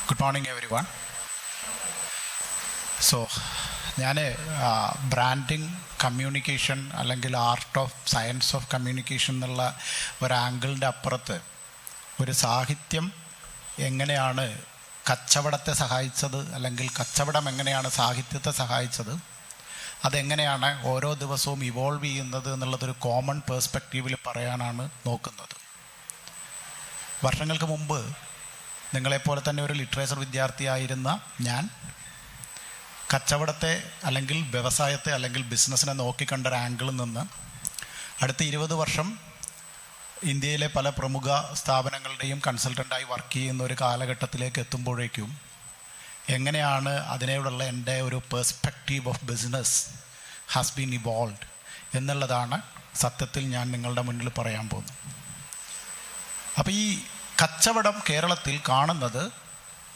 Good morning every one. So ഞാൻ branding, communication അല്ലെങ്കിൽ art of science of communication എന്നുള്ള ഒരു ആംഗിളിൻ്റെ അപ്പുറത്ത് ഒരു സാഹിത്യം എങ്ങനെയാണ് കച്ചവടത്തെ സഹായിച്ചത്, അല്ലെങ്കിൽ കച്ചവടം എങ്ങനെയാണ് സാഹിത്യത്തെ സഹായിച്ചത്, അതെങ്ങനെയാണ് ഓരോ ദിവസവും ഇവോൾവ് ചെയ്യുന്നത് എന്നുള്ളതൊരു കോമൺ പേഴ്സ്പെക്റ്റീവിൽ പറയാനാണ് നോക്കുന്നത്. വർഷങ്ങൾക്ക് മുമ്പ് നിങ്ങളെപ്പോലെ തന്നെ ഒരു ലിറ്ററേച്ചർ വിദ്യാർത്ഥിയായിരുന്ന ഞാൻ കച്ചവടത്തെ അല്ലെങ്കിൽ വ്യവസായത്തെ അല്ലെങ്കിൽ ബിസിനസ്സിനെ നോക്കിക്കണ്ട ഒരു ആംഗിളിൽ നിന്ന് അടുത്ത 20 വർഷം ഇന്ത്യയിലെ പല പ്രമുഖ സ്ഥാപനങ്ങളുടെയും കൺസൾട്ടൻ്റായി വർക്ക് ചെയ്യുന്ന ഒരു കാലഘട്ടത്തിലേക്ക് എത്തുമ്പോഴേക്കും എങ്ങനെയാണ് അതിനോടുള്ള എൻ്റെ ഒരു perspective of business has been evolved എന്നുള്ളതാണ് സത്യത്തിൽ ഞാൻ നിങ്ങളുടെ മുന്നിൽ പറയാൻ പോകുന്നത്. അപ്പോൾ ഈ കച്ചവടം കേരളത്തിൽ കാണുന്നത്,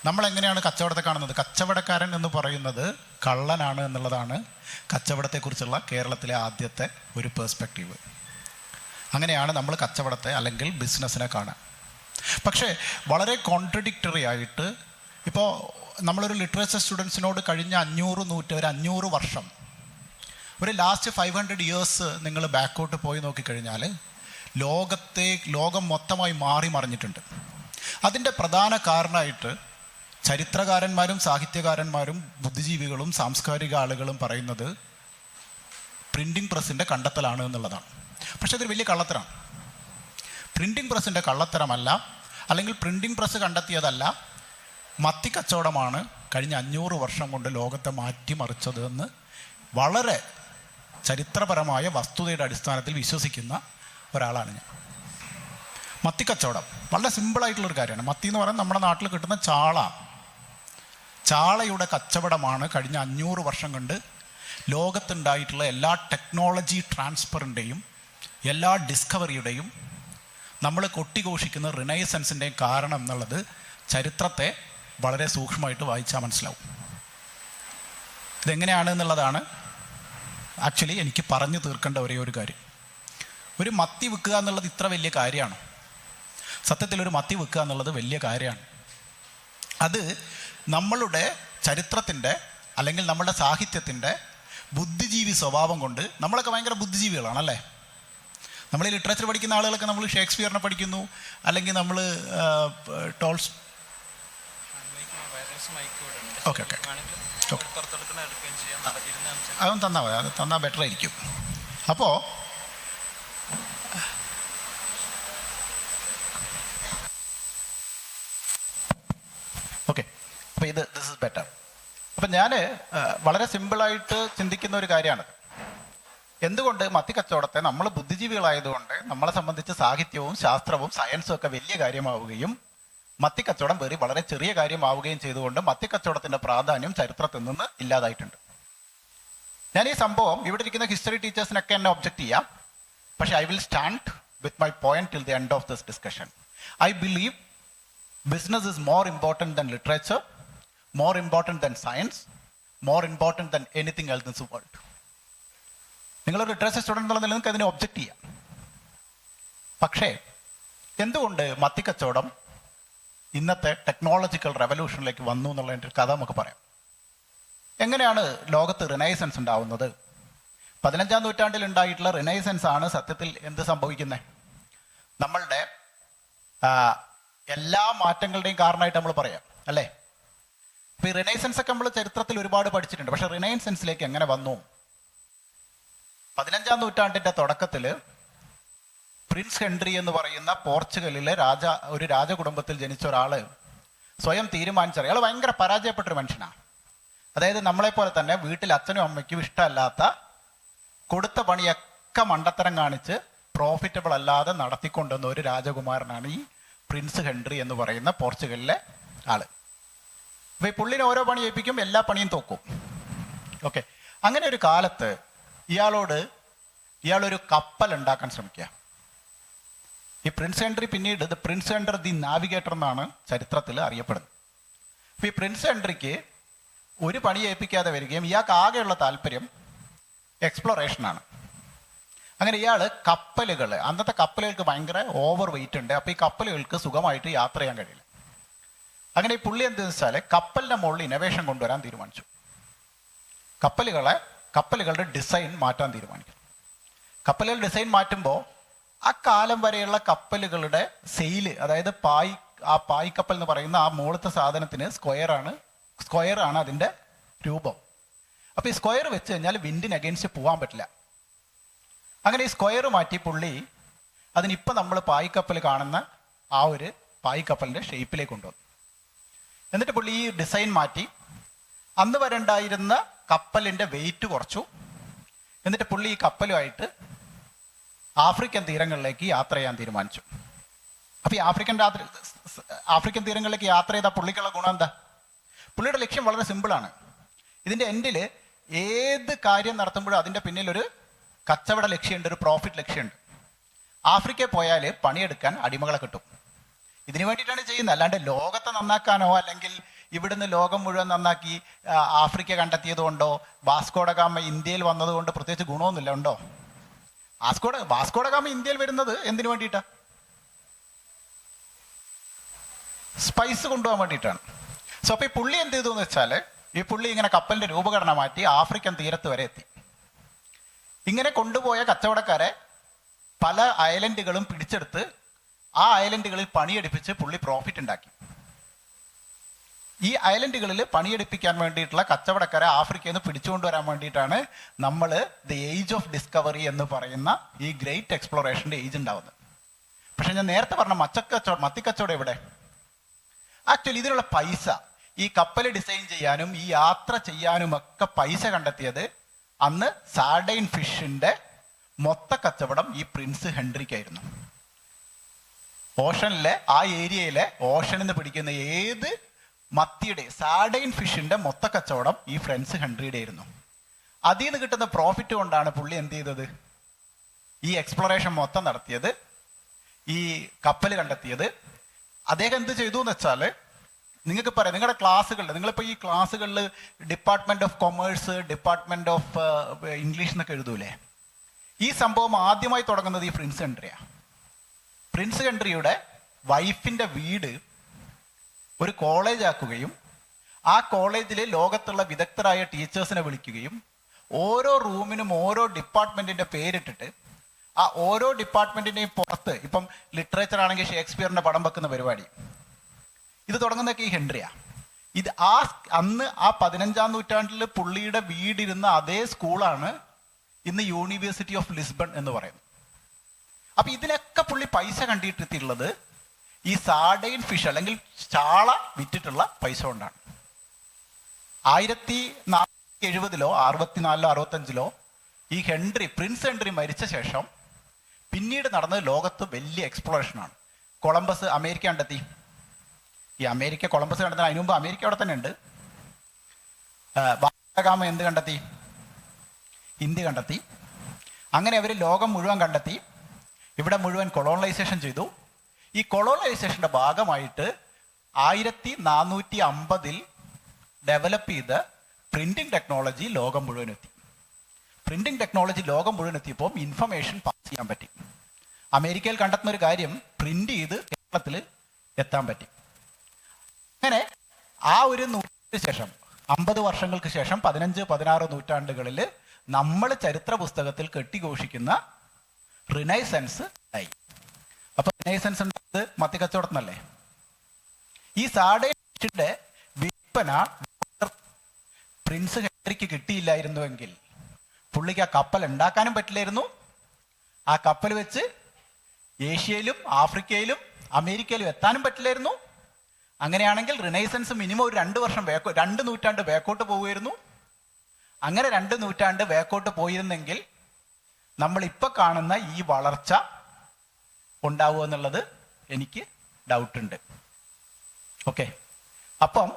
നമ്മളെങ്ങനെയാണ് കച്ചവടത്തെ കാണുന്നത്? കച്ചവടക്കാരൻ എന്ന് പറയുന്നത് കള്ളനാണ് എന്നുള്ളതാണ് കച്ചവടത്തെക്കുറിച്ചുള്ള കേരളത്തിലെ ആദ്യത്തെ ഒരു പേഴ്സ്പെക്റ്റീവ്. അങ്ങനെയാണ് നമ്മൾ കച്ചവടത്തെ അല്ലെങ്കിൽ ബിസിനസ്സിനെ കാണുക. പക്ഷേ വളരെ കോൺട്രഡിക്ടറി ആയിട്ട് ഇപ്പോൾ നമ്മളൊരു ലിറ്ററേച്ചർ സ്റ്റുഡൻസിനോട് കഴിഞ്ഞ 500 വർഷം, ഒരു ലാസ്റ്റ് 500 ഇയേഴ്സ് നിങ്ങൾ ബാക്കോട്ട് പോയി നോക്കിക്കഴിഞ്ഞാൽ ലോകം മൊത്തമായി മാറി മറിഞ്ഞിട്ടുണ്ട്. അതിൻ്റെ പ്രധാന കാരണമായിട്ട് ചരിത്രകാരന്മാരും സാഹിത്യകാരന്മാരും ബുദ്ധിജീവികളും സാംസ്കാരിക ആളുകളും പറയുന്നത് പ്രിൻറ്റിംഗ് പ്രസ്സിൻ്റെ കണ്ടെത്തലാണ് എന്നുള്ളതാണ്. പക്ഷേ അതൊരു വലിയ കള്ളത്തരമാണ്. പ്രിൻറ്റിംഗ് പ്രസ്സിൻ്റെ കള്ളത്തരമല്ല, അല്ലെങ്കിൽ പ്രിൻറ്റിംഗ് പ്രസ് കണ്ടെത്തിയതല്ല, മത്തിക്കച്ചവടമാണ് കഴിഞ്ഞ 500 വർഷം കൊണ്ട് ലോകത്തെ മാറ്റിമറിച്ചത് എന്ന് വളരെ ചരിത്രപരമായ വസ്തുതയുടെ അടിസ്ഥാനത്തിൽ വിശ്വസിക്കുന്ന ഒരാളാണ് ഞാൻ. മത്തിക്കച്ചവടം വളരെ സിമ്പിളായിട്ടുള്ളൊരു കാര്യമാണ്. മത്തി എന്ന് പറയുന്നത് നമ്മുടെ നാട്ടിൽ കിട്ടുന്ന ചാളയുടെ കച്ചവടമാണ് കഴിഞ്ഞ 500 വർഷം കൊണ്ട് ലോകത്തുണ്ടായിട്ടുള്ള എല്ലാ ടെക്നോളജി ട്രാൻസ്ഫറിൻ്റെയും എല്ലാ ഡിസ്കവറിയുടെയും നമ്മൾ കൊട്ടിഘോഷിക്കുന്ന റിനൈസൻസിൻ്റെയും കാരണം എന്നുള്ളത് ചരിത്രത്തെ വളരെ സൂക്ഷ്മമായിട്ട് വായിച്ചാൽ മനസ്സിലാവും. ഇതെങ്ങനെയാണ് എന്നുള്ളതാണ് ആക്ച്വലി എനിക്ക് പറഞ്ഞു തീർക്കേണ്ട ഒരേ ഒരു കാര്യം. ഒരു മത്തി വിൽക്കുക എന്നുള്ളത് ഇത്ര വലിയ കാര്യമാണ്. സത്യത്തിൽ ഒരു മത്തി വിൽക്കുക എന്നുള്ളത് വലിയ കാര്യമാണ്. അത് നമ്മളുടെ ചരിത്രത്തിൻ്റെ അല്ലെങ്കിൽ നമ്മുടെ സാഹിത്യത്തിൻ്റെ ബുദ്ധിജീവി സ്വഭാവം കൊണ്ട്, നമ്മളൊക്കെ ഭയങ്കര ബുദ്ധിജീവികളാണല്ലേ. നമ്മൾ ഈ ലിറ്ററേച്ചർ പഠിക്കുന്ന ആളുകളൊക്കെ നമ്മൾ ഷേക്സ്പിയറിനെ പഠിക്കുന്നു, അല്ലെങ്കിൽ നമ്മൾ ടോൾസ് ഓക്കെ അതൊന്നും തന്നാൽ മതി, അത് തന്നാൽ ബെറ്റർ ആയിരിക്കും. അപ്പോൾ ഓക്കെ, അപ്പോൾ ദിസ് ഇസ് ബെറ്റർ. അപ്പം ഞാൻ വളരെ സിമ്പിളായിട്ട് ചിന്തിക്കുന്ന ഒരു കാര്യമാണ്. എന്തുകൊണ്ട് മത്തിക്കച്ചവടത്തെ നമ്മൾ ബുദ്ധിജീവികളായതുകൊണ്ട് നമ്മളെ സംബന്ധിച്ച് സാഹിത്യവും ശാസ്ത്രവും സയൻസും ഒക്കെ വലിയ കാര്യമാവുകയും മത്തിക്കച്ചവടം വളരെ ചെറിയ കാര്യമാവുകയും ചെയ്തുകൊണ്ട് മത്തിക്കച്ചവടത്തിൻ്റെ പ്രാധാന്യം ചരിത്രത്തിൽ നിന്ന് ഇല്ലാതായിട്ടുണ്ട്. ഞാൻ ഈ സംഭവം ഇവിടെ ഇരിക്കുന്ന ഹിസ്റ്ററി ടീച്ചേഴ്സിനൊക്കെ എന്നെ ഒബ്ജക്റ്റ് ചെയ്യാം, പക്ഷേ I will stand with my point till the end of this discussion. I believe business is more important than literature, more important than science, more important than anything else in this world. നിങ്ങളൊരു literature student എന്നുള്ള നില നിങ്ങൾക്ക് അതിനെ object ചെയ്യാം. പക്ഷേ എന്തുകൊണ്ട് മത്തിക്കച്ചവടം ഇന്നത്തെ technological റെവല്യൂഷനിലേക്ക് വന്നു എന്നുള്ളതിൻ്റെ ഒരു കഥ നമുക്ക് പറയാം. എങ്ങനെയാണ് ലോകത്ത് റിനൈസൻസ് ഉണ്ടാവുന്നത്? 15ാം നൂറ്റാണ്ടിൽ ഉണ്ടായിട്ടുള്ള റിനൈസൻസ് ആണ് സത്യത്തിൽ എന്ത് സംഭവിക്കുന്നത്? നമ്മളുടെ എല്ലാ മാറ്റങ്ങളുടെയും കാരണമായിട്ട് നമ്മൾ പറയാം അല്ലേ. ഇപ്പം ഈ റിനൈസൻസ് ഒക്കെ നമ്മൾ ചരിത്രത്തിൽ ഒരുപാട് പഠിച്ചിട്ടുണ്ട്. പക്ഷെ റിനൈസൻസിലേക്ക് എങ്ങനെ വന്നു? 15ാം നൂറ്റാണ്ടിൻ്റെ തുടക്കത്തിൽ പ്രിൻസ് ഹെൻറി എന്ന് പറയുന്ന പോർച്ചുഗലിലെ ഒരു രാജകുടുംബത്തിൽ ജനിച്ച ഒരാൾ സ്വയം തീരുമാനിച്ച, അയാൾ ഭയങ്കര പരാജയപ്പെട്ടൊരു മനുഷ്യനാണ്. അതായത് നമ്മളെപ്പോലെ തന്നെ വീട്ടിൽ അച്ഛനും അമ്മയ്ക്കും ഇഷ്ടമല്ലാത്ത, കൊടുത്ത പണിയൊക്കെ മണ്ടത്തരം കാണിച്ച് പ്രോഫിറ്റബിൾ അല്ലാതെ നടത്തിക്കൊണ്ടുവന്ന ഒരു രാജകുമാരനാണ് ഈ പ്രിൻസ് ഹെൻറി എന്ന് പറയുന്ന പോർച്ചുഗലിലെ ആള്. അപ്പോൾ ഈ പുള്ളിനെ ഓരോ പണി ഏൽപ്പിക്കും, എല്ലാ പണിയും തോക്കും. ഓക്കെ, അങ്ങനെ ഒരു കാലത്ത് ഇയാളൊരു കപ്പൽ ഉണ്ടാക്കാൻ ശ്രമിക്കുക. ഈ പ്രിൻസ് ഹെൻറി പിന്നീട് പ്രിൻസ് ഹെൻറി ദി നാവിഗേറ്റർ എന്നാണ് ചരിത്രത്തിൽ അറിയപ്പെടുന്നത്. അപ്പോൾ ഈ പ്രിൻസ് ഹെൻറിക്ക് ഒരു പണി ഏൽപ്പിക്കാതെ വരികയും ഇയാൾക്ക് ആകെയുള്ള താല്പര്യം എക്സ്പ്ലോറേഷനാണ്. അങ്ങനെ ഇയാൾ കപ്പലുകൾ, അന്നത്തെ കപ്പലുകൾക്ക് ഭയങ്കര ഓവർ വെയിറ്റ് ഉണ്ട്. അപ്പോൾ ഈ കപ്പലുകൾക്ക് സുഖമായിട്ട് യാത്ര ചെയ്യാൻ കഴിയില്ല. അങ്ങനെ ഈ പുള്ളി എന്തെന്ന് വെച്ചാൽ കപ്പലിൻ്റെ മുകളിൽ ഇന്നവേഷൻ കൊണ്ടുവരാൻ തീരുമാനിച്ചു. കപ്പലുകളുടെ ഡിസൈൻ മാറ്റാൻ തീരുമാനിച്ചു. കപ്പലുകളുടെ ഡിസൈൻ മാറ്റുമ്പോൾ ആ കാലം വരെയുള്ള കപ്പലുകളുടെ സെയില്, അതായത് പായ് കപ്പൽ എന്ന് പറയുന്ന ആ മുകളിലത്തെ സാധനത്തിന് സ്ക്വയറാണ് അതിൻ്റെ രൂപം. അപ്പോൾ ഈ സ്ക്വയർ വെച്ച് കഴിഞ്ഞാൽ വിൻഡിന് അഗെയിൻസ്റ്റ് പോകാൻ പറ്റില്ല. അങ്ങനെ ഈ സ്ക്വയർ മാറ്റി പുള്ളി അതിനിപ്പോൾ നമ്മൾ പായ്ക്കപ്പൽ കാണുന്ന ആ ഒരു പായ്ക്കപ്പലിൻ്റെ ഷേപ്പിലേക്ക് കൊണ്ടുവന്നു. എന്നിട്ട് പുള്ളി ഈ ഡിസൈൻ മാറ്റി അന്ന് വരെ ഉണ്ടായിരുന്ന കപ്പലിൻ്റെ വെയിറ്റ് കുറച്ചു. എന്നിട്ട് പുള്ളി ഈ കപ്പലുമായിട്ട് ആഫ്രിക്കൻ തീരങ്ങളിലേക്ക് യാത്ര ചെയ്യാൻ തീരുമാനിച്ചു. അപ്പോൾ ഈ ആഫ്രിക്കൻ തീരങ്ങളിലേക്ക് യാത്ര ചെയ്ത പുള്ളിക്കുള്ള ഗുണം എന്താ? പുള്ളിയുടെ ലക്ഷ്യം വളരെ സിമ്പിളാണ്. ഇതിൻ്റെ എൻഡിൽ ഏത് കാര്യം നടത്തുമ്പോഴും അതിൻ്റെ പിന്നിലൊരു കച്ചവട ലക്ഷ്യമുണ്ട്, ഒരു പ്രോഫിറ്റ് ലക്ഷ്യമുണ്ട്. ആഫ്രിക്കയിൽ പോയാൽ പണിയെടുക്കാൻ അടിമകളെ കിട്ടും. ഇതിനു വേണ്ടിയിട്ടാണ് ചെയ്യുന്നത്. അല്ലാണ്ട് ലോകത്തെ നന്നാക്കാനോ അല്ലെങ്കിൽ ഇവിടുന്ന് ലോകം മുഴുവൻ നന്നാക്കി ആഫ്രിക്ക കണ്ടെത്തിയത് കൊണ്ടോ വാസ്കോഡ ഗാമ ഇന്ത്യയിൽ വന്നതുകൊണ്ട് പ്രത്യേകിച്ച് ഗുണമൊന്നുമില്ല. ഉണ്ടോ? വാസ്കോഡ ഗാമ ഇന്ത്യയിൽ വരുന്നത് എന്തിനു വേണ്ടിയിട്ടാണ്? സ്പൈസ് കൊണ്ടുപോകാൻ വേണ്ടിയിട്ടാണ്. സോ അപ്പോൾ ഈ പുള്ളി എന്ത് ചെയ്തു എന്ന് വെച്ചാൽ, ഈ പുള്ളി ഇങ്ങനെ കപ്പലിൻ്റെ രൂപഘടന മാറ്റി ആഫ്രിക്കൻ തീരത്ത് വരെ എത്തി. ഇങ്ങനെ കൊണ്ടുപോയ കച്ചവടക്കാരെ പല ഐലൻഡുകളും പിടിച്ചെടുത്ത് ആ ഐലൻഡുകളിൽ പണിയെടുപ്പിച്ച് പുള്ളി പ്രോഫിറ്റ് ഉണ്ടാക്കി. ഈ ഐലൻഡുകളിൽ പണിയെടുപ്പിക്കാൻ വേണ്ടിയിട്ടുള്ള കച്ചവടക്കാരെ ആഫ്രിക്കയിൽ നിന്ന് പിടിച്ചുകൊണ്ടുവരാൻ വേണ്ടിയിട്ടാണ് നമ്മൾ ദി ഏജ് ഓഫ് ഡിസ്കവറി എന്ന് പറയുന്ന ഈ ഗ്രേറ്റ് എക്സ്പ്ലോറേഷൻ്റെ ഏജ് ഉണ്ടാവുന്നത്. പക്ഷെ ഞാൻ നേരത്തെ പറഞ്ഞ മത്തിക്കച്ചവടം എവിടെ? ആക്ച്വലി ഇതിനുള്ള പൈസ, ഈ കപ്പൽ ഡിസൈൻ ചെയ്യാനും ഈ യാത്ര ചെയ്യാനും ഒക്കെ പൈസ കണ്ടെത്തിയത് അന്ന് സാർഡൈൻ ഫിഷിന്റെ മൊത്ത കച്ചവടം ഈ പ്രിൻസ് ഹെൻറിക്കായിരുന്നു. ഓഷനിലെ ആ ഏരിയയിലെ ഓഷനിൽ നിന്ന് പിടിക്കുന്ന ഏത് മത്തിയുടെ സാർഡൈൻ ഫിഷിന്റെ മൊത്ത കച്ചവടം ഈ പ്രിൻസ് ഹെൻറിയുടെ ആയിരുന്നു. അതിൽ നിന്ന് കിട്ടുന്ന പ്രോഫിറ്റ് കൊണ്ടാണ് പുള്ളി എന്ത് ചെയ്തത്? ഈ എക്സ്പ്ലോറേഷൻ മൊത്തം നടത്തിയത്, ഈ കപ്പൽ കണ്ടെത്തിയത്. അദ്ദേഹം എന്ത് ചെയ്തു എന്ന് വെച്ചാൽ, നിങ്ങൾക്ക് പറയാം, നിങ്ങളുടെ ക്ലാസ്സുകളിൽ, നിങ്ങളിപ്പോൾ ഈ ക്ലാസ്സുകളിൽ department of commerce, department of English എന്നൊക്കെ എഴുതൂലേ? ഈ സംഭവം ആദ്യമായി തുടങ്ങുന്നത് ഈ പ്രിൻസ് ഹെൻറിയാണ്. പ്രിൻസ് ഹെൻറിയുടെ വൈഫിൻ്റെ വീട് ഒരു കോളേജ് ആക്കുകയും ആ കോളേജിൽ ലോകത്തുള്ള വിദഗ്ധരായ ടീച്ചേഴ്സിനെ വിളിക്കുകയും ഓരോ റൂമിനും ഓരോ ഡിപ്പാർട്ട്മെന്റിന്റെ പേരിട്ടിട്ട് ആ ഓരോ ഡിപ്പാർട്ട്മെന്റിന്റെയും പുറത്ത്, ഇപ്പം ലിറ്ററേച്ചർ ആണെങ്കിൽ ഷേക്സ്പിയറിന്റെ പടം വെക്കുന്ന പരിപാടി, ഇത് തുടങ്ങുന്നതൊക്കെ ഈ ഹെൻറിയാ. ഇത് അന്ന് ആ 15-ാം നൂറ്റാണ്ടിൽ പുള്ളിയുടെ വീടിരുന്ന അതേ സ്കൂളാണ് ഇന്ന് യൂണിവേഴ്സിറ്റി ഓഫ് ലിസ്ബൺ എന്ന് പറയുന്നത്. അപ്പൊ ഇതിനൊക്കെ പുള്ളി പൈസ കണ്ടിട്ടുള്ളത് ഈ സാർഡൈൻ ഫിഷ് അല്ലെങ്കിൽ ചാള വിറ്റിട്ടുള്ള പൈസ കൊണ്ടാണ്. 1470-ലോ 64-ലോ 65-ലോ ഈ പ്രിൻസ് ഹെൻറി മരിച്ച ശേഷം പിന്നീട് നടന്നത് ലോകത്ത് വലിയ എക്സ്പ്ലോറേഷനാണ്. കൊളംബസ് അമേരിക്ക കണ്ടെത്തി. ഈ കൊളംബസ് കണ്ടെത്തി, അതിനു മുമ്പ് അമേരിക്ക അവിടെ തന്നെ ഉണ്ട്. വാസ്കോഡഗാമ എന്ത് കണ്ടെത്തി? ഇന്ത്യ കണ്ടെത്തി. അങ്ങനെ അവർ ലോകം മുഴുവൻ കണ്ടെത്തി. ഇവിടെ മുഴുവൻ കൊളോണലൈസേഷൻ ചെയ്തു. ഈ കൊളോണലൈസേഷന്റെ ഭാഗമായിട്ട് 1450-ൽ ഡെവലപ്പ് ചെയ്ത പ്രിന്റിംഗ് ടെക്നോളജി ലോകം മുഴുവൻ എത്തി. പ്രിന്റിംഗ് ടെക്നോളജി ലോകം മുഴുവൻ എത്തിയപ്പോൾ ഇൻഫർമേഷൻ പാസ് ചെയ്യാൻ പറ്റി. അമേരിക്കയിൽ കണ്ടെത്തുന്ന ഒരു കാര്യം പ്രിന്റ് ചെയ്ത് കേരളത്തിൽ എത്താൻ പറ്റി. അങ്ങനെ ആ ഒരു നൂറ്റാണ്ടിന് ശേഷം, 50 വർഷങ്ങൾക്ക് ശേഷം 15-16 നൂറ്റാണ്ടുകളിൽ നമ്മൾ ചരിത്ര പുസ്തകത്തിൽ കെട്ടിഘോഷിക്കുന്ന റിനൈസൻസ് ആയി. അപ്പൊ റിനൈസൻസ് ഉണ്ടായത് മത്തിക്കച്ചവടത്തിനല്ലേ? ഈ സാർഡൈൻ ഫിഷിന്റെ വിൽപ്പന പ്രിൻസ് ഹെൻറിക്ക് കിട്ടിയില്ലായിരുന്നുവെങ്കിൽ പുള്ളിക്ക് ആ കപ്പൽ ഉണ്ടാക്കാനും പറ്റില്ലായിരുന്നു. ആ കപ്പൽ വെച്ച് ഏഷ്യയിലും ആഫ്രിക്കയിലും അമേരിക്കയിലും എത്താനും പറ്റില്ലായിരുന്നു. അങ്ങനെയാണെങ്കിൽ റിനൈസൻസ് മിനിമം ഒരു 2 നൂറ്റാണ്ട് ബാക്കോട്ട് പോവുമായിരുന്നു. അങ്ങനെ 2 നൂറ്റാണ്ട് ബാക്കോട്ട് പോയിരുന്നെങ്കിൽ നമ്മൾ ഇപ്പൊ കാണുന്ന ഈ വളർച്ച ഉണ്ടാവുക എന്നുള്ളത് എനിക്ക് ഡൗട്ടുണ്ട്. ഓക്കെ, അപ്പം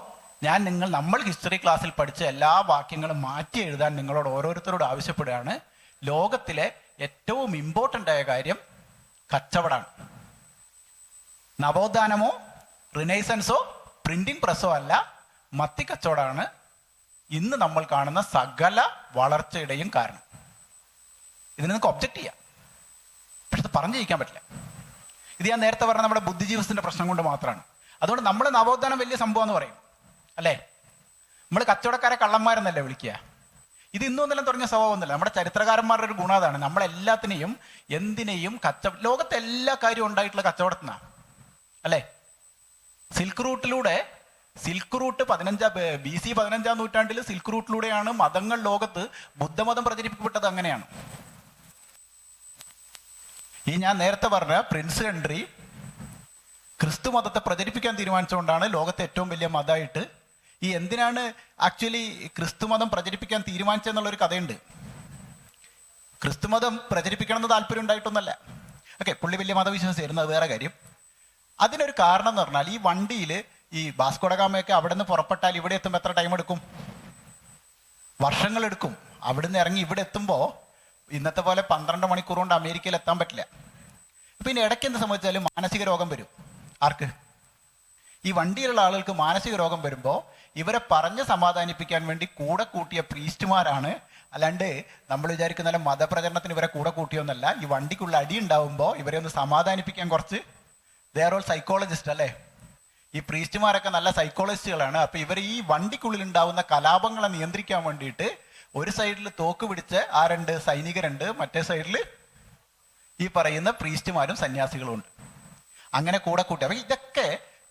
നമ്മൾ ഹിസ്റ്ററി ക്ലാസ്സിൽ പഠിച്ച എല്ലാ വാക്യങ്ങളും മാറ്റി എഴുതാൻ നിങ്ങളോട് ഓരോരുത്തരോട് ആവശ്യപ്പെടുകയാണ്. ലോകത്തിലെ ഏറ്റവും ഇമ്പോർട്ടൻ്റ് ആയ കാര്യം കച്ചവടമാണ്. നവോത്ഥാനമോ റിനൈസൻസോ പ്രിന്റിംഗ് പ്രസ്സോ അല്ല, മത്തിക്കച്ചവടമാണ് ഇന്ന് നമ്മൾ കാണുന്ന സകല വളർച്ചയുടെയും കാരണം. ഇതിന് നിങ്ങൾക്ക് ഒബ്ജക്റ്റ് ചെയ്യാം, പക്ഷെ ഇത് പറഞ്ഞു ജയിക്കാൻ പറ്റില്ല. ഇത് ഞാൻ നേരത്തെ പറഞ്ഞ നമ്മുടെ ബുദ്ധിജീവസത്തിന്റെ പ്രശ്നം കൊണ്ട് മാത്രമാണ്. അതുകൊണ്ട് നമ്മൾ നവോത്ഥാനം വലിയ സംഭവം എന്ന് പറയും അല്ലേ. നമ്മൾ കച്ചവടക്കാരെ കള്ളന്മാരെന്നല്ലേ വിളിക്കുക. ഇത് ഇന്നൊന്നെല്ലാം തുടങ്ങിയ സ്വഭാവമൊന്നുമില്ല. നമ്മുടെ ചരിത്രകാരന്മാരുടെ ഒരു ഗുണം അതാണ്. നമ്മളെല്ലാത്തിനെയും എന്തിനേയും ലോകത്തെ എല്ലാ കാര്യവും ഉണ്ടായിട്ടുള്ള കച്ചവടത്തിനാണ് അല്ലേ. സിൽക്ക് റൂട്ട് BC 15-ാം നൂറ്റാണ്ടിൽ സിൽക്ക് റൂട്ടിലൂടെയാണ് മതങ്ങൾ ലോകത്ത് ബുദ്ധമതം പ്രചരിപ്പിക്കപ്പെട്ടത്. അങ്ങനെയാണ് ഈ ഞാൻ നേരത്തെ പറഞ്ഞ പ്രിൻസ് ഹെൻറി ക്രിസ്തു മതത്തെ പ്രചരിപ്പിക്കാൻ തീരുമാനിച്ചുകൊണ്ടാണ് ലോകത്തെ ഏറ്റവും വലിയ മതമായിട്ട്. ഈ എന്തിനാണ് ആക്ച്വലി ക്രിസ്തു മതം പ്രചരിപ്പിക്കാൻ തീരുമാനിച്ചെന്നുള്ളൊരു കഥയുണ്ട്. ക്രിസ്തു മതം പ്രചരിപ്പിക്കണം എന്ന് താല്പര്യം ഉണ്ടായിട്ടൊന്നല്ല. ഓക്കെ, പുള്ളി വലിയ മതവിശ്വാസിയായിരുന്നു, അത് വേറെ കാര്യം. അതിനൊരു കാരണം എന്ന് പറഞ്ഞാൽ ഈ വണ്ടിയിൽ ഈ വാസ്കോഡഗാമയൊക്കെ അവിടെ നിന്ന് പുറപ്പെട്ടാൽ ഇവിടെ എത്തുമ്പോൾ എത്ര ടൈം എടുക്കും? വർഷങ്ങളെടുക്കും. അവിടുന്ന് ഇറങ്ങി ഇവിടെ എത്തുമ്പോൾ ഇന്നത്തെ പോലെ 12 മണിക്കൂർ കൊണ്ട് അമേരിക്കയിൽ എത്താൻ പറ്റില്ല. പിന്നെ ഇടയ്ക്ക് എന്ത് സംഭവിച്ചാലും മാനസിക രോഗം വരും. ആർക്ക്? ഈ വണ്ടിയിലുള്ള ആളുകൾക്ക് മാനസിക രോഗം വരുമ്പോൾ ഇവരെ പറഞ്ഞ് സമാധാനിപ്പിക്കാൻ വേണ്ടി കൂടെ കൂട്ടിയ പ്രീസ്റ്റുമാരാണ്. അല്ലാണ്ട് നമ്മൾ വിചാരിക്കുന്ന മതപ്രചരണത്തിന് ഇവരെ കൂടെ കൂട്ടിയൊന്നല്ല. ഈ വണ്ടിക്കുള്ള അടി ഉണ്ടാവുമ്പോൾ ഇവരെ ഒന്ന് സമാധാനിപ്പിക്കാൻ കുറച്ച് ദേ ആർ ഓൾ സൈക്കോളജിസ്റ്റ് അല്ലേ. ഈ പ്രീസ്റ്റുമാരൊക്കെ നല്ല സൈക്കോളജിസ്റ്റുകളാണ്. അപ്പൊ ഇവർ ഈ വണ്ടിക്കുള്ളിൽ ഉണ്ടാവുന്ന കലാപങ്ങളെ നിയന്ത്രിക്കാൻ വേണ്ടിയിട്ട് ഒരു സൈഡിൽ തോക്ക് പിടിച്ച് 2 സൈനികരുണ്ട്, മറ്റേ സൈഡിൽ ഈ പറയുന്ന പ്രീസ്റ്റുമാരും സന്യാസികളും ഉണ്ട്. അങ്ങനെ കൂടെ കൂട്ടി. അപ്പൊ ഇതൊക്കെ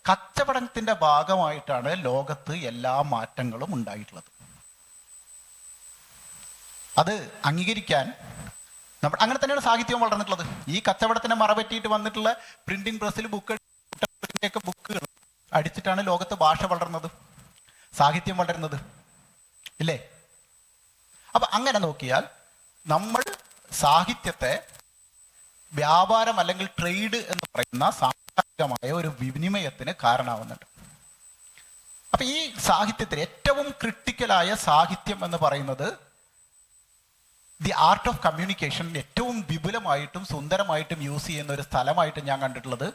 കച്ചവടത്തിന്റെ ഭാഗമായിട്ടാണ് ലോകത്ത് എല്ലാ മാറ്റങ്ങളും ഉണ്ടായിട്ടുള്ളത്. അത് അംഗീകരിക്കാൻ അങ്ങനെ തന്നെയാണ് സാഹിത്യവും വളർന്നിട്ടുള്ളത്. ഈ കച്ചവടത്തിനെ മറപറ്റിയിട്ട് വന്നിട്ടുള്ള പ്രിന്റിംഗ് പ്രസ്സിൽ ബുക്കുകൾ അടിച്ചിട്ടാണ് ലോകത്ത് ഭാഷ വളർന്നത്, സാഹിത്യം വളരുന്നത് ഇല്ലേ. അപ്പൊ അങ്ങനെ നോക്കിയാൽ നമ്മൾ സാഹിത്യത്തെ വ്യാപാരം അല്ലെങ്കിൽ ട്രേഡ് എന്ന് പറയുന്ന സാംസ്കാരികമായ ഒരു വിനിമയത്തിന് കാരണമാവുന്നുണ്ട്. അപ്പൊ ഈ സാഹിത്യത്തിന് ഏറ്റവും ക്രിട്ടിക്കലായ സാഹിത്യം എന്ന് പറയുന്നത് ദി ആർട്ട് ഓഫ് കമ്മ്യൂണിക്കേഷൻ ഏറ്റവും വിപുലമായിട്ടും സുന്ദരമായിട്ടും യൂസ് ചെയ്യുന്ന ഒരു സ്ഥലമായിട്ട് ഞാൻ കണ്ടിട്ടുള്ളത്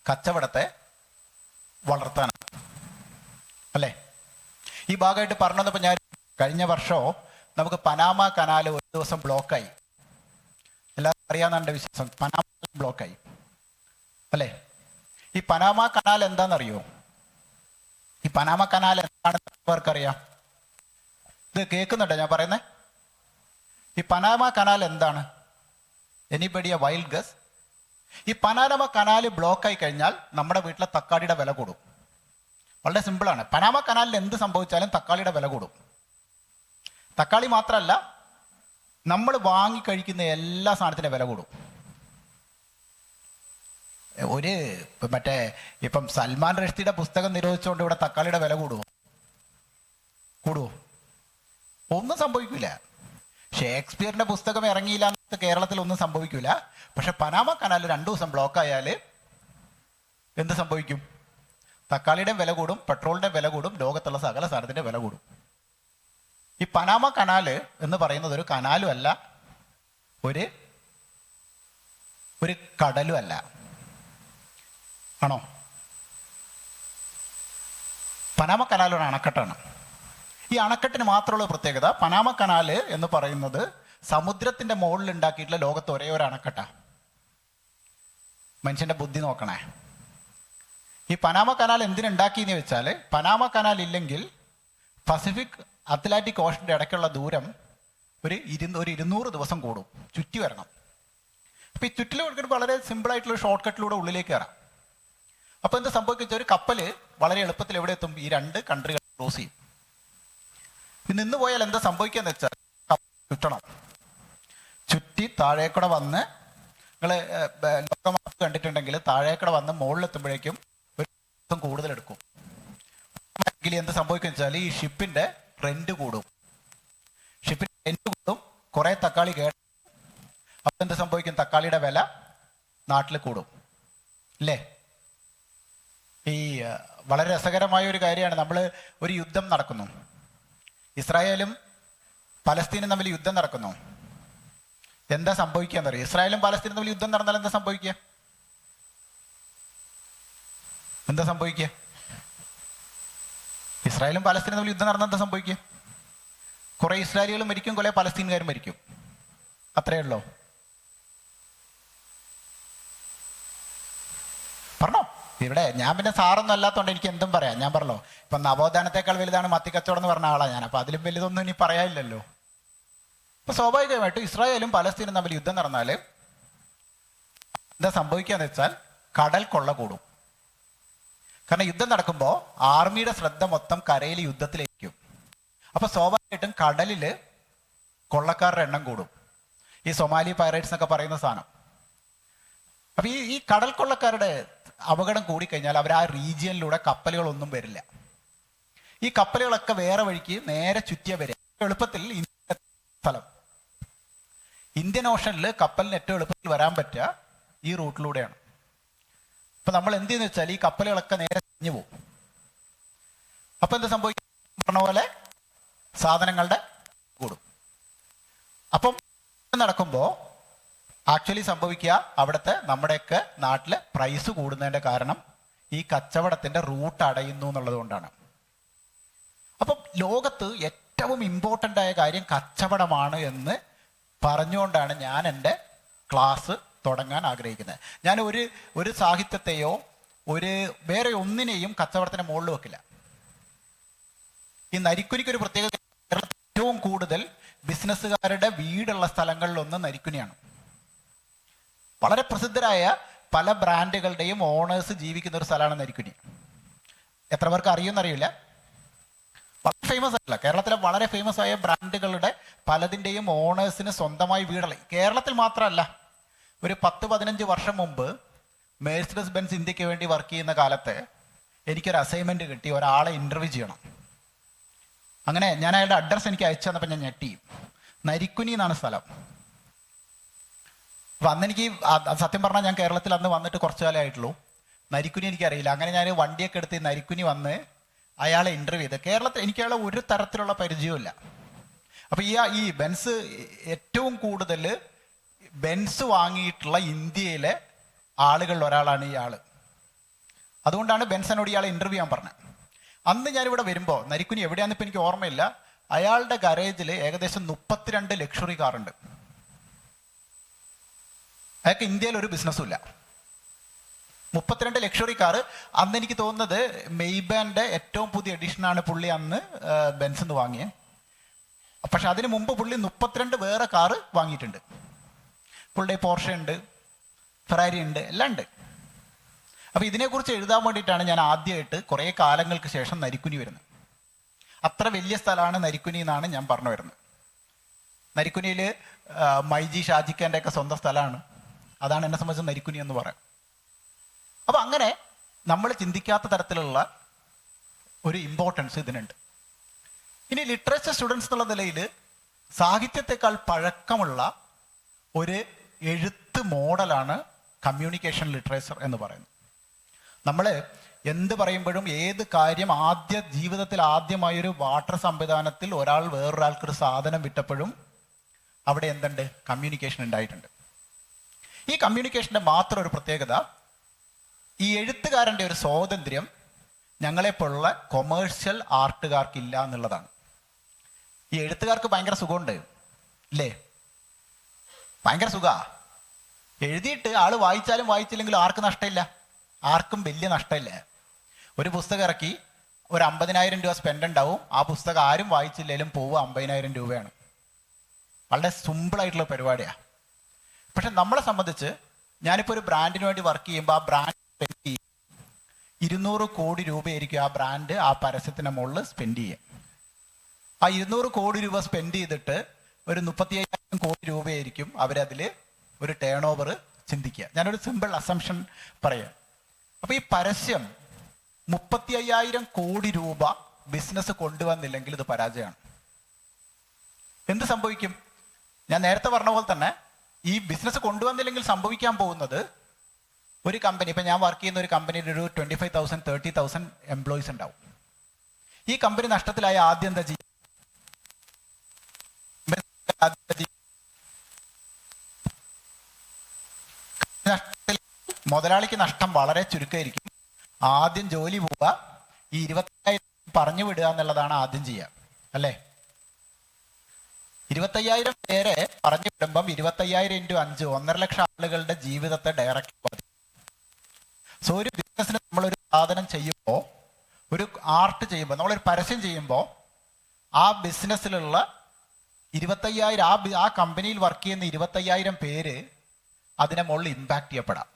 കച്ചവടത്തെ വളർത്താനാണ് അല്ലേ. ഈ ഭാഗമായിട്ട് പറഞ്ഞപ്പോൾ ഞാൻ കഴിഞ്ഞ വർഷമോ നമുക്ക് പനാമ കനാൽ ഒരു ദിവസം ബ്ലോക്കായി. എല്ലാവർക്കും അറിയാവുന്ന എൻ്റെ വിശ്വാസം, പനാമ ബ്ലോക്കായി അല്ലേ. ഈ പനാമ കനാൽ എന്താണെന്നറിയോ? ഈ പനാമ കനാൽ എന്താണെന്ന് അവർക്കറിയാം? ഇത് കേൾക്കുന്നുണ്ടോ ഞാൻ പറയുന്നത്? ഈ പനാമ കനാൽ എന്താണ്? Anybody A wild guess? ഈ പനാമ കനാൽ ബ്ലോക്കായി കഴിഞ്ഞാൽ നമ്മുടെ വീട്ടിലെ തക്കാളിയുടെ വില കൂടും. വളരെ സിമ്പിളാണ്. പനാമ കനാലിൽ എന്ത് സംഭവിച്ചാലും തക്കാളിയുടെ വില കൂടും. തക്കാളി മാത്രമല്ല, നമ്മൾ വാങ്ങിക്കഴിക്കുന്ന എല്ലാ സാധനത്തിൻ്റെ വില കൂടും. ഇപ്പം സൽമാൻ റഷ്ദിയുടെ പുസ്തകം നിരോധിച്ചുകൊണ്ട് ഇവിടെ തക്കാളിയുടെ വില കൂടുമോ? ഒന്നും സംഭവിക്കില്ല. ഷേക്സ്പിയറിന്റെ പുസ്തകം ഇറങ്ങിയില്ല എന്ന് കേരളത്തിൽ ഒന്നും സംഭവിക്കില്ല. പക്ഷെ പനാമ കനാൽ 2 ദിവസം ബ്ലോക്ക് ആയാൽ എന്ത് സംഭവിക്കും? തക്കാളിയുടെ വില കൂടും, പെട്രോളിന്റെ വില കൂടും, ലോകത്തുള്ള സകല സാധനത്തിന്റെ വില കൂടും. ഈ പനാമ കനാല് എന്ന് പറയുന്നത് ഒരു കനാലും അല്ല, ഒരു കടലും അല്ല. ആണോ? പനാമ കനാൽ ഒരു അണക്കെട്ടാണ്. ഈ അണക്കെട്ടിന് മാത്രമുള്ള പ്രത്യേകത, പനാമ കനാല് എന്ന് പറയുന്നത് സമുദ്രത്തിന്റെ മുകളിൽ ഉണ്ടാക്കിയിട്ടുള്ള ലോകത്ത് ഒരേ ഒരു അണക്കെട്ടാ. മനുഷ്യന്റെ ബുദ്ധി നോക്കണേ. ഈ പനാമ കനാൽ എന്തിനുണ്ടാക്കിയെന്ന് വെച്ചാൽ, പനാമ കനാൽ ഇല്ലെങ്കിൽ പസഫിക് അറ്റ്ലാന്റിക് ഓഷന്റെ ഇടയ്ക്കുള്ള ദൂരം ഒരു 200 ദിവസം കൂടും, ചുറ്റി വരണം. അപ്പൊ ഈ ചുറ്റിൽ കൊടുത്തിട്ട് വളരെ സിമ്പിൾ ആയിട്ടുള്ള ഷോർട്ട് കട്ടിലൂടെ ഉള്ളിലേക്ക് കയറാം. അപ്പൊ എന്ത് സംഭവിക്കുക? ഒരു കപ്പല് വളരെ എളുപ്പത്തിൽ എവിടെ എത്തും? ഈ 2 കൺട്രികൾ ക്രോസ് ചെയ്യും. നിന്ന് പോയാൽ എന്താ സംഭവിക്കാന്ന് വെച്ചാൽ, ചുറ്റണം. ചുറ്റി താഴേക്കൂടെ വന്ന്, നിങ്ങൾ ലോകമാപ്പ് കണ്ടിട്ടുണ്ടെങ്കിൽ താഴേക്കൂടെ വന്ന് മുകളിലെത്തുമ്പോഴേക്കും ഒരു ദിവസം കൂടുതലെടുക്കും. എന്ത് സംഭവിക്കുന്ന വെച്ചാൽ, ഈ ഷിപ്പിന്റെ റെന്റ് കൂടും. കുറെ തക്കാളി കേട്ട അപ്പൊ എന്ത് സംഭവിക്കും? തക്കാളിയുടെ വില നാട്ടിൽ കൂടും അല്ലേ. ഈ വളരെ രസകരമായ ഒരു കാര്യമാണ്. നമ്മൾ ഒരു യുദ്ധം നടക്കുന്നു, ഇസ്രായേലും പലസ്തീനും തമ്മിൽ യുദ്ധം നടക്കുന്നു. എന്താ സംഭവിക്കുക? ഇസ്രായേലും പലസ്തീനും തമ്മിൽ യുദ്ധം നടന്നാൽ എന്താ സംഭവിക്കുക? ഇസ്രായേലും പലസ്തീനും തമ്മിൽ യുദ്ധം നടന്നാൽ എന്താ സംഭവിക്കുക? കുറെ ഇസ്രായേലികളും മരിക്കും, കുറെ പലസ്തീനുകാരും മരിക്കും. അത്രയേ ഉള്ളൂ. പറഞ്ഞോ. ഇവിടെ ഞാൻ പിന്നെ സാറൊന്നും അല്ലാത്തതുകൊണ്ട് എനിക്ക് എന്തും പറയാം. ഞാൻ പറഞ്ഞല്ലോ, ഇപ്പം നവോത്ഥാനത്തെക്കാൾ വലുതാണ് മത്തിക്കച്ചവടം എന്ന് പറഞ്ഞ ആളാണ് ഞാൻ. അപ്പം അതിലും വലുതൊന്നും ഇനി പറയാനില്ലല്ലോ. ഇപ്പം സ്വാഭാവികമായിട്ടും ഇസ്രായേലും പലസ്തീനും തമ്മിൽ യുദ്ധം നടന്നാൽ എന്താ സംഭവിക്കുകയെന്ന് വെച്ചാൽ കടൽ കൊള്ള കൂടും. കാരണം യുദ്ധം നടക്കുമ്പോൾ ആർമിയുടെ ശ്രദ്ധ മൊത്തം കരയിൽ യുദ്ധത്തിലേക്കും. അപ്പോൾ സ്വാഭാവികമായിട്ടും കടലിൽ കൊള്ളക്കാരുടെ എണ്ണം കൂടും. ഈ സൊമാലി പൈറേറ്റ്സ് എന്നൊക്കെ പറയുന്ന സാധനം. അപ്പം ഈ കടൽ കൊള്ളക്കാരുടെ അപകടം കൂടിക്കഴിഞ്ഞാൽ അവർ ആ റീജിയനിലൂടെ കപ്പലുകളൊന്നും വരില്ല. ഈ കപ്പലുകളൊക്കെ വേറെ വഴിക്ക് നേരെ ചുറ്റിയ വരിക. എളുപ്പത്തിൽ സ്ഥലം ഇന്ത്യൻ ഓഷനിൽ കപ്പലിന് ഏറ്റവും എളുപ്പത്തിൽ വരാൻ പറ്റുക ഈ റൂട്ടിലൂടെയാണ്. അപ്പം നമ്മൾ എന്ത് ചെയ്യുന്ന വെച്ചാൽ ഈ കപ്പലുകളൊക്കെ നേരെ തിരിഞ്ഞു പോകും. അപ്പം എന്താ സംഭവിക്കും? പറഞ്ഞ പോലെ സാധനങ്ങളുടെ കൂടും. അപ്പം നടക്കുമ്പോൾ ആക്ച്വലി സംഭവിക്കുക അവിടുത്തെ നമ്മുടെയൊക്കെ നാട്ടിലെ പ്രൈസ് കൂടുന്നതിൻ്റെ കാരണം ഈ കച്ചവടത്തിൻ്റെ റൂട്ട് അടയുന്നു എന്നുള്ളത് കൊണ്ടാണ്. അപ്പം ലോകത്ത് ഏറ്റവും ഇമ്പോർട്ടൻ്റ് ആയ കാര്യം കച്ചവടമാണ് എന്ന് പറഞ്ഞുകൊണ്ടാണ് ഞാൻ എൻ്റെ ക്ലാസ് തുടങ്ങാൻ ആഗ്രഹിക്കുന്നത്. ഞാൻ ഒരു സാഹിത്യത്തെയോ വേറെ ഒന്നിനെയും കച്ചവടത്തിന് മുകളിൽ വെക്കില്ല. ഈ നരിക്കുനിക്കൊരു പ്രത്യേകത, ഏറ്റവും കൂടുതൽ ബിസിനസ്സുകാരുടെ വീടുള്ള സ്ഥലങ്ങളിലൊന്ന് നരിക്കുനിയാണ്. വളരെ പ്രസിദ്ധരായ പല ബ്രാൻഡുകളുടെയും ഓണേഴ്സ് ജീവിക്കുന്ന ഒരു സ്ഥലമാണ് നരിക്കുനി. എത്ര പേർക്ക് അറിയുമെന്നറിയില്ല. വളരെ ഫേമസ് ആയില്ല, കേരളത്തിലെ വളരെ ഫേമസ് ആയ ബ്രാൻഡുകളുടെ പലതിൻ്റെയും ഓണേഴ്സിന് സ്വന്തമായി വീടുള്ള, കേരളത്തിൽ മാത്രമല്ല, ഒരു 10-15 വർഷം മുമ്പ് മെഴ്സിഡസ് ബെൻസ് ഇന്ത്യക്ക് വേണ്ടി വർക്ക് ചെയ്യുന്ന കാലത്ത് എനിക്കൊരു അസൈൻമെൻറ്റ് കിട്ടി, ഒരാളെ ഇൻ്റർവ്യൂ ചെയ്യണം. അങ്ങനെ ഞാൻ അയാളുടെ അഡ്രസ്സ് എനിക്ക് അയച്ചു തന്നപ്പോൾ ഞാൻ ഞെട്ടി. നരിക്കുനി എന്നാണ് സ്ഥലം. അപ്പം അന്ന് എനിക്ക് സത്യം പറഞ്ഞാൽ ഞാൻ കേരളത്തിൽ അന്ന് വന്നിട്ട് കുറച്ചു കാലമേ ആയിട്ടുള്ളൂ. നരിക്കുനി എനിക്കറിയില്ല. അങ്ങനെ ഞാൻ വണ്ടിയൊക്കെ എടുത്ത് നരിക്കുനി വന്ന് അയാളെ ഇൻ്റർവ്യൂ ചെയ്ത്. കേരളത്തിൽ എനിക്ക് അയാളെ ഒരു തരത്തിലുള്ള പരിചയമില്ല. അപ്പം ഈ ബെൻസ് ഏറ്റവും കൂടുതൽ ബെൻസ് വാങ്ങിയിട്ടുള്ള ഇന്ത്യയിലെ ആളുകളിൽ ഒരാളാണ് ഈ ആൾ. അതുകൊണ്ടാണ് ബെൻസിനോട് ഇയാളെ ഇൻ്റർവ്യൂ ചെയ്യാൻ പറഞ്ഞത്. അന്ന് ഞാനിവിടെ വരുമ്പോൾ നരിക്കുനി എവിടെയാണെന്ന് ഇപ്പം എനിക്ക് ഓർമ്മയില്ല. അയാളുടെ ഗാരേജിൽ ഏകദേശം 32 ലക്ഷറി കാറുണ്ട്. അയാൾക്ക് ഇന്ത്യയിൽ ഒരു ബിസിനസ്സും ഇല്ല. 32 ലക്ഷറി കാറ്. അന്ന് എനിക്ക് തോന്നുന്നത് മെയ്ബാൻ്റെ ഏറ്റവും പുതിയ എഡിഷനാണ് പുള്ളി അന്ന് ബെൻസ് നിന്ന് വാങ്ങിയത്. പക്ഷെ അതിന് മുമ്പ് പുള്ളി 32 വേറെ കാറ് വാങ്ങിയിട്ടുണ്ട്. പുള്ളിയുടെ പോർഷ ഉണ്ട്, ഫെറാരി ഉണ്ട്, എല്ലാം ഉണ്ട്. അപ്പം ഇതിനെക്കുറിച്ച് എഴുതാൻ വേണ്ടിയിട്ടാണ് ഞാൻ ആദ്യമായിട്ട് കുറേ കാലങ്ങൾക്ക് ശേഷം നരിക്കുനി വരുന്നത്. അത്ര വലിയ സ്ഥലമാണ് നരിക്കുനി എന്നാണ് ഞാൻ പറഞ്ഞു വരുന്നത്. നരിക്കുനിയിൽ മൈജി ഷാജിഖാൻ്റെ ഒക്കെ സ്വന്തം സ്ഥലമാണ്. അതാണ് എന്നെ സംബന്ധിച്ച് നരിക്കുനി എന്ന് പറയാം. അപ്പം അങ്ങനെ നമ്മൾ ചിന്തിക്കാത്ത തരത്തിലുള്ള ഒരു ഇമ്പോർട്ടൻസ് ഇതിനുണ്ട്. ഇനി ലിറ്ററേച്ചർ സ്റ്റുഡൻസ് എന്നുള്ള നിലയിൽ സാഹിത്യത്തെക്കാൾ പഴക്കമുള്ള ഒരു എഴുത്ത് മോഡലാണ് കമ്മ്യൂണിക്കേഷൻ ലിറ്ററേച്ചർ എന്ന് പറയുന്നത്. നമ്മൾ എന്ത് പറയുമ്പോഴും ഏത് കാര്യം ജീവിതത്തിൽ ആദ്യമായൊരു വാട്ടർ സംവിധാനത്തിൽ ഒരാൾ വേറൊരാൾക്കൊരു സാധനം വിട്ടപ്പോഴും അവിടെ എന്തുണ്ട്? കമ്മ്യൂണിക്കേഷൻ ഉണ്ടായിട്ടുണ്ട്. ഈ കമ്മ്യൂണിക്കേഷൻ്റെ മാത്രം ഒരു പ്രത്യേകത, ഈ എഴുത്തുകാരൻ്റെ ഒരു സ്വാതന്ത്ര്യം ഞങ്ങളെപ്പോലുള്ള കൊമേഴ്ഷ്യൽ ആർട്ടുകാർക്കില്ല എന്നുള്ളതാണ്. ഈ എഴുത്തുകാർക്ക് ഭയങ്കര സുഖമുണ്ട് ഇല്ലേ? ഭയങ്കര സുഖമാണ്. എഴുതിയിട്ട് ആൾ വായിച്ചാലും വായിച്ചില്ലെങ്കിലും ആർക്കും നഷ്ടമില്ല, ആർക്കും വലിയ നഷ്ടമില്ല. ഒരു പുസ്തകം ഇറക്കി ഒരു 50,000 രൂപ സ്പെൻഡ് ഉണ്ടാവും. ആ പുസ്തകം ആരും വായിച്ചില്ലെങ്കിലും പോവുക 50,000 രൂപയാണ്. വളരെ സിമ്പിളായിട്ടുള്ള പരിപാടിയാണ്. പക്ഷെ നമ്മളെ സംബന്ധിച്ച് ഞാനിപ്പോൾ ഒരു ബ്രാൻഡിന് വേണ്ടി വർക്ക് ചെയ്യുമ്പോൾ ആ ബ്രാൻഡ് സ്പെൻഡ് ചെയ്യും 200 കോടി രൂപയായിരിക്കും ആ ബ്രാൻഡ് ആ പരസ്യത്തിന് മുകളിൽ സ്പെൻഡ് ചെയ്യുക. ആ 200 കോടി രൂപ സ്പെൻഡ് ചെയ്തിട്ട് ഒരു 35,000 കോടി രൂപയായിരിക്കും അവരതിൽ ഒരു ടേൺ ഓവർ ചിന്തിക്കുക. ഞാനൊരു സിമ്പിൾ അസംഷൻ പറയാം. അപ്പോൾ ഈ പരസ്യം 35,000 കോടി രൂപ ബിസിനസ് കൊണ്ടുവന്നില്ലെങ്കിൽ ഇത് പരാജയമാണ്. എന്ത് സംഭവിക്കും? ഞാൻ നേരത്തെ പറഞ്ഞ പോലെ തന്നെ ഈ ബിസിനസ് കൊണ്ടുവന്നില്ലെങ്കിൽ സംഭവിക്കാൻ പോകുന്നത്, ഒരു കമ്പനി, ഇപ്പം ഞാൻ വർക്ക് ചെയ്യുന്ന ഒരു കമ്പനിയിൽ ഒരു 25,000 30,000 എംപ്ലോയീസ് ഉണ്ടാവും. ഈ കമ്പനി നഷ്ടത്തിലായ ആദ്യം എന്താ ചെയ്യുക? മുതലാളിക്ക് നഷ്ടം വളരെ ചുരുക്കമായിരിക്കും. ആദ്യം ജോലി പോവുക, ഈ 25,000 പറഞ്ഞു വിടുക എന്നുള്ളതാണ് ആദ്യം ചെയ്യുക, അല്ലേ? 25,000 പേരെ പറഞ്ഞു വിടുമ്പം 25,000 × 5 1.5 ലക്ഷം ആളുകളുടെ ജീവിതത്തെ ഡയറക്റ്റ് ബാധിക്കും. സോ ഒരു ബിസിനസ്സിന് നമ്മളൊരു സാധനം ചെയ്യുമ്പോൾ, ഒരു ആർട്ട് ചെയ്യുമ്പോൾ, നമ്മളൊരു പരസ്യം ചെയ്യുമ്പോൾ ആ ബിസിനസ്സിലുള്ള 25,000 ആ കമ്പനിയിൽ വർക്ക് ചെയ്യുന്ന 25,000 പേര് അതിനെ മുകളിൽ ഇമ്പാക്ട് ചെയ്യപ്പെടാം.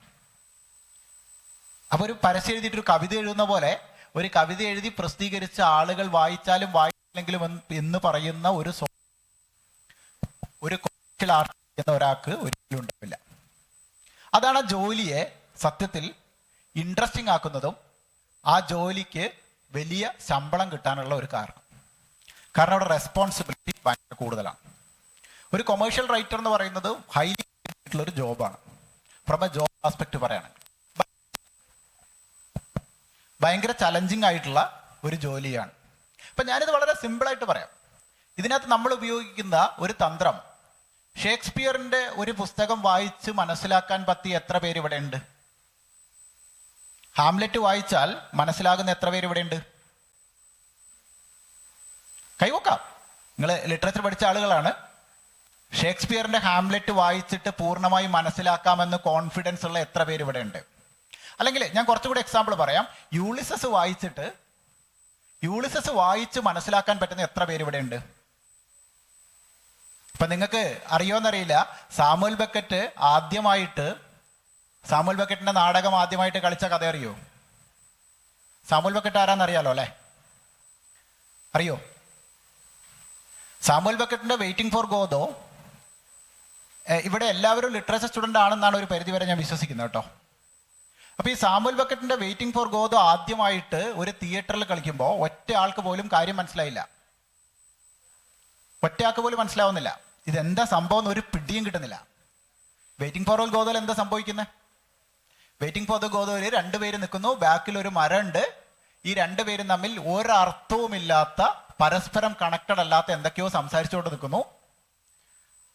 അപ്പൊ ഒരു പരസ്യം എഴുതിയിട്ട് ഒരു കവിത എഴുതുന്ന പോലെ ഒരു കവിത എഴുതി പ്രസിദ്ധീകരിച്ച ആളുകൾ വായിച്ചാലും വായിച്ചില്ലെങ്കിലും എന്ന് പറയുന്ന ഒരു കൊമേഴ്ഷ്യൽ ആർട്ട് എന്ന ഒരാൾക്ക് ഒരിക്കലും ഉണ്ടാവില്ല. അതാണ് ആ ജോലിയെ സത്യത്തിൽ ഇൻട്രസ്റ്റിംഗ് ആക്കുന്നതും ആ ജോലിക്ക് വലിയ ശമ്പളം കിട്ടാനുള്ള ഒരു കാരണം അവിടെ റെസ്പോൺസിബിലിറ്റി ഭയങ്കര കൂടുതലാണ്. ഒരു കൊമേഴ്ഷ്യൽ റൈറ്റർ എന്ന് പറയുന്നത് ഹൈലി ആയിട്ടുള്ള ഒരു ജോബാണ്. ഫ്രം എ ജോബ് ആസ്പെക്ട് പറയുകയാണെങ്കിൽ ഭയങ്കര ചലഞ്ചിങ് ആയിട്ടുള്ള ഒരു ജോലിയാണ്. ഇപ്പം ഞാനിത് വളരെ സിമ്പിളായിട്ട് പറയാം. ഇതിനകത്ത് നമ്മൾ ഉപയോഗിക്കുന്ന ഒരു തന്ത്രം, ഷേക്സ്പിയറിന്റെ ഒരു പുസ്തകം വായിച്ച് മനസ്സിലാക്കാൻ പറ്റിയ എത്ര പേര് ഇവിടെ ഉണ്ട്? ഹാംലെറ്റ് വായിച്ചാൽ മനസ്സിലാകുന്ന എത്ര പേര് ഇവിടെ ഉണ്ട്? കൈവക്കാം. നിങ്ങൾ ലിറ്ററേച്ചർ പഠിച്ച ആളുകളാണ്. ഷേക്സ്പിയറിന്റെ ഹാംലെറ്റ് വായിച്ചിട്ട് പൂർണ്ണമായി മനസ്സിലാക്കാമെന്ന് കോൺഫിഡൻസ് ഉള്ള എത്ര പേര് ഇവിടെ ഉണ്ട്? അല്ലെങ്കിൽ ഞാൻ കുറച്ചുകൂടി എക്സാമ്പിൾ പറയാം. യൂളിസസ് വായിച്ച് മനസ്സിലാക്കാൻ പറ്റുന്ന എത്ര പേര് ഇവിടെ ഉണ്ട്? ഇപ്പൊ നിങ്ങൾക്ക് അറിയോന്നറിയില്ല, സാമുവൽ ബെക്കറ്റിന്റെ നാടകം ആദ്യമായിട്ട് കളിച്ച കഥ അറിയോ? സാമുവൽ ബെക്കറ്റ് ആരാന്നറിയാലോ അല്ലെ? അറിയോ? സാമുവൽ ബെക്കറ്റിന്റെ വെയിറ്റിംഗ് ഫോർ ഗോദോ, ഇവിടെ എല്ലാവരും ലിറ്ററേച്ചർ സ്റ്റുഡൻ്റ് ആണെന്നാണ് ഒരു പരിധി വരെ ഞാൻ വിശ്വസിക്കുന്നത് കേട്ടോ. അപ്പൊ ഈ സാമുവൽ ബെക്കറ്റിന്റെ വെയിറ്റിംഗ് ഫോർ ഗോദോ ആദ്യമായിട്ട് ഒരു തിയേറ്ററിൽ കളിക്കുമ്പോൾ ഒറ്റ ആൾക്ക് പോലും കാര്യം മനസ്സിലായില്ല. ഒറ്റ ആൾക്ക് പോലും മനസ്സിലാവുന്നില്ല ഇതെന്താ സംഭവം എന്ന്. ഒരു പിടിയും കിട്ടുന്നില്ല. വെയിറ്റിംഗ് ഫോർ ഗോദോയിൽ എന്താ സംഭവിക്കുന്നത്? വെയിറ്റിംഗ് ഫോർ ദ ഗോദോയിൽ 2 പേര് നിൽക്കുന്നു, ബാക്കിൽ ഒരു മരമുണ്ട്. ഈ 2 പേരും തമ്മിൽ ഒരർത്ഥവുമില്ലാത്ത, പരസ്പരം കണക്റ്റഡ് അല്ലാത്ത എന്തൊക്കെയോ സംസാരിച്ചുകൊണ്ട് നിൽക്കുന്നു.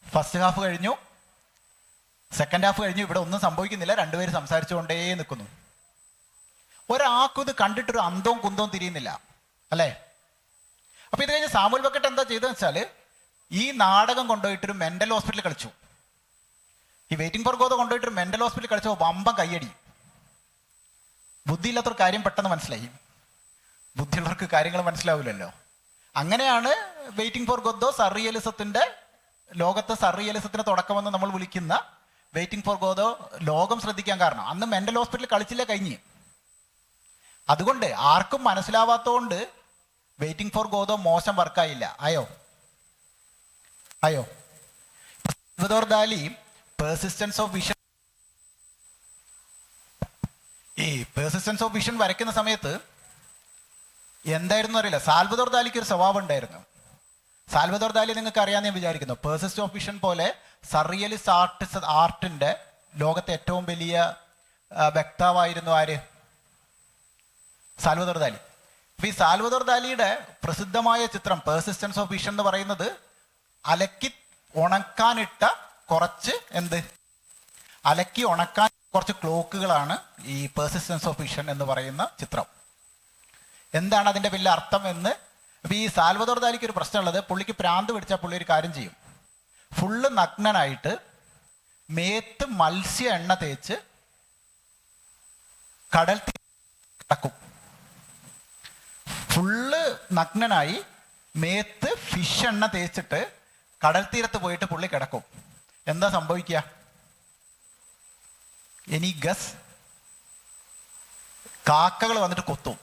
ഫസ്റ്റ് ഹാഫ് കഴിഞ്ഞു, സെക്കൻഡ് ഹാഫ് കഴിഞ്ഞു, ഇവിടെ ഒന്നും സംഭവിക്കുന്നില്ല. 2 പേര് സംസാരിച്ചുകൊണ്ടേ നിൽക്കുന്നു. ഒരാൾക്കും ഇത് കണ്ടിട്ടൊരു അന്തവും കുന്തവും തിരിയുന്നില്ല അല്ലേ? അപ്പൊ ഇത് കഴിഞ്ഞ് സാമുവൽ ബെക്കറ്റ് എന്താ ചെയ്തതെന്ന് വെച്ചാൽ ഈ നാടകം കൊണ്ടുപോയിട്ടൊരു മെന്റൽ ഹോസ്പിറ്റലിൽ കളിച്ചു. ഈ വെയിറ്റിംഗ് ഫോർ ഗോദോ കൊണ്ടുപോയിട്ടൊരു മെന്റൽ ഹോസ്പിറ്റലിൽ കളിച്ചപ്പോൾ വമ്പം കയ്യടി. ബുദ്ധിയില്ലാത്തൊരു കാര്യം പെട്ടെന്ന് മനസ്സിലായി. ബുദ്ധിയുള്ളവർക്ക് കാര്യങ്ങൾ മനസ്സിലാവില്ലല്ലോ. അങ്ങനെയാണ് വെയിറ്റിംഗ് ഫോർ ഗോദോ ലോകത്തെ സർറിയലിസത്തിന് തുടക്കമെന്ന് നമ്മൾ വിളിക്കുന്ന വെയിറ്റിംഗ് ഫോർ ഗോദോ ലോകം ശ്രദ്ധിക്കാൻ കാരണം. അന്ന് മെന്റൽ ഹോസ്പിറ്റലിൽ കളിച്ചില്ല, കഴിഞ്ഞ്. അതുകൊണ്ട് ആർക്കും മനസ്സിലാവാത്തതുകൊണ്ട് വെയിറ്റിംഗ് ഫോർ ഗോദോ മോശം വർക്കായില്ല. ആയോ? Salvador Dali persistence of vision വരയ്ക്കുന്ന സമയത്ത് എന്തായിരുന്നു അറിയില്ല, സാൽവദോർ ദാലിക്ക് ഒരു സ്വഭാവം ഉണ്ടായിരുന്നു. സാൽവദോർ ദാലി നിങ്ങൾക്ക് അറിയാമെന്ന് ഞാൻ വിചാരിക്കുന്നു. പെർസിസ്റ്റൻസ് ഓഫ് വിഷൻ പോലെ സർറിയലിസ്റ്റ് ആർട്ടിന്റെ ലോകത്തെ ഏറ്റവും വലിയ വക്താവായിരുന്നു ആര്? സാൽവദോർ ദാലി. അപ്പൊ ഈ സാൽവദോർ ദാലിയുടെ പ്രസിദ്ധമായ ചിത്രം പെർസിസ്റ്റൻസ് ഓഫ് വിഷൻ എന്ന് പറയുന്നത് അലക്കി ഉണക്കാനിട്ട കുറച്ച് ക്ലോക്കുകളാണ് ഈ പെർസിസ്റ്റൻസ് ഓഫ് വിഷൻ എന്ന് പറയുന്ന ചിത്രം. എന്താണ് അതിന്റെ വലിയ അർത്ഥം എന്ന്? അപ്പൊ ഈ സാൽവദോർ ദാലിക്ക് ഒരു പ്രശ്നമുള്ളത്, പുള്ളിക്ക് പ്രാന്ത് പിടിച്ചാൽ പുള്ളി ഒരു കാര്യം ചെയ്യും. ഫുള്ള് നഗ്നനായിട്ട് മേത്ത് മത്സ്യ എണ്ണ തേച്ച് കടൽ കിടക്കും. ഫുള്ള് നഗ്നനായി മേത്ത് ഫിഷ് എണ്ണ തേച്ചിട്ട് കടൽ തീരത്ത് പോയിട്ട് പുള്ളി കിടക്കും. എന്താ സംഭവിക്കുക? Any guess? കാക്കകൾ വന്നിട്ട് കൊത്തും.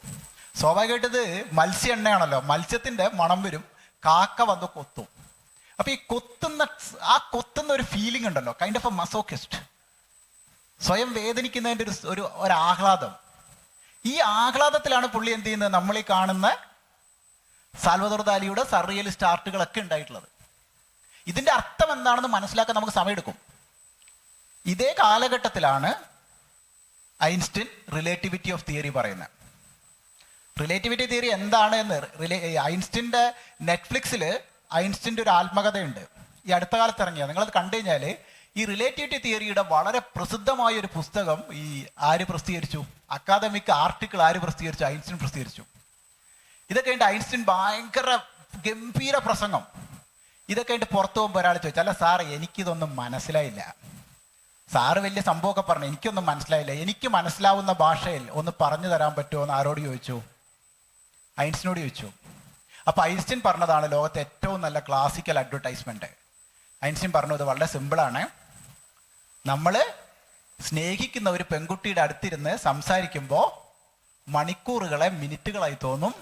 സ്വാഭാവികമായിട്ട് ഇത് മത്സ്യ എണ്ണയാണല്ലോ, മത്സ്യത്തിന്റെ മണം വരും, കാക്ക വന്ന് കൊത്തും. അപ്പൊ ഈ കൊത്തുന്ന ഒരു ഫീലിംഗ് ഉണ്ടല്ലോ, കൈൻഡ് ഓഫ് എ മസോക്കിസ്റ്റ്, സ്വയം വേദനിക്കുന്നതിന്റെ ഒരു ആഹ്ലാദം. ഈ ആഹ്ലാദത്തിലാണ് പുള്ളി എന്ത് ചെയ്യുന്നത്? നമ്മൾ ഈ കാണുന്ന സാൽവദോർ ദാലിയുടെ സർറിയലിസ്റ്റ് ആർട്ടുകളൊക്കെ ഉണ്ടായിട്ടുള്ളത്. ഇതിന്റെ അർത്ഥം എന്താണെന്ന് മനസ്സിലാക്കാൻ നമുക്ക് സമയമെടുക്കും. ഇതേ കാലഘട്ടത്തിലാണ് ഐൻസ്റ്റീൻ റിലേറ്റിവിറ്റി ഓഫ് തിയറി പറയുന്നത്. റിലേറ്റിവിറ്റി തിയറി എന്താണ് എന്ന് ഐൻസ്റ്റീൻ്റെ നെറ്റ്ഫ്ലിക്സിൽ ഐൻസ്റ്റീൻ്റെ ഒരു ആത്മകഥയുണ്ട്, ഈ അടുത്ത കാലത്ത് ഇറങ്ങിയ. നിങ്ങളത് കണ്ടു കഴിഞ്ഞാൽ ഈ റിലേറ്റിവിറ്റി തിയറിയുടെ വളരെ പ്രസിദ്ധമായ ഒരു പുസ്തകം ആര് പ്രസിദ്ധീകരിച്ചു? അക്കാദമിക് ആർട്ടിക്കിൾ ആര് പ്രസിദ്ധീകരിച്ചു? ഐൻസ്റ്റീൻ പ്രസിദ്ധീകരിച്ചു. ഇതൊക്കെ കഴിഞ്ഞിട്ട് ഐൻസ്റ്റീൻ ഭയങ്കര ഗംഭീര പ്രസംഗം. ഇതൊക്കെ കഴിഞ്ഞിട്ട് പുറത്തു പോകുമ്പോൾ ഒരാൾ ചോദിച്ചു, അല്ല സാർ എനിക്കിതൊന്നും മനസ്സിലായില്ല. സാറ് വലിയ സംഭവമൊക്കെ പറഞ്ഞു, എനിക്കൊന്നും മനസ്സിലായില്ല. എനിക്ക് മനസ്സിലാവുന്ന ഭാഷയിൽ ഒന്ന് പറഞ്ഞു തരാൻ പറ്റുമോ എന്ന് ആരോട് ചോദിച്ചു? ഐൻസ്റ്റീനോട് ചോദിച്ചു. അപ്പോൾ ഐൻസ്റ്റീൻ പറഞ്ഞതാണ് ലോകത്തെ ഏറ്റവും നല്ല ക്ലാസിക്കൽ അഡ്വർടൈസ്മെന്റ്. ഐൻസ്റ്റീൻ പറഞ്ഞത് വളരെ സിമ്പിളാണ്. നമ്മൾ സ്നേഹിക്കുന്ന ഒരു പെൺകുട്ടിയുടെ അടുത്തിരുന്ന് സംസാരിക്കുമ്പോൾ മണിക്കൂറുകളെ മിനിറ്റുകളായി തോന്നും.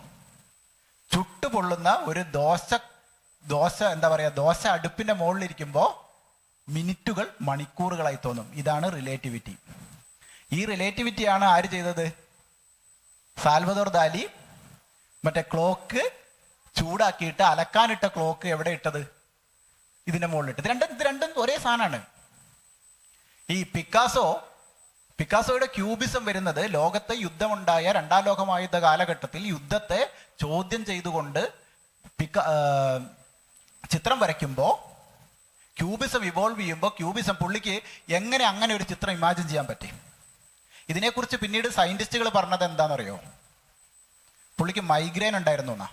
ചുട്ടുപൊള്ളുന്ന ഒരു ദോശ അടുപ്പിന്റെ മുകളിലിരിക്കുമ്പോൾ മിനിറ്റുകൾ മണിക്കൂറുകളായി തോന്നും. ഇതാണ് റിലേറ്റിവിറ്റി. ഈ റിലേറ്റിവിറ്റിയാണ് ആര് ചെയ്തത്? സാൽവദോർ ദാലി മറ്റേ ക്ലോക്ക് ചൂടാക്കിയിട്ട് അലക്കാനിട്ട ക്ലോക്ക് എവിടെ ഇട്ടത്? ഇതിന്റെ മുകളിലിട്ട്. ഇത് രണ്ടും ഒരേ സാധനമാണ്. ഈ പിക്കാസോയുടെ ക്യൂബിസം വരുന്നത് ലോകത്ത് യുദ്ധമുണ്ടായ 2ാം ലോകമഹായുദ്ധ കാലഘട്ടത്തിൽ യുദ്ധത്തെ ചോദ്യം ചെയ്തുകൊണ്ട് ചിത്രം വരയ്ക്കുമ്പോൾ ക്യൂബിസം ഇവോൾവ് ചെയ്യുമ്പോൾ പുള്ളിക്ക് എങ്ങനെ അങ്ങനെ ഒരു ചിത്രം ഇമാജിൻ ചെയ്യാൻ പറ്റി? ഇതിനെക്കുറിച്ച് പിന്നീട് സയന്റിസ്റ്റുകൾ പറഞ്ഞത് എന്താണെന്നറിയോ? പുള്ളിക്ക് മൈഗ്രെയിൻ ഉണ്ടായിരുന്നു എന്നാ.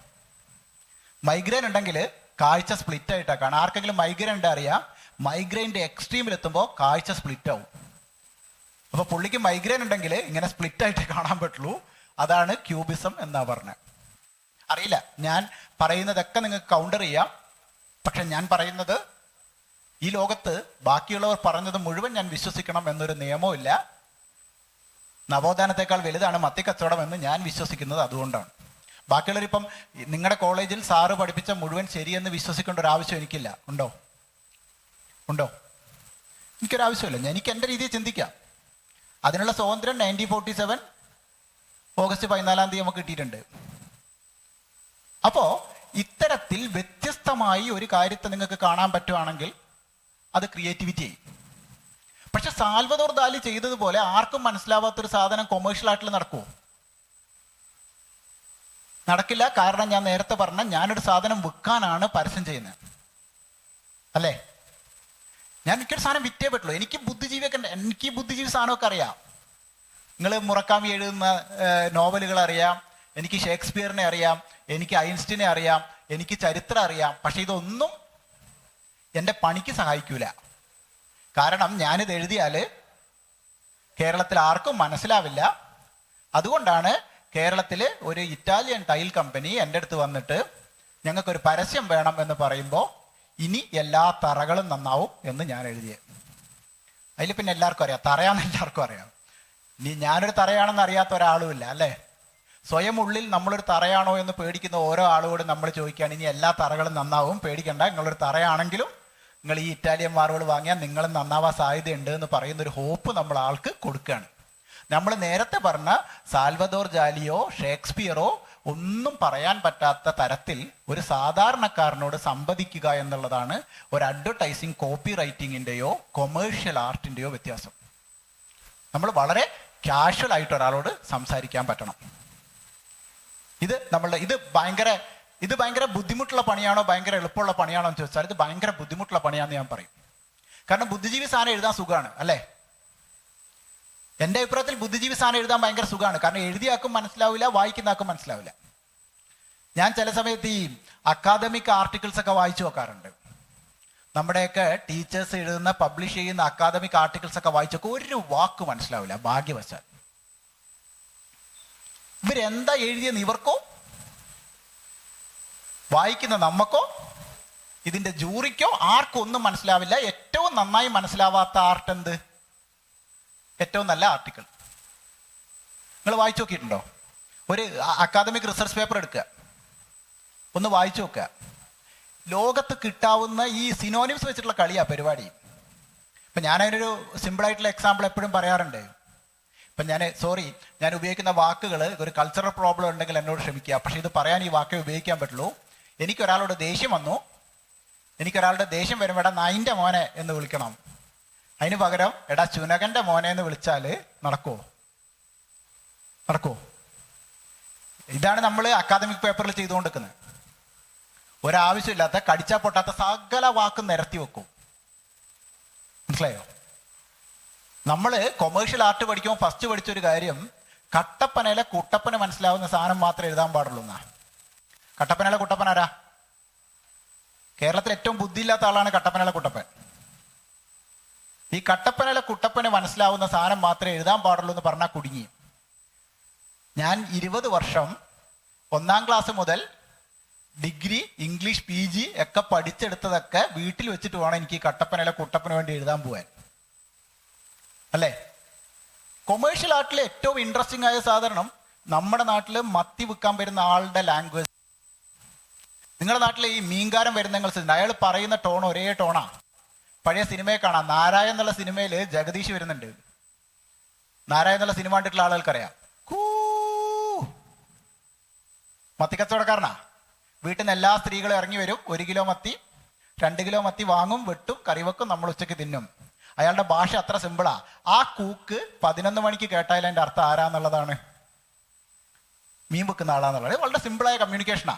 മൈഗ്രെയിൻ ഉണ്ടെങ്കിൽ കാഴ്ച സ്പ്ലിറ്റ് ആയിട്ടാണ് കാണാം. ആർക്കെങ്കിലും മൈഗ്രെയിൻ ഉണ്ട് അറിയാം, മൈഗ്രെയിൻ്റെ എക്സ്ട്രീമിലെത്തുമ്പോൾ കാഴ്ച സ്പ്ലിറ്റ് ആവും. അപ്പോൾ പുള്ളിക്ക് മൈഗ്രെയിൻ ഉണ്ടെങ്കിൽ ഇങ്ങനെ സ്പ്ലിറ്റ് ആയിട്ട് കാണാൻ പറ്റുള്ളൂ. അതാണ് ക്യൂബിസം എന്നാ പറഞ്ഞത്. അറിയില്ല, ഞാൻ പറയുന്നതൊക്കെ നിങ്ങൾക്ക് കൗണ്ടർ ചെയ്യാം. പക്ഷെ ഞാൻ പറയുന്നത് ഈ ലോകത്ത് ബാക്കിയുള്ളവർ പറഞ്ഞത് മുഴുവൻ ഞാൻ വിശ്വസിക്കണം എന്നൊരു നിയമവും ഇല്ല. നവോത്ഥാനത്തെക്കാൾ വലുതാണ് മത്തിക്കച്ചവടം എന്ന് ഞാൻ വിശ്വസിക്കുന്നത് അതുകൊണ്ടാണ്. ബാക്കിയുള്ളവർ ഇപ്പം നിങ്ങളുടെ കോളേജിൽ സാറ് പഠിപ്പിച്ച മുഴുവൻ ശരിയെന്ന് വിശ്വസിക്കേണ്ട ഒരു ആവശ്യം എനിക്കില്ല. ഉണ്ടോ? എനിക്കൊരാവശ്യമില്ല. എനിക്ക് എൻ്റെ രീതിയിൽ ചിന്തിക്കാം. അതിനുള്ള സ്വാതന്ത്ര്യം 1947 ഓഗസ്റ്റ് 14 നമുക്ക് കിട്ടിയിട്ടുണ്ട്. അപ്പോൾ ഇത്തരത്തിൽ വ്യത്യസ്തമായി ഒരു കാര്യത്തെ നിങ്ങൾക്ക് കാണാൻ പറ്റുവാണെങ്കിൽ അത് ക്രിയേറ്റിവിറ്റി. പക്ഷെ സാൽവദോർ ദാലി ചെയ്തതുപോലെ ആർക്കും മനസ്സിലാവാത്തൊരു സാധനം കൊമേഴ്ഷ്യൽ ആർട്ടിൽ നടക്കുമോ? നടക്കില്ല. കാരണം ഞാൻ നേരത്തെ പറഞ്ഞ ഞാനൊരു സാധനം വിൽക്കാനാണ് പരസ്യം ചെയ്യുന്നത്, അല്ലേ? എനിക്കൊരു സാധനം വിറ്റേ പറ്റുള്ളൂ. എനിക്ക് ബുദ്ധിജീവി സാധനമൊക്കെ അറിയാം. നിങ്ങൾ മുറക്കാമി എഴുതുന്ന നോവലുകൾ അറിയാം, എനിക്ക് ഷേക്സ്പിയറിനെ അറിയാം, എനിക്ക് ഐൻസ്റ്റീനെ അറിയാം, എനിക്ക് ചരിത്രം അറിയാം. പക്ഷെ ഇതൊന്നും എൻ്റെ പണിക്ക് സഹായിക്കൂല. കാരണം ഞാനിത് എഴുതിയാൽ കേരളത്തിൽ ആർക്കും മനസ്സിലാവില്ല. അതുകൊണ്ടാണ് കേരളത്തിൽ ഒരു ഇറ്റാലിയൻ ടൈൽ കമ്പനി എൻ്റെ അടുത്ത് വന്നിട്ട് ഞങ്ങൾക്കൊരു പരസ്യം വേണം എന്ന് പറയുമ്പോൾ ഇനി എല്ലാ തറകളും നന്നാവും എന്ന് ഞാൻ എഴുതിയത്. അതിൽ പിന്നെ എല്ലാവർക്കും അറിയാം, തറയാന്ന് എല്ലാവർക്കും അറിയാം. ഇനി ഞാനൊരു തറയാണെന്ന് അറിയാത്ത ഒരാളുമില്ല, അല്ലേ? സ്വയം ഉള്ളിൽ നമ്മളൊരു തറയാണോ എന്ന് പേടിക്കുന്ന ഓരോ ആളുകളോടും നമ്മൾ ചോദിക്കുകയാണ്, ഇനി എല്ലാ തറകളും നന്നാവും, പേടിക്കണ്ട, നിങ്ങളൊരു തറയാണെങ്കിലും നിങ്ങൾ ഈ ഇറ്റാലിയൻ മാർബിൾ വാങ്ങിയാൽ നിങ്ങളും നന്നാവാൻ സാധ്യതയുണ്ട് എന്ന് പറയുന്നൊരു ഹോപ്പ് നമ്മൾ ആൾക്ക് കൊടുക്കുകയാണ്. നമ്മൾ നേരത്തെ പറഞ്ഞ സാൽവദോർ ദാലിയോ ഷേക്സ്പിയറോ ഒന്നും പറയാൻ പറ്റാത്ത തരത്തിൽ ഒരു സാധാരണക്കാരനോട് സംവദിക്കുക എന്നുള്ളതാണ് ഒരു അഡ്വർടൈസിങ് കോപ്പി റൈറ്റിങ്ങിൻ്റെയോ കൊമേഴ്ഷ്യൽ ആർട്ടിൻ്റെയോ വ്യത്യാസം. നമ്മൾ വളരെ കാഷ്വൽ ആയിട്ട് ഒരാളോട് സംസാരിക്കാൻ പറ്റണം. ഇത് ഭയങ്കര ബുദ്ധിമുട്ടുള്ള പണിയാണോ ഭയങ്കര എളുപ്പമുള്ള പണിയാണോ എന്ന് ചോദിച്ചാൽ ഇത് ഭയങ്കര ബുദ്ധിമുട്ടുള്ള പണിയാണെന്ന് ഞാൻ പറയും. കാരണം ബുദ്ധിജീവി സാധനം എഴുതാൻ സുഖമാണ്, അല്ലേ? എൻ്റെ അഭിപ്രായത്തിൽ ബുദ്ധിജീവി സാധനം എഴുതാൻ ഭയങ്കര സുഖമാണ്. കാരണം എഴുതിയാക്കും മനസ്സിലാവില്ല, വായിക്കുന്ന ആക്കും മനസ്സിലാവില്ല. ഞാൻ ചില സമയത്ത് ഈ അക്കാദമിക് ആർട്ടിക്കിൾസ് ഒക്കെ വായിച്ചു നോക്കാറുണ്ട്. നമ്മുടെയൊക്കെ ടീച്ചേഴ്സ് എഴുതുന്ന പബ്ലിഷ് ചെയ്യുന്ന അക്കാദമിക് ആർട്ടിക്കിൾസ് ഒക്കെ വായിച്ചൊക്കെ ഒരു വാക്ക് മനസ്സിലാവില്ല, ഭാഗ്യവശാൽ. ഇവരെന്താ എഴുതിയെന്ന് ഇവർക്കോ വായിക്കുന്ന നമ്മക്കോ ഇതിന്റെ ജൂറിക്കോ ആർക്കും ഒന്നും മനസ്സിലാവില്ല. ഏറ്റവും നന്നായി മനസ്സിലാവാത്ത ആർട്ട് എന്ത്? ഏറ്റവും നല്ല ആർട്ടിക്കിൾ. നിങ്ങൾ വായിച്ചു നോക്കിയിട്ടുണ്ടോ? ഒരു അക്കാദമിക് റിസർച്ച് പേപ്പർ എടുക്കുക, ഒന്ന് വായിച്ചു നോക്കുക. ലോകത്ത് കിട്ടാവുന്ന ഈ സിനോണിംസ് വെച്ചിട്ടുള്ള കളിയാ പരിപാടി. ഇപ്പം ഞാനതിനൊരു സിമ്പിളായിട്ടുള്ള എക്സാമ്പിൾ എപ്പോഴും പറയാറുണ്ട്. ഇപ്പം ഞാൻ ഉപയോഗിക്കുന്ന വാക്കുകൾ ഒരു കൾച്ചറൽ പ്രോബ്ലം ഉണ്ടെങ്കിൽ എന്നോട് ക്ഷമിക്കുക. പക്ഷെ ഇത് പറയാൻ ഈ വാക്കേ ഉപയോഗിക്കാൻ പറ്റുള്ളൂ. എനിക്കൊരാളുടെ ദേഷ്യം വന്നു, എനിക്കൊരാളുടെ ദേഷ്യം വരുമ്പോൾ എടാ നായിൻ്റെ മോനെ എന്ന് വിളിക്കണം. അതിന് പകരം എടാ ചുനകൻ്റെ മോനെ എന്ന് വിളിച്ചാൽ നടക്കുമോ? ഇതാണ് നമ്മൾ അക്കാദമിക് പേപ്പറിൽ ചെയ്തുകൊണ്ടിരിക്കുന്നത്. ഒരാവശ്യമില്ലാത്ത കടിച്ചാൽ പൊട്ടാത്ത സകല വാക്കും നിരത്തി വെക്കും. മനസ്സിലായോ? നമ്മൾ കൊമേഴ്ഷ്യൽ ആർട്ട് പഠിക്കുമ്പോൾ ഫസ്റ്റ് പഠിച്ചൊരു കാര്യം കട്ടപ്പനയിലെ കുട്ടപ്പന് മനസ്സിലാവുന്ന സാധനം മാത്രമേ എഴുതാൻ പാടുള്ളൂ എന്നാ. കട്ടപ്പനയിലെ കുട്ടപ്പൻ ആരാ? കേരളത്തിൽ ഏറ്റവും ബുദ്ധിയില്ലാത്ത ആളാണ് കട്ടപ്പനയിലെ കുട്ടപ്പൻ. ഈ കട്ടപ്പനയിലെ കുട്ടപ്പന് മനസ്സിലാവുന്ന സാധനം മാത്രമേ എഴുതാൻ പാടുള്ളൂ എന്ന് പറഞ്ഞാൽ കുടുങ്ങി. ഞാൻ 20 വർഷം 1ാം ക്ലാസ് മുതൽ ഡിഗ്രി ഇംഗ്ലീഷ് PG ഒക്കെ പഠിച്ചെടുത്തതൊക്കെ വീട്ടിൽ വെച്ചിട്ട് വേണം എനിക്ക് ഈ കട്ടപ്പനയിലെ കുട്ടപ്പന് വേണ്ടി എഴുതാൻ പോവാൻ, അല്ലേ? കൊമേഴ്ഷ്യൽ ആർട്ടിലെ ഏറ്റവും ഇൻട്രസ്റ്റിംഗ് ആയ സാധനം നമ്മുടെ നാട്ടിൽ മത്തി വിൽക്കാൻ വരുന്ന ആളുടെ ലാംഗ്വേജ്. നിങ്ങളുടെ നാട്ടിലെ ഈ മീൻകാരൻ വരുന്ന അയാൾ പറയുന്ന ടോൺ ഒരേ ടോണാ. പഴയ സിനിമയെ കാണാം. നാരായ എന്നുള്ള സിനിമയിൽ ജഗദീഷ് വരുന്നുണ്ട്. നാരായ എന്നുള്ള സിനിമ കണ്ടിട്ടുള്ള ആളുകൾക്കറിയാം. മത്തി കച്ചവടക്കാരനാ. വീട്ടിൽ നിന്ന് എല്ലാ സ്ത്രീകളും ഇറങ്ങി വരും. 1 കിലോ മത്തി 2 കിലോ മത്തി വാങ്ങും, വെട്ടും, കറിവെക്കും, നമ്മൾ ഉച്ചയ്ക്ക് തിന്നും. അയാളുടെ ഭാഷ അത്ര സിമ്പിളാ. ആ കൂക്ക് 11 മണിക്ക് കേട്ടാൽ അതിൻ്റെ അർത്ഥം ആരാന്നുള്ളതാണ്? മീൻ വെക്കുന്ന ആളാന്നുള്ളത്. വളരെ സിമ്പിളായ കമ്മ്യൂണിക്കേഷനാ.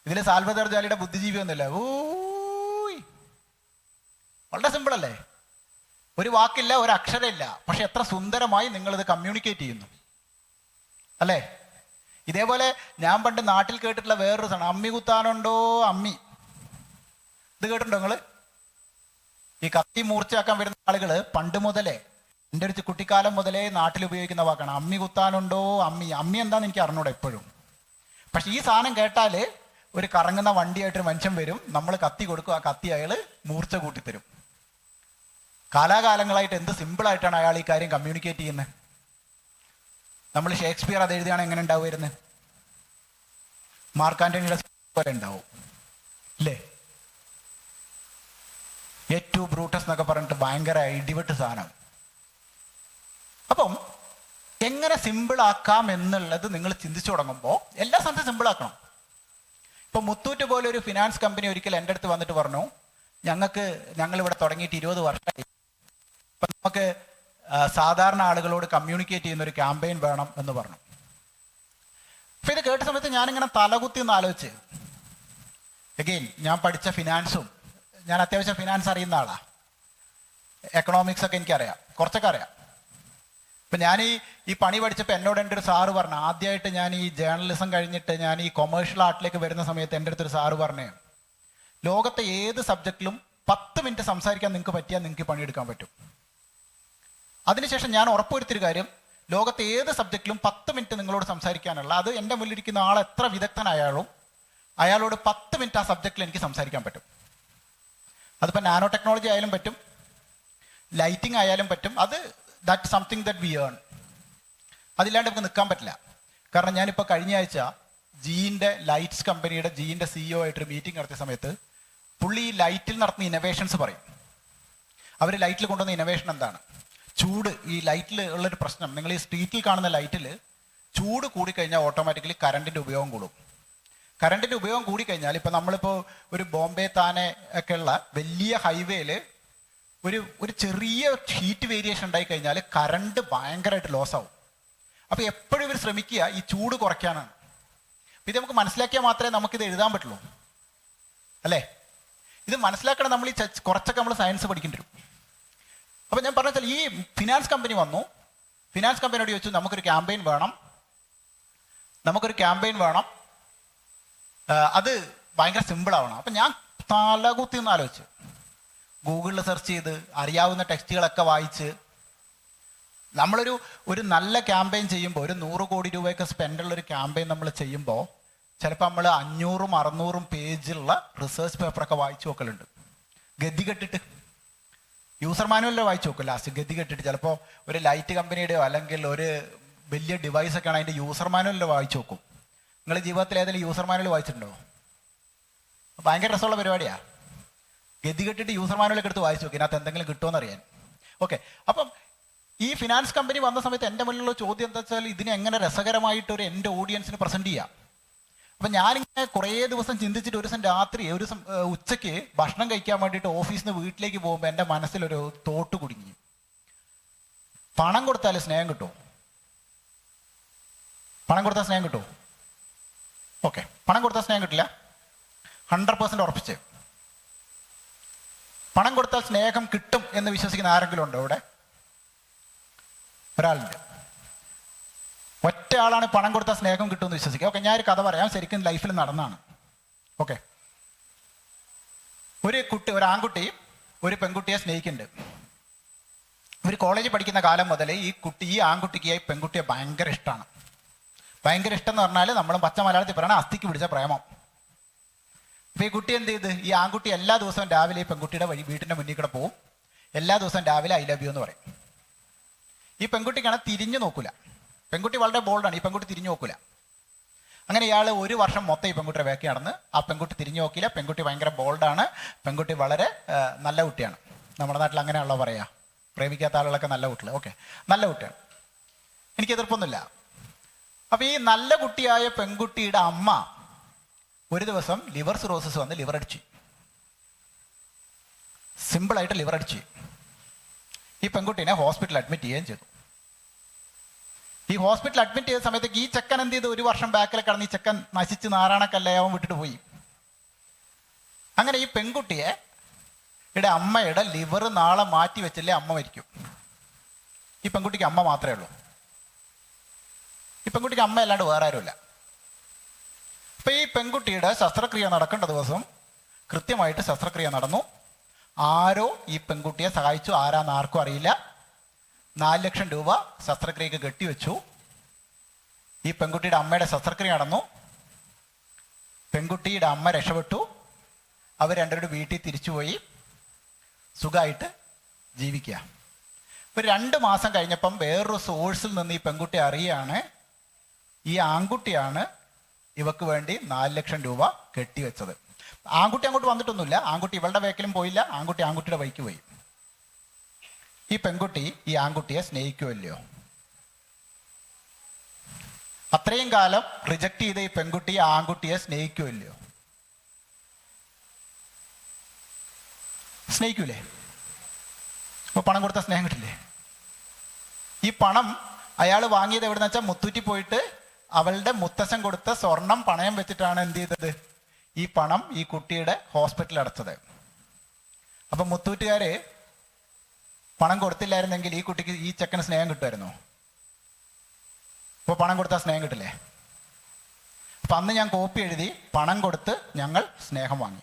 ഇതിൽ സാൽവദോർ ജാലിയുടെ ബുദ്ധിജീവിയൊന്നുമില്ല. വളരെ സിമ്പിൾ അല്ലേ? ഒരു വാക്കില്ല, ഒരു അക്ഷരമില്ല, പക്ഷെ എത്ര സുന്ദരമായി നിങ്ങളിത് കമ്മ്യൂണിക്കേറ്റ് ചെയ്യുന്നു, അല്ലേ? ഇതേപോലെ ഞാൻ പണ്ട് നാട്ടിൽ കേട്ടിട്ടുള്ള വേറൊരു സാധനം, അമ്മി കുത്താനുണ്ടോ അമ്മി. ഇത് കേട്ടിട്ടുണ്ടോ നിങ്ങള്? ഈ കത്തി മൂർച്ചയാക്കാൻ വരുന്ന ആളുകൾ പണ്ട് മുതലേ, എൻ്റെ ഒരു കുട്ടിക്കാലം മുതലേ നാട്ടിൽ ഉപയോഗിക്കുന്ന വാക്കാണ് അമ്മി കുത്താനുണ്ടോ അമ്മി. അമ്മി എന്താന്ന് എനിക്ക് അറിഞ്ഞൂടെ എപ്പോഴും. പക്ഷെ ഈ സാധനം കേട്ടാൽ ഒരു കറങ്ങുന്ന വണ്ടിയായിട്ടൊരു മനുഷ്യൻ വരും, നമ്മൾ കത്തി കൊടുക്കും, ആ കത്തി അയാൾ മൂർച്ച കൂട്ടിത്തരും. കാലാകാലങ്ങളായിട്ട് എന്ത് സിമ്പിളായിട്ടാണ് അയാൾ ഈ കാര്യം കമ്മ്യൂണിക്കേറ്റ് ചെയ്യുന്നത്. നമ്മൾ ഷേക്സ്പിയർ അത് എഴുതിയാണ് എങ്ങനെ ഉണ്ടാവുമായിരുന്നു? മാർക്ക് ആന്റണിയുടെ പോലെ ഉണ്ടാവും, അല്ലേ? ഏറ്റവും ബ്രൂട്ടസ് എന്നൊക്കെ പറഞ്ഞിട്ട് ഭയങ്കര ഇടിവെട്ട് സാധനം. അപ്പം എങ്ങനെ സിമ്പിളാക്കാം എന്നുള്ളത് നിങ്ങൾ ചിന്തിച്ചു തുടങ്ങുമ്പോൾ എല്ലാ സാധനവും സിമ്പിളാക്കണം. ഇപ്പം മുത്തൂറ്റ് പോലെ ഒരു ഫിനാൻസ് കമ്പനി ഒരിക്കൽ എൻ്റെ അടുത്ത് വന്നിട്ട് പറഞ്ഞു, ഞങ്ങളിവിടെ തുടങ്ങിയിട്ട് 20 വർഷമായി, അപ്പം നമുക്ക് സാധാരണ ആളുകളോട് കമ്മ്യൂണിക്കേറ്റ് ചെയ്യുന്ന ഒരു ക്യാമ്പയിൻ വേണം എന്ന് പറഞ്ഞു. അപ്പം ഇത് കേട്ട സമയത്ത് ഞാനിങ്ങനെ തലകുത്തി ഒന്ന് ആലോചിച്ച്, അഗെയിൻ ഞാൻ പഠിച്ച ഫിനാൻസും, ഞാൻ അത്യാവശ്യം ഫിനാൻസ് അറിയുന്ന ആളാണ്, എക്കണോമിക്സ് ഒക്കെ എനിക്കറിയാം, കുറച്ചൊക്കെ അറിയാം. ഇപ്പം ഞാൻ ഈ പണി പഠിച്ചപ്പോൾ എന്നോട് എൻ്റെ ഒരു സാറ് പറഞ്ഞു, ആദ്യമായിട്ട് ഞാൻ ഈ ജേർണലിസം കഴിഞ്ഞിട്ട് ഞാൻ ഈ കൊമേഴ്ഷ്യൽ ആർട്ടിലേക്ക് വരുന്ന സമയത്ത് എൻ്റെ അടുത്തൊരു സാറ് പറഞ്ഞു, ലോകത്തെ ഏത് സബ്ജക്റ്റിലും 10 മിനിറ്റ് സംസാരിക്കാൻ നിങ്ങൾക്ക് പറ്റിയാൽ നിങ്ങൾക്ക് പണിയെടുക്കാൻ പറ്റും. അതിനുശേഷം ഞാൻ ഉറപ്പുവരുത്തിയൊരു കാര്യം, ലോകത്തെ ഏത് സബ്ജക്റ്റിലും 10 മിനിറ്റ് നിങ്ങളോട് സംസാരിക്കാനുള്ള, അത് എൻ്റെ മുന്നിലിരിക്കുന്ന ആൾ എത്ര വിദഗ്ധനായാലും അയാളോട് 10 മിനിറ്റ് ആ സബ്ജക്റ്റിൽ എനിക്ക് സംസാരിക്കാൻ പറ്റും. അതിപ്പോൾ നാനോ ടെക്നോളജി ആയാലും പറ്റും, ലൈറ്റിംഗ് ആയാലും പറ്റും. That something that we earn. അതില്ലാണ്ട് നമുക്ക് നിൽക്കാൻ പറ്റില്ല. കാരണം ഞാനിപ്പോൾ കഴിഞ്ഞ ആഴ്ച ജീൻ്റെ ലൈറ്റ്സ് കമ്പനിയുടെ ജീൻ്റെ CEO ആയിട്ടൊരു മീറ്റിംഗ് നടത്തിയ സമയത്ത് പുള്ളി ഈ ലൈറ്റിൽ നടത്തുന്ന ഇന്നോവേഷൻസ് പറയും. അവർ ലൈറ്റിൽ കൊണ്ടുവന്ന ഇന്നോവേഷൻ എന്താണ്? ചൂട്. ഈ ലൈറ്റിൽ ഉള്ളൊരു പ്രശ്നം, നിങ്ങൾ ഈ സ്ട്രീറ്റിൽ കാണുന്ന ലൈറ്റിൽ ചൂട് കൂടിക്കഴിഞ്ഞാൽ ഓട്ടോമാറ്റിക്കലി കറണ്ടിൻ്റെ ഉപയോഗം കൂടും. കറണ്ടിൻ്റെ ഉപയോഗം കൂടിക്കഴിഞ്ഞാൽ ഇപ്പോൾ നമ്മളിപ്പോൾ ഒരു ബോംബെ താനെ ഒക്കെ ഉള്ള വലിയ ഹൈവേയിൽ ഒരു ചെറിയ ഹീറ്റ് വേരിയേഷൻ ഉണ്ടായിക്കഴിഞ്ഞാൽ കറണ്ട് ഭയങ്കരമായിട്ട് ലോസ് ആവും. അപ്പോൾ എപ്പോഴും ഇവർ ശ്രമിക്കുക ഈ ചൂട് കുറയ്ക്കാനാണ്. ഇത് നമുക്ക് മനസ്സിലാക്കിയാൽ മാത്രമേ നമുക്കിത് എഴുതാൻ പറ്റുള്ളൂ, അല്ലേ? ഇത് മനസ്സിലാക്കണം. നമ്മൾ ഈ കുറച്ചൊക്കെ നമ്മൾ സയൻസ് പഠിക്കേണ്ടി വരും. അപ്പം ഞാൻ പറഞ്ഞാൽ ഈ ഫിനാൻസ് കമ്പനി വന്നു, ഫിനാൻസ് കമ്പനിയോട് ചോദിച്ചു, നമുക്കൊരു ക്യാമ്പയിൻ വേണം, അത് ഭയങ്കര സിമ്പിൾ ആവണം. അപ്പം ഞാൻ തലകുത്തി ഒന്ന് ആലോചിച്ച് ഗൂഗിളിൽ സെർച്ച് ചെയ്ത് അറിയാവുന്ന ടെക്സ്റ്റുകളൊക്കെ വായിച്ച് നമ്മളൊരു നല്ല ക്യാമ്പയിൻ ചെയ്യുമ്പോൾ, ഒരു 100 കോടി രൂപയൊക്കെ സ്പെൻഡുള്ളൊരു ക്യാമ്പയിൻ നമ്മൾ ചെയ്യുമ്പോൾ ചിലപ്പോൾ നമ്മൾ 500ഉം 600ഉം പേജുള്ള റിസർച്ച് പേപ്പറൊക്കെ വായിച്ചു നോക്കലുണ്ട്. ഗതി കെട്ടിട്ട് യൂസർ മാനുവലിൽ വായിച്ചു നോക്കും. ലാസ്റ്റ് ഗതി കെട്ടിട്ട് ചിലപ്പോൾ ഒരു ലൈറ്റ് കമ്പനിയുടെയോ അല്ലെങ്കിൽ ഒരു വലിയ ഡിവൈസൊക്കെയാണ് അതിൻ്റെ യൂസർ മാനുവലിൽ വായിച്ചു നോക്കും. നിങ്ങൾ ജീവിതത്തിൽ ഏതെങ്കിലും യൂസർ മാനുവൽ വായിച്ചിട്ടുണ്ടോ? ഭയങ്കര രസമുള്ള പരിപാടിയാണ്. ഗതി കെട്ടിട്ട് യൂസർ മാനുവലൊക്കെ എടുത്ത് വായിച്ചു നോക്കി, ഇതിനകത്ത് എന്തെങ്കിലും കിട്ടുമോ എന്നറിയാൻ. ഓക്കെ, അപ്പം ഈ ഫിനാൻസ് കമ്പനി വന്ന സമയത്ത് എൻ്റെ മുന്നിലുള്ള ചോദ്യം എന്താ വെച്ചാൽ, ഇതിനെ എങ്ങനെ രസകരമായിട്ട് എൻ്റെ ഓഡിയൻസിന് പ്രസൻറ്റ് ചെയ്യാം. അപ്പം ഞാനിങ്ങനെ കുറേ ദിവസം ചിന്തിച്ചിട്ട് ഒരു ദിവസം രാത്രി ഉച്ചയ്ക്ക് ഭക്ഷണം കഴിക്കാൻ വേണ്ടിയിട്ട് ഓഫീസിൽ നിന്ന് വീട്ടിലേക്ക് പോകുമ്പോൾ എൻ്റെ മനസ്സിലൊരു തോട്ട് കുടുങ്ങി. പണം കൊടുത്താൽ സ്നേഹം കിട്ടുമോ? പണം കൊടുത്താൽ സ്നേഹം കിട്ടുമോ? ഓക്കെ, പണം കൊടുത്താൽ സ്നേഹം കിട്ടില്ല. 100% ഉറപ്പിച്ച്. പണം കൊടുത്താൽ സ്നേഹം കിട്ടും എന്ന് വിശ്വസിക്കുന്ന ആരെങ്കിലും ഉണ്ടോ ഇവിടെ? ഒരാളുണ്ട്. ഒറ്റ ആളാണ് പണം കൊടുത്താൽ സ്നേഹം കിട്ടുമെന്ന് വിശ്വസിക്കുക. ഓക്കെ, ഞാനൊരു കഥ പറയാം, ശരിക്കും ലൈഫിൽ നടന്നാണ്. ഓക്കെ, ഒരു ആൺകുട്ടി ഒരു പെൺകുട്ടിയെ സ്നേഹിക്കുന്നുണ്ട്. ഇവർ കോളേജിൽ പഠിക്കുന്ന കാലം മുതൽ ഈ ആൺകുട്ടിക്ക് ഈ പെൺകുട്ടിയെ ഭയങ്കര ഇഷ്ടമാണ്. ഭയങ്കര ഇഷ്ടം എന്ന് പറഞ്ഞാൽ നമ്മൾ പച്ച മലയാളത്തിൽ പറയണ അസ്ഥിക്ക് പിടിച്ച പ്രേമം. അപ്പോൾ ഈ കുട്ടി എന്ത് ചെയ്ത്, ഈ ആൺകുട്ടി എല്ലാ ദിവസവും രാവിലെ ഈ പെൺകുട്ടിയുടെ വീട്ടിൻ്റെ മുന്നിൽ കൂടെ പോവും. എല്ലാ ദിവസവും രാവിലെ ഐ ലവ് യു എന്ന് പറയും. ഈ പെൺകുട്ടിക്കാണ് തിരിഞ്ഞു നോക്കൂല. പെൺകുട്ടി വളരെ ബോൾഡാണ്, ഈ പെൺകുട്ടി തിരിഞ്ഞു നോക്കൂല. അങ്ങനെ ഇയാൾ ഒരു വർഷം മൊത്തം ഈ പെൺകുട്ടിയുടെ വേക്കി നടന്ന്. ആ പെൺകുട്ടി തിരിഞ്ഞു നോക്കിയില്ല. പെൺകുട്ടി ഭയങ്കര ബോൾഡാണ്. പെൺകുട്ടി വളരെ നല്ല കുട്ടിയാണ്. നമ്മുടെ നാട്ടിൽ അങ്ങനെയാണല്ലോ പറയാ, പ്രേമിക്കാത്ത ആളുകളൊക്കെ നല്ല കുട്ടികൾ. ഓക്കെ, നല്ല കുട്ടിയാണ്, എനിക്ക് എതിർപ്പൊന്നുമില്ല. അപ്പൊ ഈ നല്ല കുട്ടിയായ പെൺകുട്ടിയുടെ അമ്മ ഒരു ദിവസം ലിവർ സിറോസിസ് വന്ന് ലിവർ അടിച്ചു. സിമ്പിളായിട്ട് ലിവർ അടിച്ചു. ഈ പെൺകുട്ടീനെ ഹോസ്പിറ്റലിൽ അഡ്മിറ്റ് ചെയ്യുകയും ചെയ്തു. ഈ ഹോസ്പിറ്റലിൽ അഡ്മിറ്റ് ചെയ്ത സമയത്തേക്ക് ഈ ചെക്കൻ എന്ത് ചെയ്തു, ഒരു വർഷം ബാക്കിൽ കടന്ന് ഈ ചെക്കൻ നശിച്ച് നാരായണക്കല്ലേ അവൻ വിട്ടിട്ട് പോയി. അങ്ങനെ ഈ പെൺകുട്ടിയെ അമ്മയുടെ ലിവർ നാളെ മാറ്റി വെച്ചില്ലേ അമ്മ മരിക്കും. ഈ പെൺകുട്ടിക്ക് അമ്മ മാത്രമേ ഉള്ളൂ. ഈ പെൺകുട്ടിക്ക് അമ്മ അല്ലാണ്ട് വേറെ ആരുമില്ല. അപ്പൊ ഈ പെൺകുട്ടിയുടെ ശസ്ത്രക്രിയ നടക്കേണ്ട ദിവസം കൃത്യമായിട്ട് ശസ്ത്രക്രിയ നടന്നു. ആരോ ഈ പെൺകുട്ടിയെ സഹായിച്ചു, ആരാന്ന് ആർക്കും അറിയില്ല. 4 ലക്ഷം രൂപ ശസ്ത്രക്രിയക്ക് കെട്ടിവെച്ചു. ഈ പെൺകുട്ടിയുടെ അമ്മയുടെ ശസ്ത്രക്രിയ നടന്നു. പെൺകുട്ടിയുടെ അമ്മ രക്ഷപ്പെട്ടു. അവർ രണ്ടുപേരുടെ വീട്ടിൽ തിരിച്ചുപോയി സുഖമായിട്ട് ജീവിക്കുക. ഒരു 2 മാസം കഴിഞ്ഞപ്പം വേറൊരു സോഴ്സിൽ നിന്ന് ഈ പെൺകുട്ടി അറിയാണ്, ഈ ആൺകുട്ടിയാണ് ഇവക്ക് വേണ്ടി 4 ലക്ഷം രൂപ കെട്ടിവെച്ചത്. ആൺകുട്ടി അങ്ങോട്ട് വന്നിട്ടൊന്നുമില്ല. ആൺകുട്ടി ഇവളുടെ വേക്കിലും പോയില്ല. ആൺകുട്ടി ആൺകുട്ടിയുടെ വഴിക്ക് പോയി. ഈ പെൺകുട്ടി ഈ ആൺകുട്ടിയെ സ്നേഹിക്കുമല്ലോ? അത്രയും കാലം റിജക്ട് ചെയ്ത ഈ പെൺകുട്ടി ആൺകുട്ടിയെ സ്നേഹിക്കുമല്ലോ? സ്നേഹിക്കൂലേ? അപ്പൊ പണം കൊടുത്ത സ്നേഹം കിട്ടില്ലേ? ഈ പണം അയാൾ വാങ്ങിയത് എവിടെന്ന് വെച്ചാൽ മുത്തൂറ്റി പോയിട്ട് അവളുടെ മുത്തശ്ശൻ കൊടുത്ത സ്വർണം പണയം വെച്ചിട്ടാണ് എന്ത് ചെയ്തത്, ഈ പണം ഈ കുട്ടിയുടെ ഹോസ്പിറ്റലിൽ അടച്ചത്. അപ്പൊ മുത്തൂറ്റുകാര് പണം കൊടുത്തില്ലായിരുന്നെങ്കിൽ ഈ കുട്ടിക്ക് ഈ ചെക്കന് സ്നേഹം കിട്ടുമായിരുന്നോ? ഇപ്പൊ പണം കൊടുത്താൽ സ്നേഹം കിട്ടില്ലേ? അപ്പൊ അന്ന് ഞാൻ കോപ്പി എഴുതി പണം കൊടുത്ത് ഞങ്ങൾ സ്നേഹം വാങ്ങി.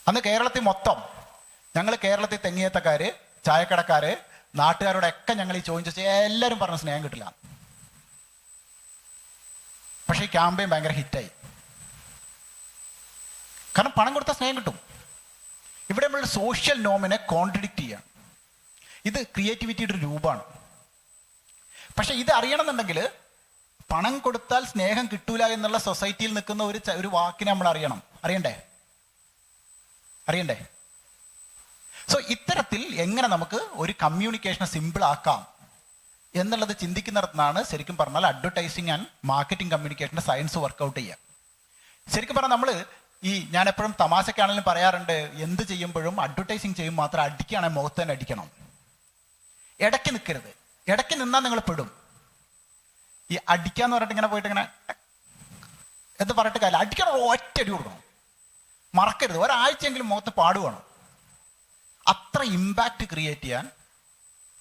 അന്ന് കേരളത്തിൽ മൊത്തം ഞങ്ങൾ കേരളത്തിൽ തെങ്ങിയത്തക്കാര്, ചായക്കടക്കാര്, നാട്ടുകാരോടൊക്കെ ഞങ്ങൾ ഈ ചോദിച്ചു എല്ലാവരും പറഞ്ഞു സ്നേഹം കിട്ടില്ല. പക്ഷേ ഈ ക്യാമ്പയിൻ ഭയങ്കര ഹിറ്റായി. കാരണം പണം കൊടുത്താൽ സ്നേഹം കിട്ടും. ഇവിടെ നമ്മൾ സോഷ്യൽ നോമിനെ കോൺട്രഡിക്റ്റ് ചെയ്യാണ്. ഇത് ക്രിയേറ്റിവിറ്റിയുടെ ഒരു രൂപമാണ്. പക്ഷെ ഇത് അറിയണമെന്നുണ്ടെങ്കിൽ പണം കൊടുത്താൽ സ്നേഹം കിട്ടൂല എന്നുള്ള സൊസൈറ്റിയിൽ നിൽക്കുന്ന ഒരു വാക്കിനെ നമ്മൾ അറിയണ്ടേ? സോ ഇത്തരത്തിൽ എങ്ങനെ നമുക്ക് ഒരു കമ്മ്യൂണിക്കേഷനെ സിമ്പിൾ ആക്കാം എന്നുള്ളത് ചിന്തിക്കുന്നിടത്തുനിന്നാണ് ശരിക്കും പറഞ്ഞാൽ അഡ്വർടൈസിങ് ആൻഡ് മാർക്കറ്റിംഗ് കമ്മ്യൂണിക്കേഷൻ്റെ സയൻസ് വർക്കൗട്ട് ചെയ്യുക. ശരിക്കും പറഞ്ഞാൽ നമ്മൾ ഞാൻ എപ്പോഴും തമാശക്കാണെങ്കിലും പറയാറുണ്ട്, എന്ത് ചെയ്യുമ്പോഴും അഡ്വർടൈസിങ് ചെയ്യുമ്പോൾ മാത്രം അടിക്കുകയാണെങ്കിൽ മുഖത്ത് തന്നെ അടിക്കണം. ഇടയ്ക്ക് നിൽക്കരുത്. ഇടയ്ക്ക് നിന്നാൽ നിങ്ങൾ പെടും. ഈ അടിക്കാന്ന് പറഞ്ഞിട്ട് ഇങ്ങനെ പോയിട്ട് ഇങ്ങനെ എന്ത് പറഞ്ഞിട്ട് കാര്യമില്ല. അടിക്കണം, ഒറ്റയടി കൊടുക്കണം. മറക്കരുത്, ഒരാഴ്ചയെങ്കിലും മുഖത്ത് പാടുവേണം. അത്ര ഇമ്പാക്റ്റ് ക്രിയേറ്റ് ചെയ്യാൻ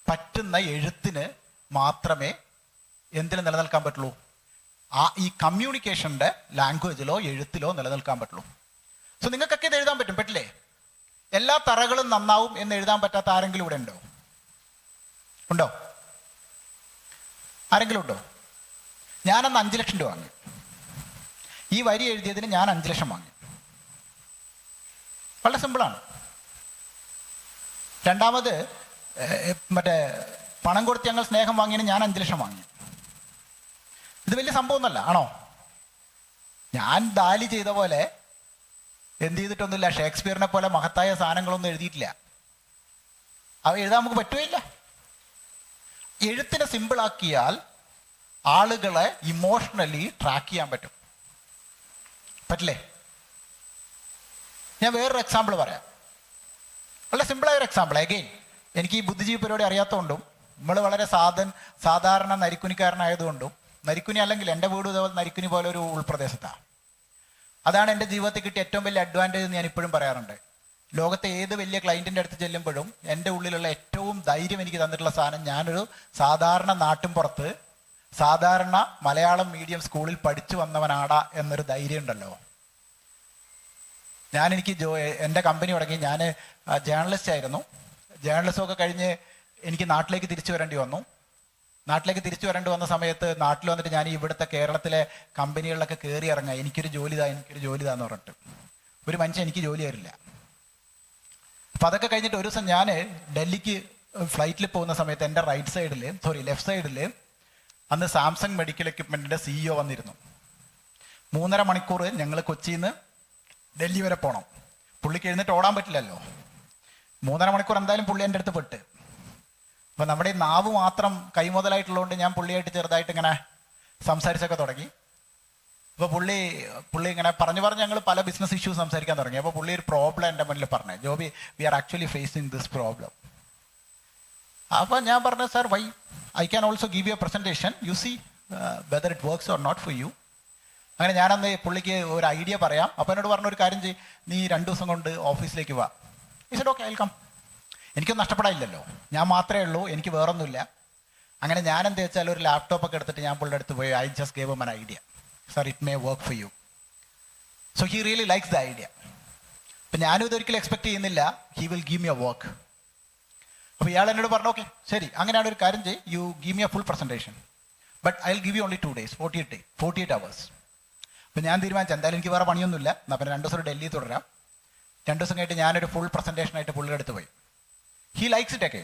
പറ്റുന്ന എഴുത്തിന് മാത്രമേ എന്തിൽ നിലനിൽക്കാൻ പറ്റുള്ളൂ? ഈ കമ്മ്യൂണിക്കേഷൻ്റെ ലാംഗ്വേജിലോ എഴുത്തിലോ നിലനിൽക്കാൻ പറ്റുള്ളൂ. സോ നിങ്ങൾക്കൊക്കെ ഇത് എഴുതാൻ പറ്റില്ലേ? എല്ലാ തറകളും നന്നാവും എന്ന് എഴുതാൻ പറ്റാത്ത ആരെങ്കിലും ഇവിടെ ഉണ്ടോ? ആരെങ്കിലും ഉണ്ടോ? ഞാനന്ന് 5 ലക്ഷം രൂപ വാങ്ങി. ഈ വരി എഴുതിയതിന് ഞാൻ 5 ലക്ഷം വാങ്ങി. വളരെ സിമ്പിളാണ്. രണ്ടാമത് മറ്റേ പണം കൊടുത്ത് ഞങ്ങൾ സ്നേഹം വാങ്ങിയതിന് ഞാൻ 5 ലക്ഷം വാങ്ങി. ഇത് വലിയ സംഭവമൊന്നുമല്ല, ആണോ? ഞാൻ ദാലി ചെയ്ത പോലെ എന്ത് ചെയ്തിട്ടൊന്നുമില്ല. ഷേക്സ്പിയറിനെ പോലെ മഹത്തായ സാധനങ്ങളൊന്നും എഴുതിയിട്ടില്ല. അവ എഴുതാൻ നമുക്ക് പറ്റുകയില്ല. എഴുത്തിനെ സിമ്പിളാക്കിയാൽ ആളുകളെ ഇമോഷണലി ട്രാക്ക് ചെയ്യാൻ പറ്റില്ലേ? ഞാൻ വേറൊരു എക്സാമ്പിൾ പറയാം. വളരെ സിമ്പിളായൊരു എക്സാമ്പിൾ. അഗെയിൻ, എനിക്ക് ഈ ബുദ്ധിജീവി പരിപാടി അറിയാത്തതുകൊണ്ടും നമ്മൾ വളരെ സാധാരണ നരിക്കുനിക്കാരനായതുകൊണ്ടും, നരിക്കുനി അല്ലെങ്കിൽ എൻ്റെ വീട് ഇതേപോലെ നരിക്കുനി പോലെ ഒരു ഉൾപ്രദേശത്താണ്. അതാണ് എൻ്റെ ജീവിതത്തിൽ കിട്ടിയ ഏറ്റവും വലിയ അഡ്വാൻറ്റേജ് എന്ന് ഞാൻ ഇപ്പോഴും പറയാറുണ്ട്. ലോകത്തെ ഏത് വലിയ ക്ലയൻറ്റിൻ്റെ അടുത്ത് ചെല്ലുമ്പോഴും എൻ്റെ ഉള്ളിലുള്ള ഏറ്റവും ധൈര്യം എനിക്ക് തന്നിട്ടുള്ള സാധനം, ഞാനൊരു സാധാരണ നാട്ടിൻപുറത്ത് സാധാരണ മലയാളം മീഡിയം സ്കൂളിൽ പഠിച്ചു വന്നവനാടാ എന്നൊരു ധൈര്യം ഉണ്ടല്ലോ. എനിക്ക് എൻ്റെ കമ്പനി തുടങ്ങി, ഞാൻ ജേർണലിസ്റ്റ് ആയിരുന്നു. ജേർണലിസം ഒക്കെ കഴിഞ്ഞ് എനിക്ക് നാട്ടിലേക്ക് തിരിച്ചു വരേണ്ടി വന്നു. നാട്ടിലേക്ക് തിരിച്ചു വരേണ്ടി വന്ന സമയത്ത് നാട്ടിൽ വന്നിട്ട് ഞാൻ ഇവിടുത്തെ കേരളത്തിലെ കമ്പനികളിലൊക്കെ കയറി ഇറങ്ങുക, എനിക്കൊരു ജോലി എന്ന് പറഞ്ഞിട്ട് ഒരു മനുഷ്യൻ എനിക്ക് ജോലി തരില്ല. അപ്പം അതൊക്കെ കഴിഞ്ഞിട്ട് ഒരു ദിവസം ഞാൻ ഡൽഹിക്ക് ഫ്ലൈറ്റിൽ പോകുന്ന സമയത്ത് എൻ്റെ ലെഫ്റ്റ് സൈഡിൽ അന്ന് സാംസങ് മെഡിക്കൽ എക്യുപ്മെൻറ്റിൻ്റെ CEO വന്നിരുന്നു. 3.5 മണിക്കൂർ ഞങ്ങൾ കൊച്ചിയിൽ നിന്ന് ഡൽഹി വരെ പോകണം. പുള്ളിക്ക് എഴുന്നേറ്റ് ഓടാൻ പറ്റില്ലല്ലോ. 3.5 മണിക്കൂർ എന്തായാലും പുള്ളി എൻ്റെ അടുത്ത് പെട്ട്. അപ്പം നമ്മുടെ ഈ നാവ് മാത്രം കൈമുതലായിട്ടുള്ളതുകൊണ്ട് ഞാൻ പുള്ളിയായിട്ട് ചെറുതായിട്ട് ഇങ്ങനെ സംസാരിച്ചൊക്കെ തുടങ്ങി. അപ്പോൾ പുള്ളി ഇങ്ങനെ പറഞ്ഞ് ഞങ്ങൾ പല ബിസിനസ് ഇഷ്യൂസ് സംസാരിക്കാൻ തുടങ്ങി. അപ്പോൾ പുള്ളി ഒരു പ്രോബ്ലം എൻ്റെ മുന്നിൽ പറഞ്ഞു, Joby, we are actually facing this problem. അപ്പോൾ ഞാൻ പറഞ്ഞു, sir, why I can also give you a presentation, you see whether it works or not for you. അങ്ങനെ ഞാനന്ന് പുള്ളിക്ക് ഒരു ഐഡിയ പറയാം. അപ്പോൾ എന്നോട് പറഞ്ഞ ഒരു കാര്യം ചെയ്യും, നീ 2 ദിവസം കൊണ്ട് ഓഫീസിലേക്ക് വാ. ഈ said okay, I will come. എനിക്കൊന്നും നഷ്ടപ്പെടാനില്ലല്ലോ, ഞാൻ മാത്രമേ ഉള്ളൂ, എനിക്ക് വേറൊന്നുമില്ല. അങ്ങനെ ഞാൻ എന്താ വെച്ചാൽ ഒരു ലാപ്ടോപ്പൊക്കെ എടുത്തിട്ട് ഞാൻ പുള്ളിയുടെ അടുത്ത് പോയി, I just gave M an idea, sir, it may work for you. So he really likes the idea. അപ്പം ഞാനും ഇതൊരിക്കലും എക്സ്പെക്ട് ചെയ്യുന്നില്ല he will give me a work. അപ്പോൾ ഇയാൾ എന്നോട് പറഞ്ഞു, ഓക്കെ ശരി, അങ്ങനെയാണ് ഒരു കാര്യം ചെയ്യും, you give me a full presentation, but I will give you only 2 days, 48 hours. അപ്പം ഞാൻ തീരുമാനിച്ചു, എന്തായാലും എനിക്ക് വേറെ പണിയൊന്നുമില്ല, എന്നാൽ പിന്നെ 2 ദിവസം ഡൽഹി തുടരാം. 2 ദിവസം കഴിഞ്ഞിട്ട് ഞാനൊരു ഫുൾ പ്രസൻറ്റേഷനായിട്ട് പുള്ളിയുടെ അടുത്ത് പോയി. ഹി ലൈക്സ് ഇറ്റ് ഒക്കെ.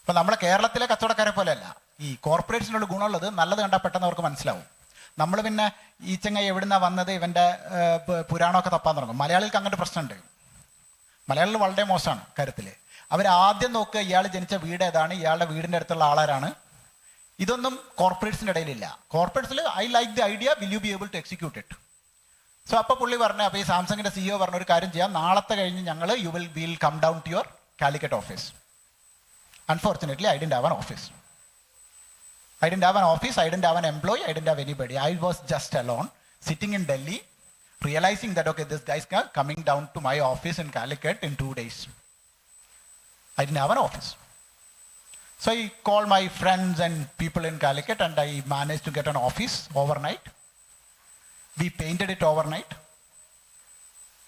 അപ്പം നമ്മളെ കേരളത്തിലെ കച്ചവടക്കാരെ പോലെയല്ല, ഈ കോർപ്പറേറ്റ്സിനുള്ള ഗുണമുള്ളത് നല്ലത് കണ്ടാൽ പെട്ടെന്ന് അവർക്ക് മനസ്സിലാവും. നമ്മൾ പിന്നെ ഈ ചെങ്ങായി എവിടുന്നാണ് വന്നത്, ഇവൻ്റെ പുരാണമൊക്കെ തപ്പാൻ തുടങ്ങും. മലയാളികൾക്ക് അങ്ങനത്തെ പ്രശ്നമുണ്ട്. മലയാളികൾ വളരെ മോശമാണ് കാര്യത്തിൽ. അവരാദ്യം നോക്കുക ഇയാൾ ജനിച്ച വീട് ഏതാണ്, ഇയാളുടെ വീടിൻ്റെ അടുത്തുള്ള ആളാരാണ്. ഇതൊന്നും കോർപ്പറേറ്റ്സിൻ്റെ ഇടയിലില്ല. കോർപ്പറേറ്റ്സിൽ I like the idea, will you be able to execute it. So അപ്പോൾ പുള്ളി പറഞ്ഞു, അപ്പോൾ ഈ സാംസങ്ങിൻ്റെ CEO പറഞ്ഞ ഒരു കാര്യം ചെയ്യാം, നാളത്തെ കഴിഞ്ഞ് ഞങ്ങൾ will come down to your Calicut office. Unfortunately I didn't have an office. I didn't have an employee, I didn't have anybody. I was just alone, sitting in Delhi, realizing that, okay, this guy's coming down to my office in Calicut in 2 days. I didn't have an office. So I called my friends and people in Calicut and I managed to get an office overnight. We painted it overnight.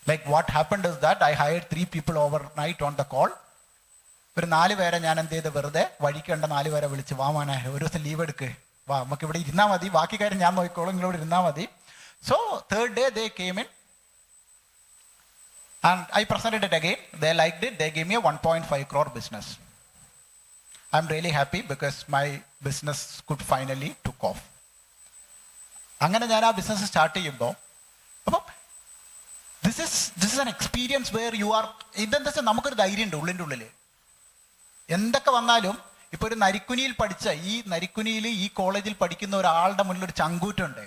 Like what happened is that I hired 3 people overnight on the call. ഒരു 4 പേരെ ഞാൻ എന്ത് ചെയ്ത് വെറുതെ വഴിക്ക് കണ്ട 4 പേരെ വിളിച്ച്, വാ മോനെ, ഒരു ദിവസം ലീവ് എടുക്ക്, വാ, നമുക്ക് ഇവിടെ ഇരുന്നാൽ മതി, ബാക്കി കാര്യം ഞാൻ നോക്കിക്കോളും, നിങ്ങളിവിടെ ഇരുന്നാൽ മതി. So 3rd day they came in and I presented it again. They liked it. They gave me a 1.5 crore business. I'm really happy because my business could finally took off. അങ്ങനെ ഞാൻ ആ ബിസിനസ് സ്റ്റാർട്ട് ചെയ്യുമ്പോൾ അപ്പം this is an experience where you are, ഇതെന്താ വെച്ചാൽ നമുക്കൊരു ധൈര്യം ഉണ്ട് ഉള്ളിൻ്റെ ഉള്ളിൽ. എന്തൊക്കെ വന്നാലും ഇപ്പോൾ ഒരു നരിക്കുനിയിൽ പഠിച്ച ഈ കോളേജിൽ പഠിക്കുന്ന ഒരാളുടെ മുന്നിൽ ഒരു ചങ്കൂറ്റുണ്ട്.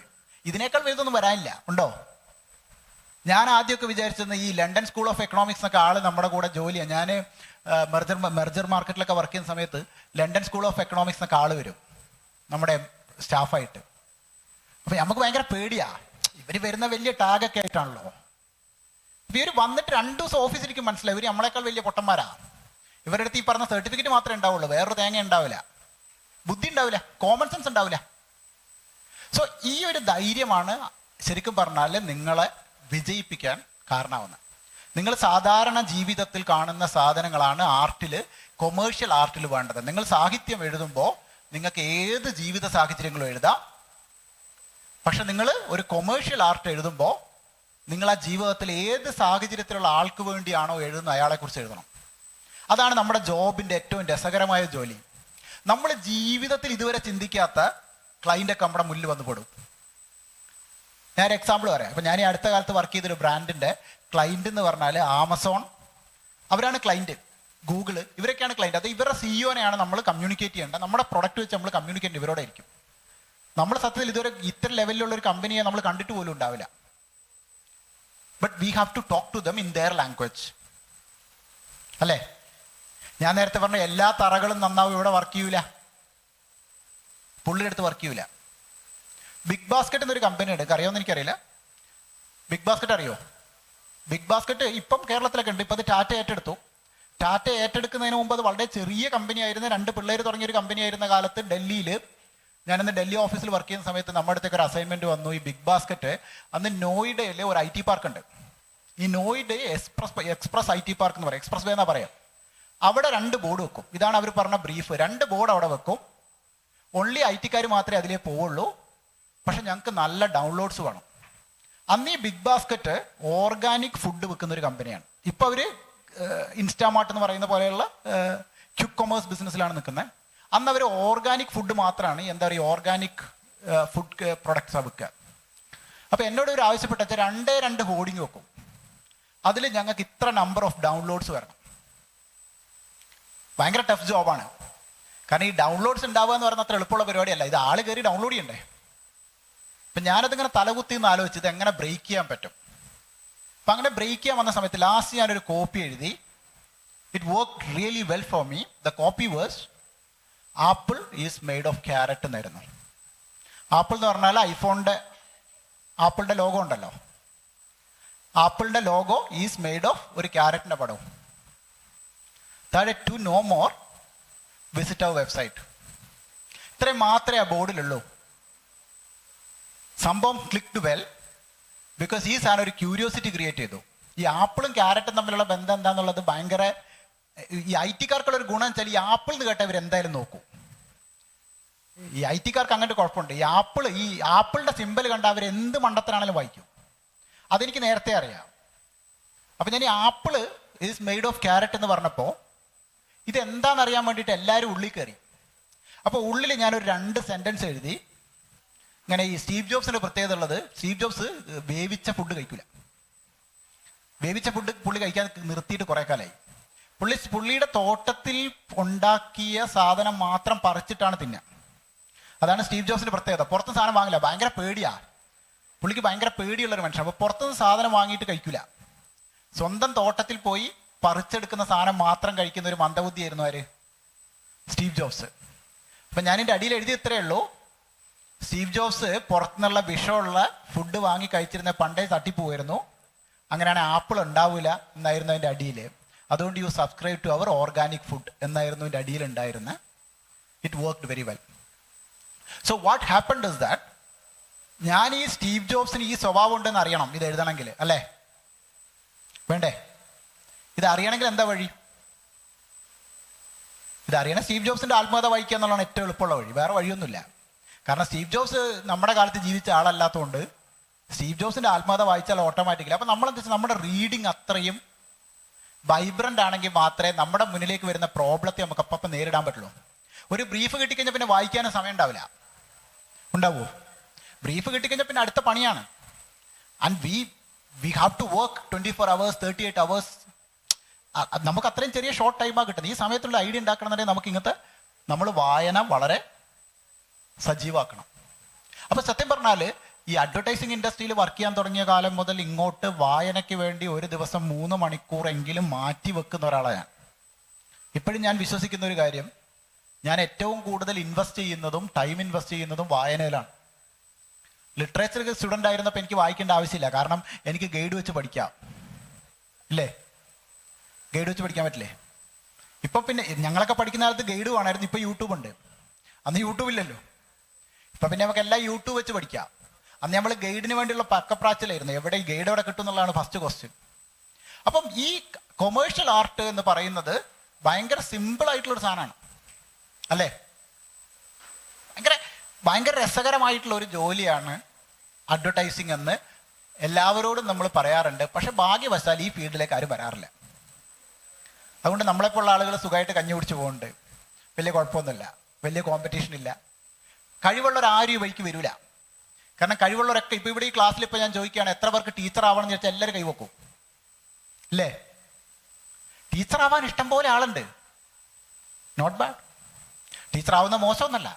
ഇതിനേക്കാൾ വലുതൊന്നും വരാനില്ല, ഉണ്ടോ? ഞാൻ ആദ്യമൊക്കെ വിചാരിച്ചിരുന്ന ഈ ലണ്ടൻ സ്കൂൾ ഓഫ് എക്കണോമിക്സ് എന്നൊക്കെ ആൾ നമ്മുടെ കൂടെ ജോലിയാണ്. ഞാൻ മെർജർ മാർക്കറ്റിലൊക്കെ വർക്ക് ചെയ്യുന്ന സമയത്ത് ലണ്ടൻ സ്കൂൾ ഓഫ് എക്കണോമിക്സ് എന്നൊക്കെ ആൾ വരും നമ്മുടെ സ്റ്റാഫായിട്ട്. അപ്പം നമുക്ക് ഭയങ്കര പേടിയാ, ഇവർ വരുന്ന വലിയ ടാഗൊക്കെ ആയിട്ടാണല്ലോ. ഇപ്പം ഇവർ വന്നിട്ട് 2 ദിവസം ഓഫീസിലേക്ക് മനസ്സിലായി ഇവർ നമ്മളെക്കാൾ വലിയ പൊട്ടന്മാരാ. ഇവരുടെ അടുത്ത് ഈ പറഞ്ഞ സർട്ടിഫിക്കറ്റ് മാത്രമേ ഉണ്ടാവുള്ളൂ, വേറൊരു തേങ്ങ ഉണ്ടാവില്ല, ബുദ്ധി ഉണ്ടാവില്ല, കോമൺ സെൻസ് ഉണ്ടാവില്ല. സോ ഈ ഒരു ധൈര്യമാണ് ശരിക്കും പറഞ്ഞാൽ നിങ്ങളെ വിജയിപ്പിക്കാൻ കാരണമാവുന്നത്. നിങ്ങൾ സാധാരണ ജീവിതത്തിൽ കാണുന്ന സാധനങ്ങളാണ് കൊമേഴ്ഷ്യൽ ആർട്ടിൽ വേണ്ടത്. നിങ്ങൾ സാഹിത്യം എഴുതുമ്പോൾ നിങ്ങൾക്ക് ഏത് ജീവിത സാഹചര്യങ്ങളും എഴുതാം. പക്ഷെ നിങ്ങൾ ഒരു കൊമേഴ്ഷ്യൽ ആർട്ട് എഴുതുമ്പോൾ നിങ്ങൾ ആ ജീവിതത്തിൽ ഏത് സാഹചര്യത്തിലുള്ള ആൾക്ക് വേണ്ടിയാണോ എഴുതുന്നത് അയാളെക്കുറിച്ച് എഴുതണം. അതാണ് നമ്മുടെ ജോബിൻ്റെ ഏറ്റവും രസകരമായ ജോലി. നമ്മൾ ജീവിതത്തിൽ ഇതുവരെ ചിന്തിക്കാത്ത ക്ലൈൻ്റൊക്കെ നമ്മുടെ മുന്നിൽ വന്ന് പെടും. ഞാൻ ഒരു എക്സാമ്പിൾ പറയാം. ഇപ്പം ഞാൻ ഈ അടുത്ത കാലത്ത് വർക്ക് ചെയ്തൊരു ബ്രാൻഡിൻ്റെ ക്ലൈൻ്റ് എന്ന് പറഞ്ഞാൽ ആമസോൺ, അവരാണ് ക്ലൈൻറ്റ്. ഗൂഗിള്, ഇവരൊക്കെയാണ് ക്ലൈൻറ്റ്. അത് ഇവരുടെ സിഇഒനെയാണ് നമ്മൾ കമ്മ്യൂണിക്കേറ്റ് ചെയ്യേണ്ടത്. നമ്മുടെ പ്രൊഡക്റ്റ് വെച്ച് നമ്മൾ കമ്മ്യൂണിക്കേറ്റ് ഇവരോടായിരിക്കും. നമ്മൾ സത്യത്തിൽ ഇതുവരെ ഇത്ര ലെവലിലുള്ള ഒരു കമ്പനിയെ നമ്മൾ കണ്ടിട്ട് പോലും ഉണ്ടാവില്ല. But we have to talk to them in their language, അല്ലേ? ഞാൻ നേരത്തെ പറഞ്ഞ എല്ലാ തറകളും നന്നാവും ഇവിടെ വർക്ക് ചെയ്യൂല, പുള്ളിയുടെ അടുത്ത് വർക്ക് ചെയ്യൂല. ബിഗ് ബാസ്ക്കറ്റ് എന്നൊരു കമ്പനി ഉണ്ട്, അറിയാമെന്ന് എനിക്കറിയില്ല. ബിഗ് ബാസ്ക്കറ്റ് അറിയോ? ബിഗ് ബാസ്ക്കറ്റ് ഇപ്പം കേരളത്തിലൊക്കെ ഉണ്ട്. ഇപ്പം അത് ടാറ്റ ഏറ്റെടുത്തു. ടാറ്റ ഏറ്റെടുക്കുന്നതിന് മുമ്പ് അത് വളരെ ചെറിയ കമ്പനി ആയിരുന്നു. 2 പിള്ളേർ തുടങ്ങിയൊരു കമ്പനി ആയിരുന്ന കാലത്ത് ഡൽഹിയിൽ, ഞാനന്ന് ഡൽഹി ഓഫീസിൽ വർക്ക് ചെയ്യുന്ന സമയത്ത് നമ്മുടെ അടുത്തേക്ക് ഒരു അസൈൻമെൻറ്റ് വന്നു. ഈ ബിഗ് ബാസ്ക്കറ്റ് അന്ന് നോയിഡയിൽ ഒരു IT പാർക്ക് ഉണ്ട്. ഈ നോയിഡ എക്സ്പ്രസ് IT പാർക്ക് എന്ന് പറയും, എക്സ്പ്രസ് വേ എന്നാ പറയാം. അവിടെ 2 ബോർഡ് വെക്കും. ഇതാണ് അവർ പറഞ്ഞ ബ്രീഫ്. 2 ബോർഡ് അവിടെ വെക്കും. ഓൺലി IT-കാർ മാത്രമേ അതിലേ പോവുള്ളൂ. പക്ഷെ ഞങ്ങൾക്ക് നല്ല ഡൗൺലോഡ്സ് വേണം. അന്ന് ഈ ബിഗ് ബാസ്ക്കറ്റ് ഓർഗാനിക് ഫുഡ് വെക്കുന്ന ഒരു കമ്പനിയാണ്. ഇപ്പം അവർ ഇൻസ്റ്റാമാർട്ട് എന്ന് പറയുന്ന പോലെയുള്ള ക്വിക്ക് കൊമേഴ്സ് ബിസിനസ്സിലാണ് നിൽക്കുന്നത്. അന്ന് അവർ ഓർഗാനിക് ഫുഡ് മാത്രമാണ്, എന്താ പറയുക, ഓർഗാനിക് ഫുഡ് പ്രൊഡക്ട്സാണ് വെക്കുക. അപ്പോൾ എന്നോട് ഒരു ആവശ്യപ്പെട്ട 2 ഹോർഡിങ് വെക്കും. അതിൽ ഞങ്ങൾക്ക് ഇത്ര നമ്പർ ഓഫ് ഡൗൺലോഡ്സ് വരണം. ഭയങ്കര ടഫ് ജോബാണ്. കാരണം ഈ ഡൗൺലോഡ്സ് ഉണ്ടാവുക എന്ന് പറയുന്നത് അത്ര എളുപ്പമുള്ള പരിപാടിയല്ല. ഇത് ആൾ കയറി ഡൗൺലോഡ് ചെയ്യണ്ടേ. അപ്പം ഞാനതിങ്ങനെ തലകുത്തി എന്ന് ആലോചിച്ച് ഇത് എങ്ങനെ ബ്രേക്ക് ചെയ്യാൻ പറ്റും. അപ്പം അങ്ങനെ ബ്രേക്ക് ചെയ്യാൻ വന്ന സമയത്ത് ലാസ്റ്റ് ഞാനൊരു കോപ്പി എഴുതി. It work really well for me. The copy versus apple is made of carrot എന്നായിരുന്നു. ആപ്പിൾ എന്ന് പറഞ്ഞാൽ ആപ്പിളിൻ്റെ ലോഗോ ഉണ്ടല്ലോ, ആപ്പിളിൻ്റെ ലോഗോ ഈസ് മെയ്ഡ് ഓഫ് ഒരു ക്യാരറ്റിൻ്റെ പടവും. താഴെ to know more visit our website. ഇത്രയും മാത്രമേ ആ ബോർഡിലുള്ളൂ. സംഭവം ക്ലിക്ക്ഡ് വെൽ ബിക്കോസ് ഈ സാധനം ഒരു ക്യൂരിയോസിറ്റി ക്രിയേറ്റ് ചെയ്തു. ഈ ആപ്പിളും ക്യാരറ്റും തമ്മിലുള്ള ബന്ധം എന്താണെന്നുള്ളത് ഭയങ്കര, ഈ IT-കാർക്കുള്ളൊരു ഗുണം വെച്ചാൽ ഈ ആപ്പിൾ എന്ന് കേട്ടാൽ ഇവർ എന്തായാലും നോക്കും. ഈ IT-കാർക്ക് അങ്ങനത്തെ കുഴപ്പമുണ്ട്. ഈ ആപ്പിളിൻ്റെ സിമ്പൽ കണ്ടാൽ അവർ എന്ത് മണ്ടത്തിനാണെങ്കിലും വായിക്കും. അതെനിക്ക് നേരത്തെ അറിയാം. അപ്പം ഞാൻ ഈ apple is made of carrot എന്ന് പറഞ്ഞപ്പോൾ ഇതെന്താണെന്നറിയാൻ വേണ്ടിയിട്ട് എല്ലാവരും ഉള്ളിൽ കയറി. അപ്പോൾ ഉള്ളിൽ ഞാനൊരു 2 സെൻറ്റൻസ് എഴുതി. ഇങ്ങനെ ഈ സ്റ്റീവ് ജോബ്സിൻ്റെ പ്രത്യേകത ഉള്ളത്, സ്റ്റീവ് ജോബ്സ് വേവിച്ച ഫുഡ് കഴിക്കില്ല. വേവിച്ച ഫുഡ് പുള്ളി കഴിക്കാൻ നിർത്തിയിട്ട് കുറേ കാലമായി. പുള്ളിയുടെ തോട്ടത്തിൽ ഉണ്ടാക്കിയ സാധനം മാത്രം പറിച്ചിട്ടാണ് തിന്നുക. അതാണ് സ്റ്റീവ് ജോബ്സിൻ്റെ പ്രത്യേകത. പുറത്തുനിന്ന് സാധനം വാങ്ങില്ല. ഭയങ്കര പേടിയാണ് പുള്ളിക്ക്, ഭയങ്കര പേടിയുള്ളൊരു മനുഷ്യൻ. അപ്പോൾ പുറത്തുനിന്ന് സാധനം വാങ്ങിയിട്ട് കഴിക്കില്ല. സ്വന്തം തോട്ടത്തിൽ പോയി പറിച്ചെടുക്കുന്ന സാധനം മാത്രം കഴിക്കുന്ന ഒരു മന്ദബുദ്ധിയായിരുന്നു ആര്? Steve jobs. അപ്പം ഞാനിൻ്റെ അടിയിൽ എഴുതി ഇത്രയേ ഉള്ളൂ, സ്റ്റീവ് ജോബ്സ് പുറത്തുനിന്നുള്ള വിഷമുള്ള ഫുഡ് വാങ്ങി കഴിച്ചിരുന്ന പണ്ടേ തട്ടിപ്പോയിരുന്നു. അങ്ങനെയാണ് ആപ്പിൾ ഉണ്ടാവില്ല എന്നായിരുന്നു അതിൻ്റെ അടിയിൽ. അതുകൊണ്ട് you subscribe to our organic food എന്നായിരുന്നു എൻ്റെ അടിയിൽ ഉണ്ടായിരുന്നത്. It worked very well. So what happened is that, ഞാൻ ഈ സ്റ്റീവ് ജോബ്സിന് ഈ സ്വഭാവം ഉണ്ടെന്ന് അറിയണം ഇത് എഴുതണമെങ്കിൽ, അല്ലേ? വേണ്ടേ? ഇത് അറിയണമെങ്കിൽ എന്താ വഴി? ഇതറിയണം സ്റ്റീവ് ജോബ്സിൻ്റെ ആത്മകഥ വായിക്കുക എന്നുള്ളതാണ് ഏറ്റവും എളുപ്പമുള്ള വഴി. വേറെ വഴിയൊന്നുമില്ല. കാരണം സ്റ്റീവ് ജോബ്സ് നമ്മുടെ കാലത്ത് ജീവിച്ച ആളല്ലാത്തതുകൊണ്ട് സ്റ്റീവ് ജോബ്സിൻ്റെ ആത്മകഥ വായിച്ചാൽ ഓട്ടോമാറ്റിക്കലി, അപ്പം നമ്മളെന്താ വെച്ചാൽ നമ്മുടെ റീഡിങ് അത്രയും വൈബ്രൻ്റ് ആണെങ്കിൽ മാത്രമേ നമ്മുടെ മുന്നിലേക്ക് വരുന്ന പ്രോബ്ലത്തെ നമുക്ക് അപ്പം നേരിടാൻ പറ്റുള്ളൂ. ഒരു ബ്രീഫ് കിട്ടിക്കഴിഞ്ഞാൽ പിന്നെ വായിക്കാനും സമയം ഉണ്ടാവില്ല. ഉണ്ടാവുമോ? ബ്രീഫ് കിട്ടിക്കഴിഞ്ഞാൽ പിന്നെ അടുത്ത പണിയാണ്. And we have to work 24 hours 38 hours. നമുക്ക് അത്രയും ചെറിയ ഷോർട്ട് ടൈമാണ് കിട്ടുന്നത്. ഈ സമയത്തുള്ള ഐഡിയ ഉണ്ടാക്കണമെന്നുണ്ടെങ്കിൽ നമുക്ക് ഇങ്ങനത്തെ നമ്മൾ വായന വളരെ സജീവമാക്കണം. അപ്പോൾ സത്യം പറഞ്ഞാൽ ഈ അഡ്വർടൈസിങ് ഇൻഡസ്ട്രിയിൽ വർക്ക് ചെയ്യാൻ തുടങ്ങിയ കാലം മുതൽ ഇങ്ങോട്ട് വായനയ്ക്ക് വേണ്ടി ഒരു ദിവസം 3 മണിക്കൂറെങ്കിലും മാറ്റി വെക്കുന്ന ഒരാളാണ് ഞാൻ. ഇപ്പോഴും ഞാൻ വിശ്വസിക്കുന്ന ഒരു കാര്യം, ഞാൻ ഏറ്റവും കൂടുതൽ ഇൻവെസ്റ്റ് ചെയ്യുന്നതും ടൈം ഇൻവെസ്റ്റ് ചെയ്യുന്നതും വായനയിലാണ്. ലിറ്ററേച്ചർ സ്റ്റുഡൻ്റ് ആയിരുന്നപ്പോൾ എനിക്ക് വായിക്കേണ്ട ആവശ്യമില്ല. കാരണം എനിക്ക് ഗൈഡ് വെച്ച് പഠിക്കാം, ഇല്ലേ? ഗൈഡ് വെച്ച് പഠിക്കാൻ പറ്റില്ലേ? ഇപ്പം പിന്നെ ഞങ്ങളൊക്കെ പഠിക്കുന്ന കാലത്ത് ഗൈഡ് വേണമായിരുന്നു. ഇപ്പം യൂട്യൂബ് ഉണ്ട്. അന്ന് യൂട്യൂബ് ഇല്ലല്ലോ. ഇപ്പം പിന്നെ നമുക്ക് എല്ലാം യൂട്യൂബ് വെച്ച് പഠിക്കാം. അന്ന് നമ്മൾ ഗൈഡിന് വേണ്ടിയുള്ള പക്കപ്രാച്ചിലായിരുന്നു. എവിടെ ഗൈഡ് എവിടെ കിട്ടും എന്നുള്ളതാണ് ഫസ്റ്റ് ക്വസ്റ്റ്യൻ. അപ്പം ഈ കൊമേഴ്ഷ്യൽ ആർട്ട് എന്ന് പറയുന്നത് ഭയങ്കര സിമ്പിൾ ആയിട്ടുള്ളൊരു സാധനമാണ്, അല്ലേ? ഭയങ്കര രസകരമായിട്ടുള്ള ഒരു ജോലിയാണ് അഡ്വർടൈസിങ് എന്ന് എല്ലാവരോടും നമ്മൾ പറയാറുണ്ട്. പക്ഷെ ഭാഗ്യവശാൽ ഈ ഫീൽഡിലേക്ക് ആരും വരാറില്ല. അതുകൊണ്ട് നമ്മളെപ്പോലുള്ള ആളുകൾ സുഖമായിട്ട് കഞ്ഞി കുടിച്ച് പോകുന്നുണ്ട്. വലിയ കുഴപ്പമൊന്നുമില്ല, വലിയ കോമ്പറ്റീഷൻ ഇല്ല. കഴിവുള്ളവരാരും ഈ വഴിക്ക് വരില്ല. കാരണം കഴിവുള്ളവരൊക്കെ ഇപ്പോൾ ഇവിടെ ഈ ക്ലാസ്സിൽ ഇപ്പോൾ ഞാൻ ചോദിക്കുകയാണ് എത്ര പേർക്ക് ടീച്ചർ ആവണം എന്ന് ചോദിച്ചാൽ എല്ലാവരും കൈവക്കും, ഇല്ലേ? ടീച്ചർ ആവാൻ ഇഷ്ടം പോലെ ആളുണ്ട്. Not bad. ടീച്ചർ ആവുന്ന മോശമൊന്നുമല്ല.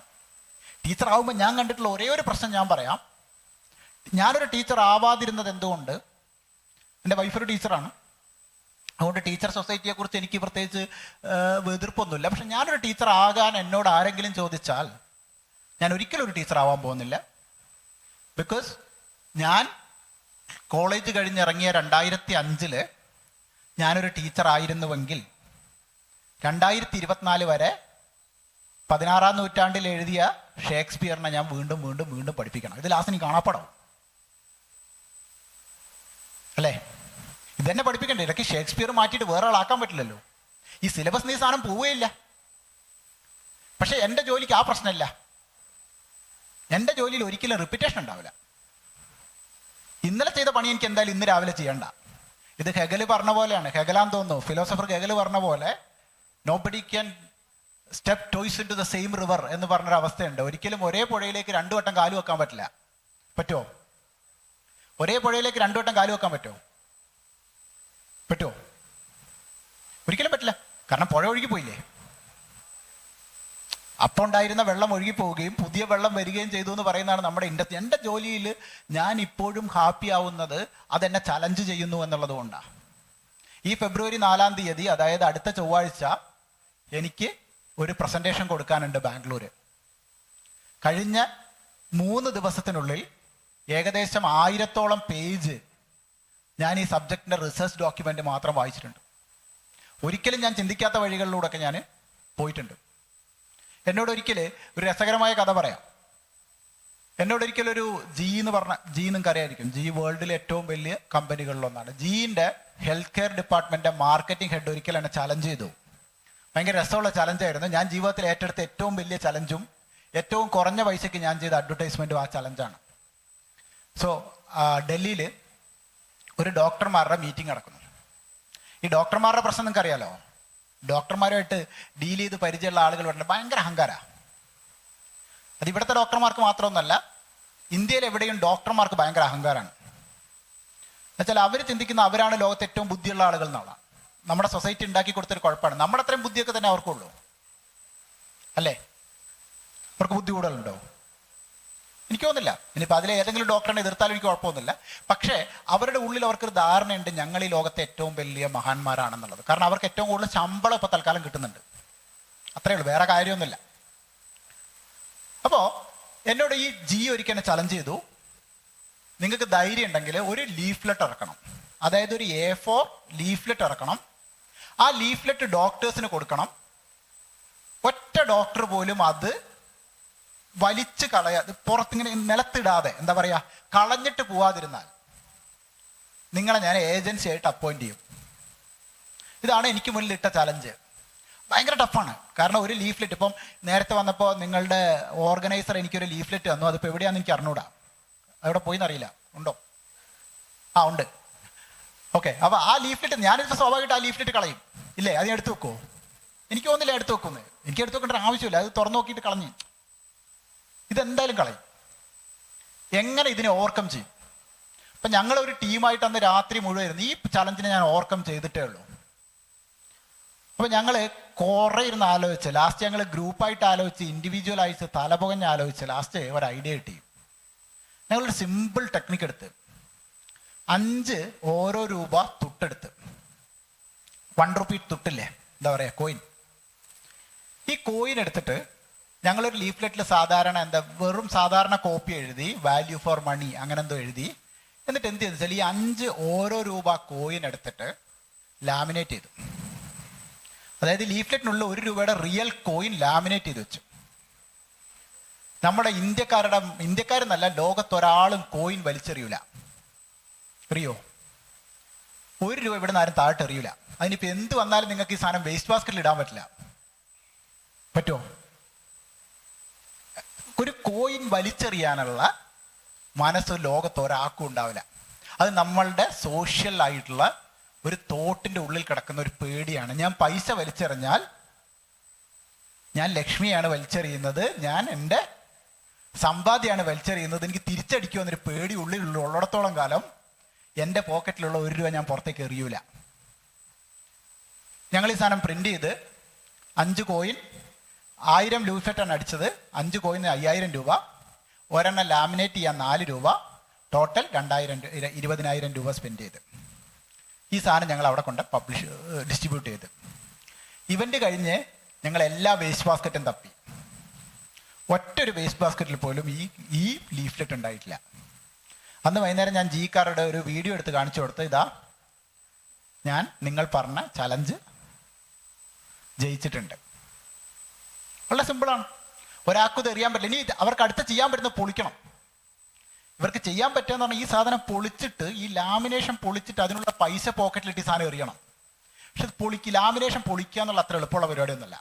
ടീച്ചർ ആവുമ്പോൾ ഞാൻ കണ്ടിട്ടുള്ള ഒരേ ഒരു പ്രശ്നം ഞാൻ പറയാം. ഞാനൊരു ടീച്ചർ ആവാതിരുന്നത് എന്തുകൊണ്ട്, എൻ്റെ വൈഫൊരു ടീച്ചറാണ്. അതുകൊണ്ട് ടീച്ചർ സൊസൈറ്റിയെക്കുറിച്ച് എനിക്ക് പ്രത്യേകിച്ച് എതിർപ്പൊന്നുമില്ല. പക്ഷെ ഞാനൊരു ടീച്ചർ ആകാൻ എന്നോട് ആരെങ്കിലും ചോദിച്ചാൽ ഞാൻ ഒരിക്കലും ഒരു ടീച്ചർ ആവാൻ പോകുന്നില്ല. ബിക്കോസ് ഞാൻ കോളേജ് കഴിഞ്ഞിറങ്ങിയ 2005 ഞാനൊരു ടീച്ചർ ആയിരുന്നുവെങ്കിൽ 2024 വരെ 16-ാം നൂറ്റാണ്ടിൽ എഴുതിയ ഷേക്സ്പിയറിനെ ഞാൻ വീണ്ടും വീണ്ടും വീണ്ടും പഠിപ്പിക്കണം. ഇത് ലാസ്റ്റ് നീ കാണാപ്പാടോ, അല്ലേ? ഇതെന്നെ പഠിപ്പിക്കണ്ടേ? ഇതൊക്കെ ഷേക്സ്പിയർ മാറ്റിയിട്ട് വേറെ ആളാക്കാൻ പറ്റില്ലല്ലോ. ഈ സിലബസ് ഈ സാധനം പോവുകയില്ല. പക്ഷെ എൻ്റെ ജോലിക്ക് ആ പ്രശ്നമില്ല. എൻ്റെ ജോലിയിൽ ഒരിക്കലും റിപ്പീറ്റേഷൻ ഉണ്ടാവില്ല. ഇന്നലെ ചെയ്ത പണി എനിക്ക് എന്തായാലും ഇന്ന് രാവിലെ ചെയ്യണ്ട. ഇത് ഹെഗൽ പറഞ്ഞ പോലെയാണ്, ഹെഗലാന്ന് തോന്നുന്നു, ഫിലോസഫർ ഹെഗൽ പറഞ്ഞ പോലെ nobody can step twice into the same river എന്ന് പറഞ്ഞൊരു അവസ്ഥയുണ്ട്. ഒരിക്കലും ഒരേ പുഴയിലേക്ക് 2 വട്ടം കാല് വെക്കാൻ പറ്റില്ല. പറ്റുമോ? ഒരേ പുഴയിലേക്ക് 2 വട്ടം കാല് വെക്കാൻ പറ്റുമോ? ഒരിക്കലും പറ്റില്ല. കാരണം പുഴ ഒഴുകി പോയില്ലേ. അപ്പോൾ ഉണ്ടായിരുന്ന വെള്ളം ഒഴുകി പോവുകയും പുതിയ വെള്ളം വരികയും ചെയ്തു എന്ന് പറയുന്നതാണ് നമ്മുടെ ഇൻഡസ്ട്രി. എൻ്റെ ജോലിയിൽ ഞാൻ ഇപ്പോഴും ഹാപ്പി ആവുന്നത് അതെന്നെ ചലഞ്ച് ചെയ്യുന്നു എന്നുള്ളത് കൊണ്ടാണ്. ഈ ഫെബ്രുവരി 4-ാം തീയതി, അതായത് അടുത്ത ചൊവ്വാഴ്ച, എനിക്ക് ഒരു പ്രസൻറ്റേഷൻ കൊടുക്കാനുണ്ട് ബാംഗ്ലൂർ. കഴിഞ്ഞ 3 ദിവസത്തിനുള്ളിൽ ഏകദേശം 1000-ഓളം പേജ് ഞാൻ ഈ സബ്ജക്റ്റിൻ്റെ റിസർച്ച് ഡോക്യുമെൻ്റ് മാത്രം വായിച്ചിട്ടുണ്ട്. ഒരിക്കലും ഞാൻ ചിന്തിക്കാത്ത വഴികളിലൂടെയൊക്കെ ഞാൻ പോയിട്ടുണ്ട്. എന്നോട് ഒരിക്കൽ ഒരു രസകരമായ കഥ പറയാം. എന്നോടൊരിക്കലൊരു ജി നിങ്ങൾക്ക് അറിയായിരിക്കും, ജി വേൾഡിലെ ഏറ്റവും വലിയ കമ്പനികളിലൊന്നാണ്. ജിൻ്റെ health care department marketing head ഒരിക്കൽ എന്നെ ചലഞ്ച് ചെയ്തു. ഭയങ്കര രസമുള്ള ചലഞ്ചായിരുന്നു. ഞാൻ ജീവിതത്തിൽ ഏറ്റെടുത്ത ഏറ്റവും വലിയ ചലഞ്ചും ഏറ്റവും കുറഞ്ഞ പൈസയ്ക്ക് ഞാൻ ചെയ്ത അഡ്വർടൈസ്മെൻറ്റും ആ ചലഞ്ചാണ്. സോ ഡൽഹിയിൽ ഒരു ഡോക്ടർമാരുടെ മീറ്റിംഗ് നടക്കുന്നു. ഈ ഡോക്ടർമാരുടെ പ്രശ്നം നിങ്ങൾക്ക് അറിയാലോ. ഡോക്ടർമാരുമായിട്ട് ഡീൽ ചെയ്ത് പരിചയമുള്ള ആളുകൾ പറഞ്ഞിട്ട് ഭയങ്കര അഹങ്കാരമാണ്. അത് ഇവിടുത്തെ ഡോക്ടർമാർക്ക് മാത്രമൊന്നുമല്ല, ഇന്ത്യയിൽ എവിടെയും ഡോക്ടർമാർക്ക് ഭയങ്കര അഹങ്കാരമാണ്. എന്നുവെച്ചാൽ അവർ ചിന്തിക്കുന്ന അവരാണ് ലോകത്തെ ഏറ്റവും ബുദ്ധിയുള്ള ആളുകൾ എന്നാണ്. നമ്മുടെ സൊസൈറ്റി ഉണ്ടാക്കി കൊടുത്തൊരു കുഴപ്പമാണ്. നമ്മുടെ അത്രയും ബുദ്ധിയൊക്കെ തന്നെ അവർക്കുള്ളൂ, അല്ലേ? അവർക്ക് ബുദ്ധി കൂടുതലുണ്ടോ? എനിക്ക് തോന്നുന്നില്ല. ഇനിയിപ്പോൾ അതിലെ ഏതെങ്കിലും ഡോക്ടറിനെ എതിർത്താലും എനിക്ക് കുഴപ്പമൊന്നുമില്ല. പക്ഷേ അവരുടെ ഉള്ളിൽ അവർക്കൊരു ധാരണയുണ്ട്, ഞങ്ങൾ ഈ ലോകത്തെ ഏറ്റവും വലിയ മഹാന്മാരാണെന്നുള്ളത്. കാരണം അവർക്ക് ഏറ്റവും കൂടുതൽ ശമ്പളം ഇപ്പോൾ തൽക്കാലം കിട്ടുന്നുണ്ട്. അത്രയേ ഉള്ളൂ, വേറെ കാര്യമൊന്നുമില്ല. അപ്പോൾ എന്നോട് ഈ ജി ഒരിക്കൽ എന്നെ ചലഞ്ച് ചെയ്തു, നിങ്ങൾക്ക് ധൈര്യം ഉണ്ടെങ്കിൽ ഒരു ലീഫ്ലെറ്റ് ഇറക്കണം. അതായത് ഒരു A4 ലീഫ്ലെറ്റ് ഇറക്കണം. ആ ലീഫ്ലെറ്റ് ഡോക്ടേഴ്സിന് കൊടുക്കണം. ഒറ്റ ഡോക്ടർ പോലും അത് വലിച്ച് കളയാതെ, പുറത്തിങ്ങനെ നിലത്തിടാതെ, എന്താ പറയുക, കളഞ്ഞിട്ട് പോവാതിരുന്നാൽ നിങ്ങളെ ഞാൻ ഏജൻസി ആയിട്ട് അപ്പോയിന്റ് ചെയ്യും. ഇതാണ് എനിക്ക് മുന്നിൽ ഇട്ട ചലഞ്ച്. ഭയങ്കര ടഫാണ്. കാരണം ഒരു ലീഫ്ലെറ്റ്, ഇപ്പം നേരത്തെ വന്നപ്പോൾ നിങ്ങളുടെ ഓർഗനൈസർ എനിക്കൊരു ലീഫ്ലെറ്റ് തന്നു. അതിപ്പോൾ എവിടെയാണെന്ന് എനിക്ക് അറിഞ്ഞൂടാ, അവിടെ പോയി എന്നറിയില്ല. ഉണ്ടോ? ആ ഉണ്ട്. ഓക്കെ. അപ്പോൾ ആ ലീഫ്ലെറ്റ് ഞാനിപ്പോൾ സ്വാഭാവികമായിട്ട് ആ ലീഫ്ലെറ്റ് കളയും, ഇല്ലേ? അത് എടുത്തു വെക്കുമോ? എനിക്ക് തോന്നുന്നില്ല എടുത്തു വെക്കുന്നത്. എനിക്ക് എടുത്തു വെക്കേണ്ട ആവശ്യമില്ല. അത് തുറന്നു നോക്കിയിട്ട് കളഞ്ഞ് ഇതെന്തായാലും കളയും. എങ്ങനെ ഇതിനെ ഓവർകം ചെയ്യും? അപ്പം ഞങ്ങളൊരു ടീമായിട്ട് അന്ന് രാത്രി മുഴുവൻ ഈ ചലഞ്ചിനെ ഞാൻ ഓവർകം ചെയ്തിട്ടേ ഉള്ളൂ. അപ്പം ഞങ്ങൾ കുറേ ഇരുന്ന് ആലോചിച്ച്, ലാസ്റ്റ് ഞങ്ങൾ ഗ്രൂപ്പായിട്ട് ആലോചിച്ച്, ഇൻഡിവിജ്വലായിട്ട് തലപുകഞ്ഞ് ആലോചിച്ച് ലാസ്റ്റ് ഒരു ഐഡിയ കിട്ടി. ഞങ്ങളൊരു സിമ്പിൾ ടെക്നിക്ക് എടുത്ത് 5 ഓരോ രൂപ തുട്ടെടുത്ത്, 1 rupee തുട്ടില്ലേ, എന്താ പറയുക, കോയിൻ. ഈ കോയിൻ എടുത്തിട്ട് ഞങ്ങളൊരു ലീഫ്ലെറ്റിൽ സാധാരണ വെറും സാധാരണ കോപ്പി എഴുതി, വാല്യൂ ഫോർ മണി അങ്ങനെ എന്തോ എഴുതി. എന്നിട്ട് എന്ത് ചെയ്തെന്ന് വെച്ചാൽ ഈ 5 ഓരോ രൂപ കോയിൻ എടുത്തിട്ട് ലാമിനേറ്റ് ചെയ്തു. അതായത് ലീഫ്ലെറ്റിനുള്ള 1 രൂപയുടെ റിയൽ കോയിൻ ലാമിനേറ്റ് ചെയ്ത് വെച്ചു. നമ്മുടെ ഇന്ത്യക്കാരെന്നല്ല, ലോകത്തൊരാളും കോയിൻ വലിച്ചെറിയൂല. അറിയോ? 1 രൂപ ഇവിടെ നിന്ന് ആരും താഴോട്ട് എറിയൂല. അതിനിപ്പോൾ എന്ത് വന്നാലും നിങ്ങൾക്ക് ഈ സാധനം വേസ്റ്റ് ബാസ്ക്കറ്റിൽ ഇടാൻ പറ്റില്ല. പറ്റുമോ? ഒരു കോയിൻ വലിച്ചെറിയാനുള്ള മനസ്സ് ലോകത്ത് ഒരാൾക്കും ഉണ്ടാവില്ല. അത് നമ്മളുടെ സോഷ്യൽ ആയിട്ടുള്ള ഒരു തോട്ടിൻ്റെ ഉള്ളിൽ കിടക്കുന്ന ഒരു പേടിയാണ്. ഞാൻ പൈസ വലിച്ചെറിഞ്ഞാൽ ഞാൻ ലക്ഷ്മിയാണ് വലിച്ചെറിയുന്നത്, ഞാൻ എൻ്റെ സമ്പാദ്യമാണ് വലിച്ചെറിയുന്നത്, എനിക്ക് തിരിച്ചടിക്കുമെന്നൊരു പേടി ഉള്ളിലുള്ളിടത്തോളം കാലം എൻ്റെ പോക്കറ്റിലുള്ള 1 രൂപ ഞാൻ പുറത്തേക്ക് എറിയൂല. ഞങ്ങൾ ഈ സാധനം പ്രിൻ്റ് ചെയ്ത് 5 കോയിൻ 1000 ലൂഫെറ്റാണ് അടിച്ചത്. 5 കോയിന് 5000 രൂപ, ഒരെണ്ണം ലാമിനേറ്റ് ചെയ്യാൻ 4 രൂപ, ടോട്ടൽ 20,000 രൂപ സ്പെൻഡ് ചെയ്ത് ഈ സാധനം ഞങ്ങൾ അവിടെ കൊണ്ട് ഡിസ്ട്രിബ്യൂട്ട് ചെയ്ത്. ഇവൻ്റ് കഴിഞ്ഞ് ഞങ്ങൾ എല്ലാ വേസ്റ്റ് ബാസ്ക്കറ്റും തപ്പി. ഒറ്റൊരു വേസ്റ്റ് ബാസ്ക്കറ്റിൽ പോലും ഈ ലീഫ്ലെറ്റ് ഉണ്ടായിട്ടില്ല. അന്ന് വൈകുന്നേരം ഞാൻ ജിക്കാരുടെ ഒരു വീഡിയോ എടുത്ത് കാണിച്ചു കൊടുത്ത്, ഇതാ ഞാൻ നിങ്ങൾ പറഞ്ഞ ചലഞ്ച് ജയിച്ചിട്ടുണ്ട്. വളരെ സിമ്പിളാണ്. ഒരാൾക്കും ഇത് എറിയാൻ പറ്റില്ല. ഇനി അവർക്ക് അടുത്ത് ചെയ്യാൻ പറ്റുന്നത് പൊളിക്കണം. ഇവർക്ക് ചെയ്യാൻ പറ്റുകയെന്ന് പറഞ്ഞാൽ ഈ സാധനം പൊളിച്ചിട്ട്, ഈ ലാമിനേഷൻ പൊളിച്ചിട്ട് അതിനുള്ള പൈസ പോക്കറ്റിലിട്ട് ഈ സാധനം എറിയണം. പക്ഷെ ലാമിനേഷൻ പൊളിക്കുക എന്നുള്ള അത്ര എളുപ്പമുള്ള പരിപാടിയൊന്നുമല്ല.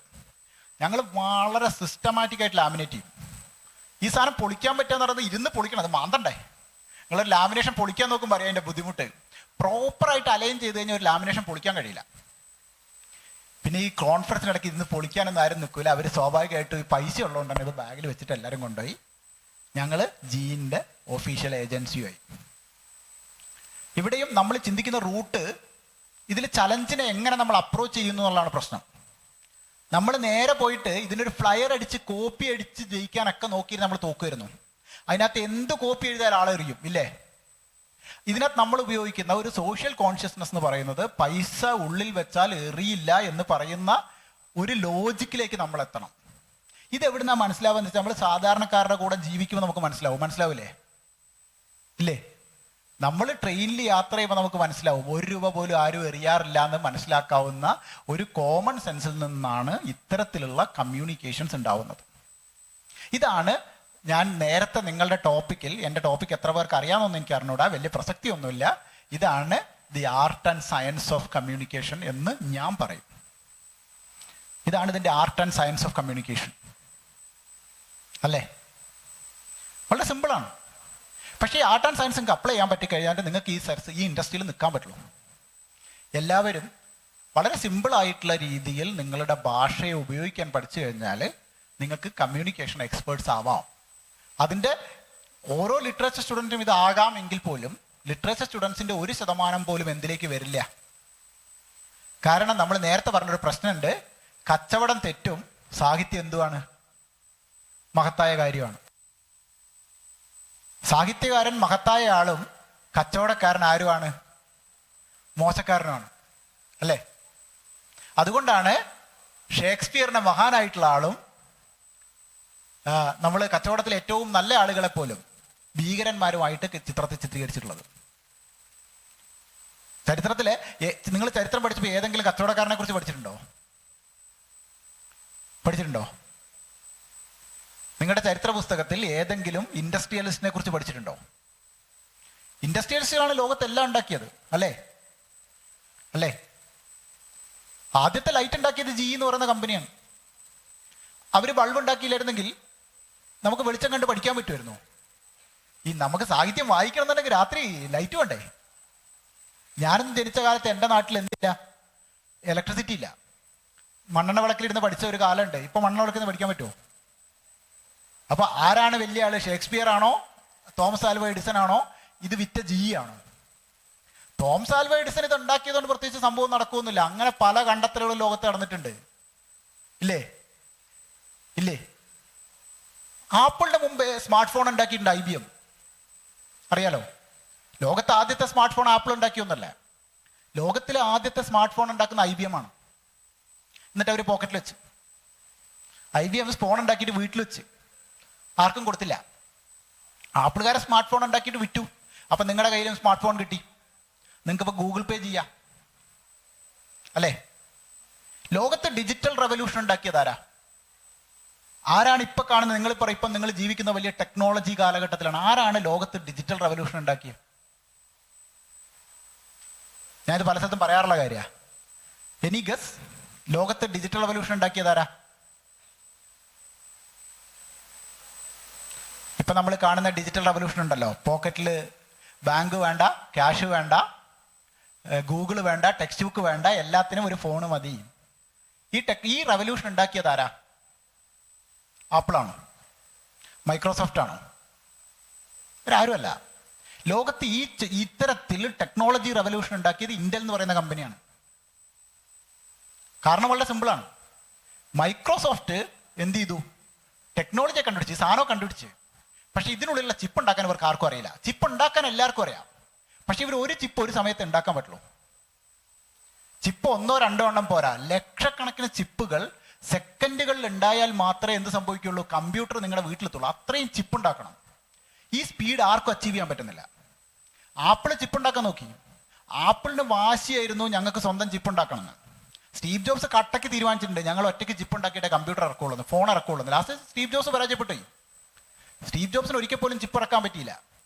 ഞങ്ങൾ വളരെ സിസ്റ്റമാറ്റിക് ആയിട്ട് ലാമിനേറ്റ് ചെയ്യും. ഈ സാധനം പൊളിക്കാൻ പറ്റുക എന്ന് പറയുന്നത് ഇരുന്ന് പൊളിക്കണം, അത് മാന്തണ്ടേ. നിങ്ങൾ ലാമിനേഷൻ പൊളിക്കാൻ നോക്കുമ്പോൾ അറിയാം അതിൻ്റെ ബുദ്ധിമുട്ട്. പ്രോപ്പറായിട്ട് അലൈൻ ചെയ്ത് കഴിഞ്ഞാൽ ഒരു ലാമിനേഷൻ പൊളിക്കാൻ കഴിയില്ല. പിന്നെ ഈ കോൺഫറൻസിനിടയ്ക്ക് ഇന്ന് പൊളിക്കാനൊന്നും ആരും നിൽക്കില്ല. അവർ സ്വാഭാവികമായിട്ട് ഈ പൈസ ഉള്ളതുകൊണ്ടാണ് ഇത് ബാഗിൽ വെച്ചിട്ട് എല്ലാവരും കൊണ്ടുപോയി. ഞങ്ങൾ ജീൻ്റെ ഒഫീഷ്യൽ ഏജൻസിയുമായി. ഇവിടെയും നമ്മൾ ചിന്തിക്കുന്ന റൂട്ട്, ഇതിൽ ചലഞ്ചിനെ എങ്ങനെ നമ്മൾ അപ്രോച്ച് ചെയ്യുന്നു എന്നുള്ളതാണ് പ്രശ്നം. നമ്മൾ നേരെ പോയിട്ട് ഇതിനൊരു ഫ്ലയർ അടിച്ച് കോപ്പി അടിച്ച് ജയിക്കാനൊക്കെ നോക്കി നമ്മൾ തോക്കുമായിരുന്നു. അതിനകത്ത് എന്ത് കോപ്പി എഴുതിയാൽ ആളെറിയും ഇല്ലേ. ഇതിനകത്ത് നമ്മൾ ഉപയോഗിക്കുന്ന ഒരു സോഷ്യൽ കോൺഷ്യസ്നെസ് എന്ന് പറയുന്നത് പൈസ ഉള്ളിൽ വെച്ചാൽ എറിയില്ല എന്ന് പറയുന്ന ഒരു ലോജിക്കിലേക്ക് നമ്മൾ എത്തണം. ഇതെവിടുന്നാ മനസ്സിലാവുക വെച്ചാൽ നമ്മൾ സാധാരണക്കാരുടെ കൂടെ ജീവിക്കുമ്പോൾ നമുക്ക് മനസ്സിലാവില്ലേ ഇല്ലേ. നമ്മൾ ട്രെയിനിൽ യാത്ര ചെയ്യുമ്പോൾ നമുക്ക് മനസ്സിലാവും 1 രൂപ പോലും ആരും എറിയാറില്ല എന്ന് മനസ്സിലാക്കാവുന്ന ഒരു കോമൺ സെൻസിൽ നിന്നാണ് ഇത്തരത്തിലുള്ള കമ്മ്യൂണിക്കേഷൻസ് ഉണ്ടാവുന്നത്. ഇതാണ് ഞാൻ നേരത്തെ നിങ്ങളുടെ ടോപ്പിക്കിൽ, എൻ്റെ ടോപ്പിക് എത്ര പേർക്ക് അറിയാമെന്നൊന്നും എനിക്ക് അറിഞ്ഞൂടാ, വലിയ പ്രസക്തിയൊന്നുമില്ല. ഇതാണ് the art and science of communication എന്ന് ഞാൻ പറയും. ഇതാണ് ഇതിൻ്റെ art and science of communication അല്ലേ. വളരെ സിമ്പിളാണ്. പക്ഷേ ആർട്ട് ആൻഡ് സയൻസ് നിങ്ങൾക്ക് അപ്ലൈ ചെയ്യാൻ പറ്റിക്കഴിഞ്ഞാൽ നിങ്ങൾക്ക് ഈ ഇൻഡസ്ട്രിയിൽ നിൽക്കാൻ പറ്റുള്ളൂ. എല്ലാവരും വളരെ സിമ്പിളായിട്ടുള്ള രീതിയിൽ നിങ്ങളുടെ ഭാഷയെ ഉപയോഗിക്കാൻ പഠിച്ചു കഴിഞ്ഞാൽ നിങ്ങൾക്ക് കമ്മ്യൂണിക്കേഷൻ എക്സ്പേർട്സ് ആവാം. അതിൻ്റെ ഓരോ ലിറ്ററേച്ചർ സ്റ്റുഡൻറ്റും ഇതാകാം എങ്കിൽ പോലും ലിറ്ററേച്ചർ സ്റ്റുഡൻസിൻ്റെ 1% പോലും എന്തിലേക്ക് വരില്ല. കാരണം നമ്മൾ നേരത്തെ പറഞ്ഞൊരു പ്രശ്നമുണ്ട്, കച്ചവടം തെറ്റും സാഹിത്യം എന്തുവാണ്, മഹത്തായ കാര്യമാണ്. സാഹിത്യകാരൻ മഹത്തായ ആളും കച്ചവടക്കാരൻ ആരുമാണ്, മോശക്കാരനുമാണ് അല്ലേ. അതുകൊണ്ടാണ് ഷേക്സ്പിയറിന്റെ മഹാനായിട്ടുള്ള ആളും നമ്മൾ കച്ചവടത്തിലെ ഏറ്റവും നല്ല ആളുകളെ പോലും ഭീകരന്മാരുമായിട്ട് ചിത്രത്തിൽ ചിത്രീകരിച്ചിട്ടുള്ളത്. ചരിത്രത്തിലെ നിങ്ങൾ ചരിത്രം പഠിച്ചപ്പോൾ ഏതെങ്കിലും കച്ചവടക്കാരനെ കുറിച്ച് പഠിച്ചിട്ടുണ്ടോ? നിങ്ങളുടെ ചരിത്ര പുസ്തകത്തിൽ ഏതെങ്കിലും ഇൻഡസ്ട്രിയലിസ്റ്റിനെ കുറിച്ച് പഠിച്ചിട്ടുണ്ടോ? ഇൻഡസ്ട്രിയലിസ്റ്റുകളാണ് ലോകത്തെല്ലാം ഉണ്ടാക്കിയത് അല്ലേ. ആദ്യത്തെ ലൈറ്റ് ഉണ്ടാക്കിയത് ജി എന്ന് പറയുന്ന കമ്പനിയാണ്. അവർ ബൾബ് ഉണ്ടാക്കിയില്ലായിരുന്നെങ്കിൽ നമുക്ക് വെളിച്ചം കണ്ട് പഠിക്കാൻ പറ്റുമായിരുന്നു. നമുക്ക് സാഹിത്യം വായിക്കണം എന്നുണ്ടെങ്കിൽ രാത്രി ലൈറ്റ് വേണ്ടേ. ഞാനൊന്നും ജനിച്ച കാലത്ത് എൻ്റെ നാട്ടിൽ എന്തില്ല, ഇലക്ട്രിസിറ്റി ഇല്ല. മണ്ണെണ്ണ വിളക്കിലിരുന്ന് പഠിച്ച ഒരു കാലമുണ്ട്. ഇപ്പൊ മണ്ണെണ്ണ വിളക്കിൽ പഠിക്കാൻ പറ്റുമോ? അപ്പൊ ആരാണ് വലിയ ആള്, ഷേക്സ്പിയർ ആണോ, തോമസ് ആൽവ എഡിസൺ ആണോ, ഇത് വിറ്റ ജി ആണോ? തോമസ് ആൽവ എഡിസൺ ഇത് ഉണ്ടാക്കിയതുകൊണ്ട് പ്രത്യേകിച്ച് സംഭവം നടക്കുമൊന്നുമില്ല. അങ്ങനെ പല കണ്ടെത്തലുകളും ലോകത്ത് നടന്നിട്ടുണ്ട് ഇല്ലേ. ആപ്പിളിന്റെ മുമ്പേ സ്മാർട്ട് ഫോൺ ഉണ്ടാക്കിയിട്ടുണ്ട് IBM, അറിയാലോ. ലോകത്തെ ആദ്യത്തെ സ്മാർട്ട് ഫോൺ ആപ്പിൾ ഉണ്ടാക്കിയൊന്നല്ല, ലോകത്തിലെ ആദ്യത്തെ സ്മാർട്ട് ഫോൺ ഉണ്ടാക്കുന്ന IBM ആണ്. എന്നിട്ട് അവർ പോക്കറ്റിൽ വെച്ച് IBM ഫോൺ ഉണ്ടാക്കിയിട്ട് വീട്ടിൽ വെച്ച് ആർക്കും കൊടുത്തില്ല. ആപ്പിളുകാരെ സ്മാർട്ട് ഫോൺ ഉണ്ടാക്കിയിട്ട് വിറ്റു. അപ്പം നിങ്ങളുടെ കയ്യിലും സ്മാർട്ട് ഫോൺ കിട്ടി, നിങ്ങൾക്കിപ്പോൾ ഗൂഗിൾ പേ ചെയ്യാം അല്ലേ. ലോകത്ത് ഡിജിറ്റൽ റെവല്യൂഷൻ ഉണ്ടാക്കിയത് ആരാണ്? ഇപ്പം കാണുന്നത്, ഇപ്പം നിങ്ങൾ ജീവിക്കുന്ന വലിയ ടെക്നോളജി കാലഘട്ടത്തിലാണ്. ആരാണ് ലോകത്ത് ഡിജിറ്റൽ റെവല്യൂഷൻ ഉണ്ടാക്കിയത്? ഞാനിത് പല സ്ഥലത്തും പറയാറുള്ള കാര്യമാണ്. എനി ഗസ്, ലോകത്ത് ഡിജിറ്റൽ റെവല്യൂഷൻ ഉണ്ടാക്കിയത് ആരാ? ഇപ്പം നമ്മൾ കാണുന്ന ഡിജിറ്റൽ റെവല്യൂഷൻ ഉണ്ടല്ലോ, പോക്കറ്റിൽ ബാങ്ക് വേണ്ട, ക്യാഷ് വേണ്ട, ഗൂഗിൾ വേണ്ട, ടെക്സ്റ്റ് ബുക്ക് വേണ്ട, എല്ലാത്തിനും ഒരു ഫോണ് മതി. ഈ റെവല്യൂഷൻ ഉണ്ടാക്കിയത് ആരാ? ആപ്പിളാണോ? മൈക്രോസോഫ്റ്റ് ആണോ? ഇവരാരുമല്ല. ലോകത്ത് ഇത്തരത്തിൽ ടെക്നോളജി റെവല്യൂഷൻ ഉണ്ടാക്കിയത് ഇന്റൽ എന്ന് പറയുന്ന കമ്പനിയാണ്. കാരണം വളരെ സിമ്പിളാണ്. മൈക്രോസോഫ്റ്റ് എന്ത് ചെയ്തു? ടെക്നോളജിയെ കണ്ടുപിടിച്ച്, സാധനം കണ്ടുപിടിച്ച്. പക്ഷെ ഇതിനുള്ളിലുള്ള ചിപ്പ് ഉണ്ടാക്കാൻ ഇവർക്ക് ആർക്കും അറിയില്ല. ചിപ്പ് ഉണ്ടാക്കാൻ എല്ലാവർക്കും അറിയാം, പക്ഷെ ഇവർ ഒരു ചിപ്പ് ഒരു സമയത്ത് ഉണ്ടാക്കാൻ പറ്റുള്ളൂ. ചിപ്പ് 1-2 എണ്ണം പോരാ, ലക്ഷക്കണക്കിന് ചിപ്പുകൾ സെക്കൻഡുകളിൽ ഉണ്ടായാൽ മാത്രമേ എന്ത് സംഭവിക്കുള്ളൂ, കമ്പ്യൂട്ടർ നിങ്ങളുടെ വീട്ടിലെത്തുള്ളൂ. അത്രയും ചിപ്പ് ഉണ്ടാക്കണം. ഈ സ്പീഡ് ആർക്കും അച്ചീവ് ചെയ്യാൻ പറ്റുന്നില്ല. ആപ്പിൾ ചിപ്പ് ഉണ്ടാക്കാൻ നോക്കി. ആപ്പിളിന് വാശിയായിരുന്നു ഞങ്ങൾക്ക് സ്വന്തം ചിപ്പ് ഉണ്ടാക്കണമെന്ന്. സ്റ്റീവ് ജോബ്സ് കട്ടയ്ക്ക് തീരുമാനിച്ചിട്ടുണ്ട്, ഞങ്ങൾ ഒറ്റയ്ക്ക് ചിപ്പ് ഉണ്ടാക്കിയിട്ട് കമ്പ്യൂട്ടർ ഇറക്കുള്ളൂ, ഫോൺ ഇറക്കുള്ളൂ. ലാസ്റ്റ് സ്റ്റീവ് ജോബ്സ് പരാജയപ്പെട്ടു. സ്റ്റീവ് ജോബ്സിന് ഒരിക്കൽ പോലും ചിപ്പ് ഇറക്കാൻ പറ്റിയില്ല.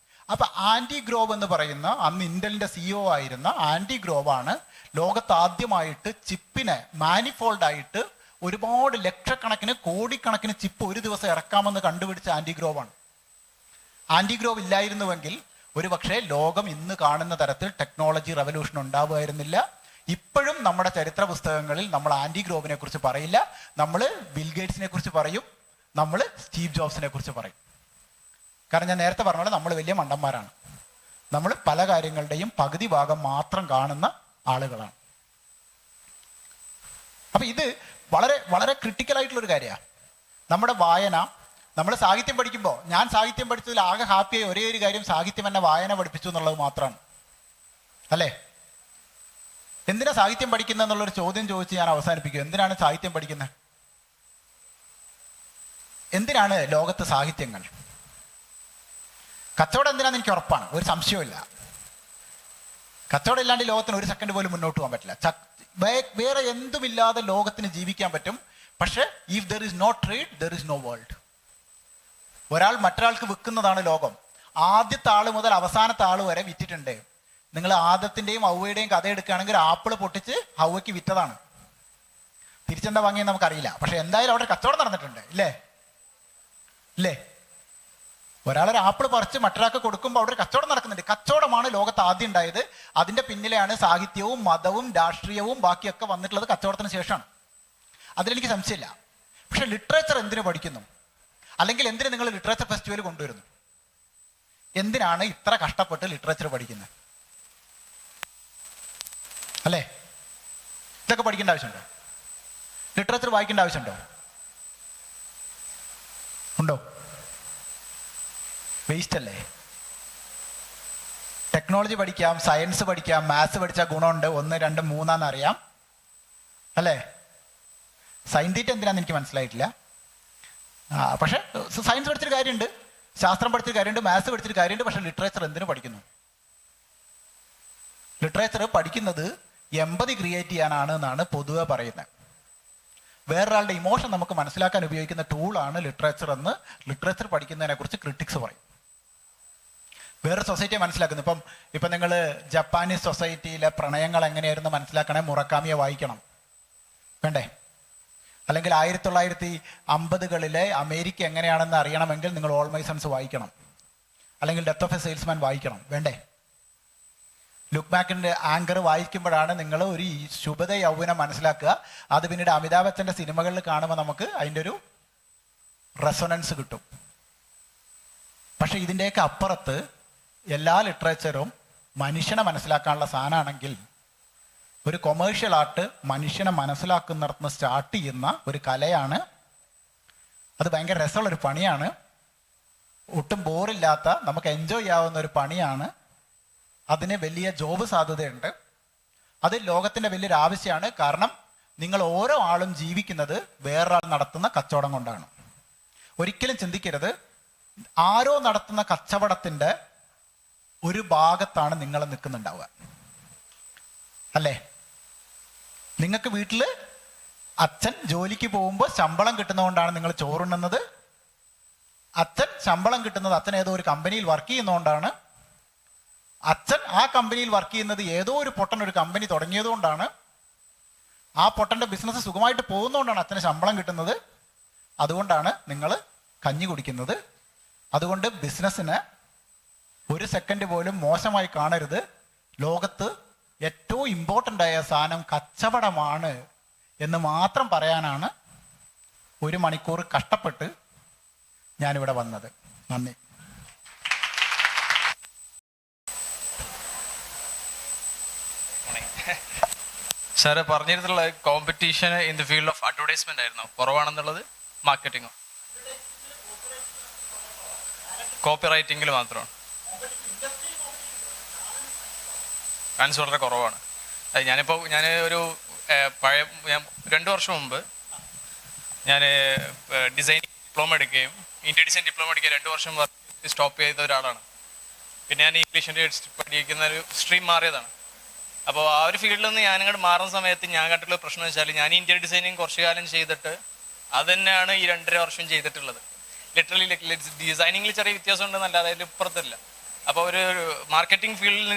അപ്പൊ ആൻഡി ഗ്രോവ് എന്ന് പറയുന്ന അന്ന് ഇന്റലിന്റെ CEO ആയിരുന്ന ആൻഡി ഗ്രോവാണ് ലോകത്ത് ആദ്യമായിട്ട് ചിപ്പിനെ മാനിഫോൾഡ് ആയിട്ട് ഒരുപാട് ലക്ഷക്കണക്കിന് കോടിക്കണക്കിന് ചിപ്പ് ഒരു ദിവസം ഇറക്കാമെന്ന് കണ്ടുപിടിച്ച ആൻഡി ഗ്രോവാണ്. ആൻഡി ഗ്രോവ് ഇല്ലായിരുന്നുവെങ്കിൽ ഒരു പക്ഷേ ലോകം ഇന്ന് കാണുന്ന തരത്തിൽ ടെക്നോളജി റെവല്യൂഷൻ ഉണ്ടാവുമായിരുന്നില്ല. ഇപ്പോഴും നമ്മുടെ ചരിത്ര പുസ്തകങ്ങളിൽ നമ്മൾ ആൻഡി ഗ്രോവിനെ കുറിച്ച് പറയില്ല, നമ്മൾ ബിൽഗേറ്റ്സിനെ കുറിച്ച് പറയും, നമ്മൾ സ്റ്റീവ് ജോബ്സിനെ കുറിച്ച് പറയും. കാരണം ഞാൻ നേരത്തെ പറഞ്ഞ പോലെ നമ്മൾ വലിയ മണ്ടന്മാരാണ്. നമ്മൾ പല കാര്യങ്ങളുടെയും പകുതി ഭാഗം മാത്രം കാണുന്ന ആളുകളാണ്. അപ്പൊ ഇത് വളരെ വളരെ ക്രിട്ടിക്കൽ ആയിട്ടുള്ളൊരു കാര്യമാണ്. നമ്മുടെ വായന, നമ്മൾ സാഹിത്യം പഠിക്കുമ്പോൾ, ഞാൻ സാഹിത്യം പഠിച്ചതിൽ ആകെ ഹാപ്പിയായ ഒരേ ഒരു കാര്യം സാഹിത്യം എന്നെ വായന പഠിപ്പിച്ചു എന്നുള്ളത് മാത്രമാണ്. അല്ലേ? എന്തിനാ സാഹിത്യം പഠിക്കുന്നത് എന്നുള്ളൊരു ചോദ്യം ചോദിച്ച് ഞാൻ അവസാനിപ്പിക്കും. എന്തിനാണ് സാഹിത്യം പഠിക്കുന്നത്? എന്തിനാണ് ലോകത്ത് സാഹിത്യങ്ങൾ? കച്ചവടം എന്തിനാന്ന് എനിക്ക് ഉറപ്പാണ്, ഒരു സംശയമില്ല. കച്ചവടം ഇല്ലാണ്ട് ലോകത്തിന് ഒരു സെക്കൻഡ് പോലും മുന്നോട്ട് പോകാൻ പറ്റില്ല. വേറെ എന്തുമില്ലാതെ ലോകത്തിന് ജീവിക്കാൻ പറ്റും. പക്ഷെ if there is no trade there is no world. ഒരാൾ മറ്റൊരാൾക്ക് വിൽക്കുന്നതാണ് ലോകം. ആദ്യത്തെ ആള് മുതൽ അവസാനത്തെ ആള് വരെ വിറ്റിട്ടുണ്ട്. നിങ്ങൾ ആദത്തിന്റെയും ഹൗവയുടെയും കഥ എടുക്കുകയാണെങ്കിൽ ആപ്പിള് പൊട്ടിച്ച് ഹൗവയ്ക്ക് വിറ്റതാണ്. തിരിച്ചെന്താ വാങ്ങിയെന്ന് നമുക്കറിയില്ല. പക്ഷെ എന്തായാലും അവിടെ കച്ചവടം നടന്നിട്ടുണ്ട്. ഇല്ലേ? ഒരാളൊരു ആപ്പിൾ പറിച്ച് മറ്റൊരാൾക്ക് കൊടുക്കുമ്പോൾ അവിടെ ഒരു കച്ചവടം നടക്കുന്നുണ്ട്. കച്ചവടമാണ് ലോകത്ത് ആദ്യം ഉണ്ടായത്. അതിന്റെ പിന്നിലെയാണ് സാഹിത്യവും മതവും രാഷ്ട്രീയവും ബാക്കിയൊക്കെ വന്നിട്ടുള്ളത് കച്ചവടത്തിന് ശേഷമാണ്. അതിലെനിക്ക് സംശയമില്ല. പക്ഷെ ലിറ്ററേച്ചർ എന്തിനു പഠിക്കുന്നു? അല്ലെങ്കിൽ എന്തിനു നിങ്ങൾ ലിറ്ററേച്ചർ ഫെസ്റ്റിവൽ കൊണ്ടുവരുന്നു? എന്തിനാണ് ഇത്ര കഷ്ടപ്പെട്ട് ലിറ്ററേച്ചർ പഠിക്കുന്നത്? അല്ലേ? ഇതൊക്കെ പഠിക്കേണ്ട ആവശ്യമുണ്ടോ? ലിറ്ററേച്ചർ വായിക്കേണ്ട ആവശ്യമുണ്ടോ? ഉണ്ടോ? വേസ്റ്റ് അല്ലേ? ടെക്നോളജി പഠിക്കാം, സയൻസ് പഠിക്കാം, മാത്സ് പഠിച്ചാൽ ഗുണമുണ്ട്. 1, 2, 3 അറിയാം. അല്ലേ? സയൻറ്റിസ്റ്റ് എന്തിനാന്ന് എനിക്ക് മനസ്സിലായിട്ടില്ല. പക്ഷെ സയൻസ് പഠിച്ചൊരു കാര്യമുണ്ട്, ശാസ്ത്രം പഠിച്ചൊരു കാര്യമുണ്ട്, മാത്സ് പഠിച്ചൊരു കാര്യമുണ്ട്. പക്ഷെ ലിറ്ററേച്ചർ എന്തിനു പഠിക്കുന്നു? ലിറ്ററേച്ചർ പഠിക്കുന്നത് എമ്പതി ക്രിയേറ്റ് ചെയ്യാനാണ് എന്നാണ് പൊതുവെ പറയുന്നത്. വേറൊരാളുടെ ഇമോഷൻ നമുക്ക് മനസ്സിലാക്കാൻ ഉപയോഗിക്കുന്ന ടൂളാണ് ലിറ്ററേച്ചർ എന്ന് ലിറ്ററേച്ചർ പഠിക്കുന്നതിനെ കുറിച്ച് ക്രിട്ടിക്സ് പറയും. വേറെ സൊസൈറ്റിയെ മനസ്സിലാക്കുന്നു. ഇപ്പം നിങ്ങൾ ജപ്പാനീസ് സൊസൈറ്റിയിലെ പ്രണയങ്ങൾ എങ്ങനെയായിരുന്നു മനസ്സിലാക്കണേ? മുറക്കാമിയെ വായിക്കണം, വേണ്ടേ? അല്ലെങ്കിൽ 1950കളിലെ അമേരിക്ക എങ്ങനെയാണെന്ന് അറിയണമെങ്കിൽ നിങ്ങൾ ഓൾ മൈ സൺസ് വായിക്കണം, അല്ലെങ്കിൽ ഡെത്ത് ഓഫ് എ സെയിൽസ്മാൻ വായിക്കണം, വേണ്ടേ? ലുക്ക് ബാക്കിൻ്റെ ആങ്കർ വായിക്കുമ്പോഴാണ് നിങ്ങൾ ഒരു ശുഭത യൗവനം മനസ്സിലാക്കുക. അത് പിന്നീട് അമിതാഭ് ബച്ചൻ്റെ സിനിമകളിൽ കാണുമ്പോൾ നമുക്ക് അതിൻ്റെ ഒരു റെസൊണൻസ് കിട്ടും. പക്ഷെ ഇതിൻ്റെയൊക്കെ അപ്പുറത്ത് എല്ലാ ലിറ്ററേച്ചറും മനുഷ്യനെ മനസ്സിലാക്കാനുള്ള സാധനമാണെങ്കിൽ, ഒരു കൊമേഴ്ഷ്യൽ ആർട്ട് മനുഷ്യനെ മനസ്സിലാക്കുന്നിടത്തുനിന്ന് സ്റ്റാർട്ട് ചെയ്യുന്ന ഒരു കലയാണ്. അത് ഭയങ്കര രസമുള്ളൊരു പണിയാണ്, ഒട്ടും ബോറില്ലാത്ത നമുക്ക് എൻജോയ് ചെയ്യാവുന്ന ഒരു പണിയാണ്. അതിന് വലിയ ജോബ് സാധ്യതയുണ്ട്. അത് ലോകത്തിൻ്റെ വലിയൊരു ആവശ്യമാണ്. കാരണം നിങ്ങൾ ഓരോ ആളും ജീവിക്കുന്നത് വേറൊരാൾ നടത്തുന്ന കച്ചവടം കൊണ്ടാണ്. ഒരിക്കലും ചിന്തിക്കരുത് ആരോ നടത്തുന്ന കച്ചവടത്തിൻ്റെ ഒരു ഭാഗത്താണ് നിങ്ങൾ നിൽക്കുന്നുണ്ടാവുക. അല്ലേ? നിങ്ങൾക്ക് വീട്ടിൽ അച്ഛൻ ജോലിക്ക് പോകുമ്പോൾ ശമ്പളം കിട്ടുന്നതുകൊണ്ടാണ് നിങ്ങൾ ചോറുണ്ണുന്നത്. അച്ഛൻ ശമ്പളം കിട്ടുന്നത് അച്ഛൻ ഏതോ ഒരു കമ്പനിയിൽ വർക്ക് ചെയ്യുന്നതുകൊണ്ടാണ്. അച്ഛൻ ആ കമ്പനിയിൽ വർക്ക് ചെയ്യുന്നത് ഏതോ ഒരു പൊട്ടൻ ഒരു കമ്പനി തുടങ്ങിയതുകൊണ്ടാണ്. ആ പൊട്ടൻ്റെ ബിസിനസ് സുഖമായിട്ട് പോകുന്നതുകൊണ്ടാണ് അച്ഛന് ശമ്പളം കിട്ടുന്നത്. അതുകൊണ്ടാണ് നിങ്ങൾ കഞ്ഞി കുടിക്കുന്നത്. അതുകൊണ്ട് ബിസിനസ്സിന് ഒരു സെക്കൻഡ് പോലും മോശമായി കാണരുത്. ലോകത്ത് ഏറ്റവും ഇമ്പോർട്ടൻ്റ് ആയ സാധനം കച്ചവടമാണ് എന്ന് മാത്രം പറയാനാണ് 1 മണിക്കൂർ കഷ്ടപ്പെട്ട് ഞാനിവിടെ വന്നത്. നന്ദി. സാറ് പറഞ്ഞിരുന്നുള്ള competition in the field of advertisement ആയിരുന്നു കുറവാണെന്നുള്ളത്? മാർക്കറ്റിങ്ങോ കോപ്പി റൈറ്റിംഗിൽ മാത്രമാണ് ചാൻസ് വളരെ കുറവാണ്. ഞാൻ ഒരു പഴയ 2 വർഷം മുമ്പ് ഞാൻ ഡിസൈനിങ് ഡിപ്ലോമ എടുക്കുകയും ഇന്ത്യൻ ഡിസൈൻ ഡിപ്ലോമ എടുക്കുകയും 2 വർഷം സ്റ്റോപ്പ് ചെയ്ത ഒരാളാണ്. പിന്നെ ഞാൻ ഇംഗ്ലീഷിൻ്റെ പഠിക്കുന്ന ഒരു സ്ട്രീം മാറിയതാണ്. അപ്പോൾ ആ ഒരു ഫീൽഡിൽ നിന്ന് ഞാനിങ്ങോട്ട് മാറുന്ന സമയത്ത് ഞാൻ കണ്ടിട്ടുള്ള പ്രശ്നം വെച്ചാൽ, ഞാൻ ഇന്ത്യൻ ഡിസൈനിങ് കുറച്ച് കാലം ചെയ്തിട്ട് അത് തന്നെയാണ് ഈ 2.5 വർഷം ചെയ്തിട്ടുള്ളത്. ലിറ്ററലി ഡിസൈനിങ്ങിൽ ചെറിയ വ്യത്യാസം ഉണ്ടെന്നല്ല, അതായത് ഇപ്പുറത്തില്ല. അപ്പോൾ ഒരു മാർക്കറ്റിംഗ് ഫീൽഡിൽ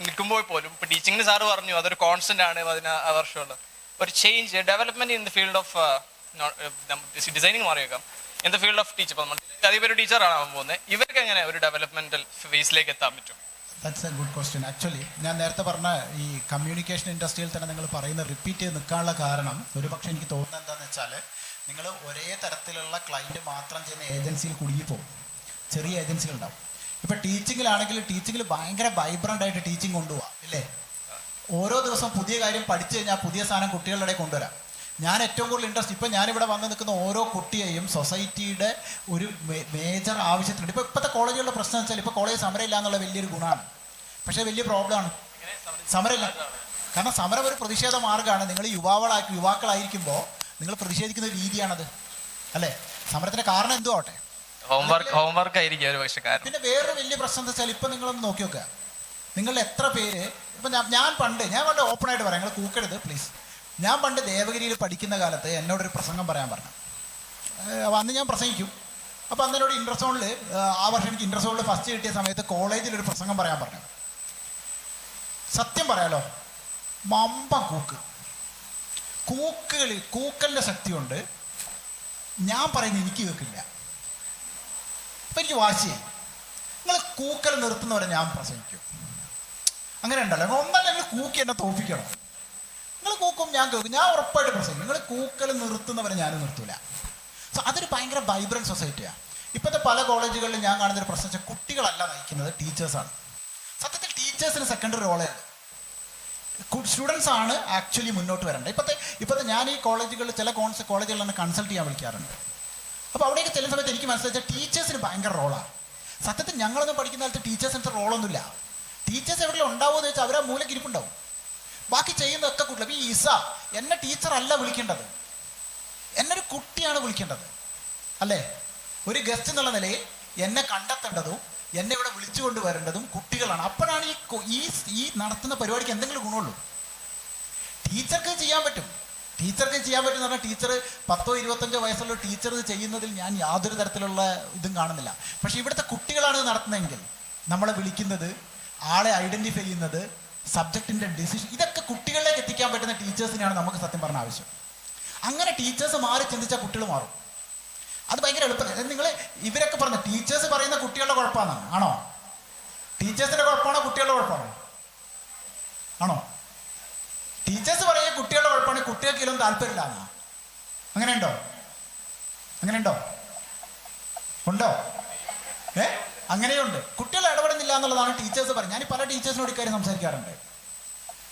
നിൽക്കുമ്പോൾ പോലും ഇപ്പോൾ ടീച്ചിങ്ങിന് സാറ് പറഞ്ഞു അതൊരു കോൺസ്റ്റന്റ് ആണ് 16 വർഷമുള്ള ഒരു change development in the field of designing മാറിയേക്കാം in the field of teacher. ഇപ്പോൾ നമ്മൾ അതേപോലെ ടീച്ചറാണ് ആവാൻ പോകുന്നത്, ഇവർക്ക് എങ്ങനെ ഒരു ഡെവലപ്മെന്റൽ ഫേസിലേക്ക് എത്താൻ പറ്റും? That's A good question. Actually ഞാൻ നേരത്തെ പറഞ്ഞ ഈ കമ്മ്യൂണിക്കേഷൻ ഇൻഡസ്ട്രിയിൽ തന്നെ നിങ്ങൾ പറയുന്ന റിപ്പീറ്റ് ചെയ്ത് നിൽക്കാനുള്ള കാരണം ഒരു പക്ഷേ എനിക്ക് തോന്നുന്നത് എന്താണെന്ന് വെച്ചാൽ നിങ്ങൾ ഒരേ തരത്തിലുള്ള ക്ലയൻറ്റ് മാത്രം ചെയ്യുന്ന ഏജൻസിയിൽ കുടുങ്ങിപ്പോകും. ചെറിയ ഏജൻസികളുണ്ടാവും. ഇപ്പോൾ ടീച്ചിങ്ങിലാണെങ്കിൽ ടീച്ചിങ്ങിൽ ഭയങ്കര വൈബ്രൻ്റ് ആയിട്ട് ടീച്ചിങ് കൊണ്ടുപോകാം ഇല്ലേ? ഓരോ ദിവസം പുതിയ കാര്യം പഠിച്ചു കഴിഞ്ഞാൽ പുതിയ സാധനം കുട്ടികളുടെ ഇടയിൽ കൊണ്ടുവരാം. ഞാൻ ഏറ്റവും കൂടുതൽ ഇൻട്രസ്റ്റ് ഇപ്പോൾ ഞാനിവിടെ വന്ന് നിൽക്കുന്ന ഓരോ കുട്ടിയെയും സൊസൈറ്റിയുടെ ഒരു മേജർ ആവശ്യത്തിനുണ്ട്. ഇപ്പോൾ ഇപ്പോഴത്തെ കോളേജുകളുടെ പ്രശ്നം വെച്ചാൽ ഇപ്പോൾ കോളേജ് സമരമില്ല എന്നുള്ള വലിയൊരു ഗുണമാണ്, പക്ഷേ വലിയ പ്രോബ്ലമാണ് സമരമില്ല. കാരണം സമരം ഒരു പ്രതിഷേധ മാർഗ്ഗമാണ്. നിങ്ങൾ യുവാക്കളായിരിക്കുമ്പോൾ നിങ്ങൾ പ്രതിഷേധിക്കുന്ന ഒരു രീതിയാണത് അല്ലേ? സമരത്തിന്റെ കാരണം എന്തോ ആവട്ടെ, ഹോംവർക്ക് ആയിരിക്കും ഒരു പക്ഷേ കാരണം. പിന്നെ വേറൊരു വലിയ പ്രശ്നം എന്താ വെച്ചാൽ ഇപ്പം നിങ്ങളൊന്ന് നോക്കി നോക്കുക, നിങ്ങൾ എത്ര പേര് ഇപ്പം ഞാൻ പണ്ട് ഓപ്പൺ ആയിട്ട് പറയാം, നിങ്ങൾ കൂക്കരുത് പ്ലീസ്. ഞാൻ പണ്ട് ദേവഗിരിയിൽ പഠിക്കുന്ന കാലത്ത് എന്നോടൊരു പ്രസംഗം പറയാൻ പറഞ്ഞു. അപ്പോൾ അന്ന് ഞാൻ പ്രസംഗിക്കും. അപ്പോൾ അന്ന് എന്നോട് ഇൻ്റർസോണിൽ ആ വർഷം എനിക്ക് ഇൻ്റർസോണിൽ ഫസ്റ്റ് കിട്ടിയ സമയത്ത് കോളേജിലൊരു പ്രസംഗം പറയാൻ പറഞ്ഞു. സത്യം പറയാലോ, മമ്പം കൂക്കലിൻ്റെ ശക്തി കൊണ്ട് ഞാൻ പറയുന്നത് എനിക്ക് കേൾക്കില്ല. അപ്പം എനിക്ക് വാശിയായി. നിങ്ങൾ കൂക്കൽ നിർത്തുന്നവരെ ഞാൻ പ്രസംഗിക്കും. അങ്ങനെ ഉണ്ടല്ലോ, ഒന്നല്ല നിങ്ങൾ കൂക്കി എന്നെ തോൽപ്പിക്കണം. നിങ്ങൾ കൂക്കും, ഞാൻ കേൾക്കും, ഞാൻ ഉറപ്പായിട്ട് പ്രസംഗിക്കും. നിങ്ങൾ കൂക്കൽ നിർത്തുന്നവരെ ഞാനും നിർത്തൂല. സോ അതൊരു ഭയങ്കര വൈബ്രൻറ്റ് സൊസൈറ്റിയാണ്. ഇപ്പോഴത്തെ പല കോളേജുകളിലും ഞാൻ കാണുന്നൊരു പ്രശ്നം വെച്ചാൽ കുട്ടികളല്ല നയിക്കുന്നത്, ടീച്ചേഴ്സാണ്. സത്യത്തിൽ ടീച്ചേഴ്സിന് സെക്കൻഡറി റോളേ ഉള്ളൂ. സ്റ്റുഡൻസ് ആണ് ആക്ച്വലി മുന്നോട്ട് വരേണ്ടത്. ഇപ്പോഴത്തെ ഞാൻ ഈ കോളേജുകളിൽ ചില കോളേജുകളിൽ തന്നെ കൺസൾട്ട് ചെയ്യാൻ വിളിക്കാറുണ്ട്. അപ്പോൾ അവിടേക്ക് ചെല്ലുന്ന സമയത്ത് എനിക്ക് മനസ്സിലാച്ചാൽ ടീച്ചേഴ്സിന് ഭയങ്കര റോളാണ്. സത്യത്തിൽ ഞങ്ങളൊന്നും പഠിക്കുന്ന കാലത്ത് ടീച്ചേഴ്സിന് റോളൊന്നുമില്ല. ടീച്ചേഴ്സ് എവിടെയെങ്കിലും ഉണ്ടാവുമെന്ന് വെച്ചാൽ അവരാ മൂലയ്ക്ക് ഇരിപ്പുണ്ടാവും, ബാക്കി ചെയ്യുന്നതൊക്കെ കുട്ടികൾ. ഈ ഇസ എന്നെ ടീച്ചറല്ല വിളിക്കേണ്ടത്, എന്നൊരു കുട്ടിയാണ് വിളിക്കേണ്ടത് അല്ലേ? ഒരു ഗസ്റ്റ് എന്നുള്ള നിലയിൽ എന്നെ കണ്ടെത്തേണ്ടതും എന്നെ ഇവിടെ വിളിച്ചു കൊണ്ടുവരേണ്ടതും കുട്ടികളാണ്. അപ്പോഴാണ് ഈ നടത്തുന്ന പരിപാടിക്ക് എന്തെങ്കിലും ഗുണമുള്ളൂ. ടീച്ചർക്ക് ചെയ്യാൻ പറ്റും എന്ന് പറഞ്ഞാൽ ടീച്ചർ 10-25 വയസ്സുള്ള ടീച്ചർ ചെയ്യുന്നതിൽ ഞാൻ യാതൊരു തരത്തിലുള്ള ഇതും കാണുന്നില്ല. പക്ഷെ ഇവിടുത്തെ കുട്ടികളാണ് ഇത് നടത്തുന്നതെങ്കിൽ നമ്മളെ വിളിക്കുന്നത്, ആളെ ഐഡന്റിഫൈ ചെയ്യുന്നത്, സബ്ജക്റ്റിന്റെ ഡിസിഷൻ, ഇതൊക്കെ കുട്ടികളിലേക്ക് എത്തിക്കാൻ പറ്റുന്ന ടീച്ചേഴ്സിനെയാണ് നമുക്ക് സത്യം പറഞ്ഞ ആവശ്യം. അങ്ങനെ ടീച്ചേഴ്സ് മാറി ചിന്തിച്ചാൽ കുട്ടികൾ മാറും. അത് ഭയങ്കര എളുപ്പമാണ്. നിങ്ങൾ ഇവരൊക്കെ പറഞ്ഞ ടീച്ചേഴ്സ് പറയുന്ന കുട്ടികളുടെ കുഴപ്പമാണ്. ആണോ? ടീച്ചേഴ്സിന്റെ കുഴപ്പമാണോ കുട്ടികളുടെ കുഴപ്പമാണോ? ആണോ? ടീച്ചേഴ്സ് പറയുക കുട്ടികളുടെ കുഴപ്പമാണ്, കുട്ടികൾക്ക് ഇതിലൊന്നും താല്പര്യമില്ല. അങ്ങനെയുണ്ടോ? ഉണ്ടോ? അങ്ങനെയുണ്ട്. കുട്ടികൾ ഇടപെടുന്നില്ല എന്നുള്ളതാണ് ടീച്ചേഴ്സ് പറയുന്നത്. ഞാൻ പല ടീച്ചേഴ്സിനോട് ഇക്കാര്യം സംസാരിക്കാറുണ്ട്.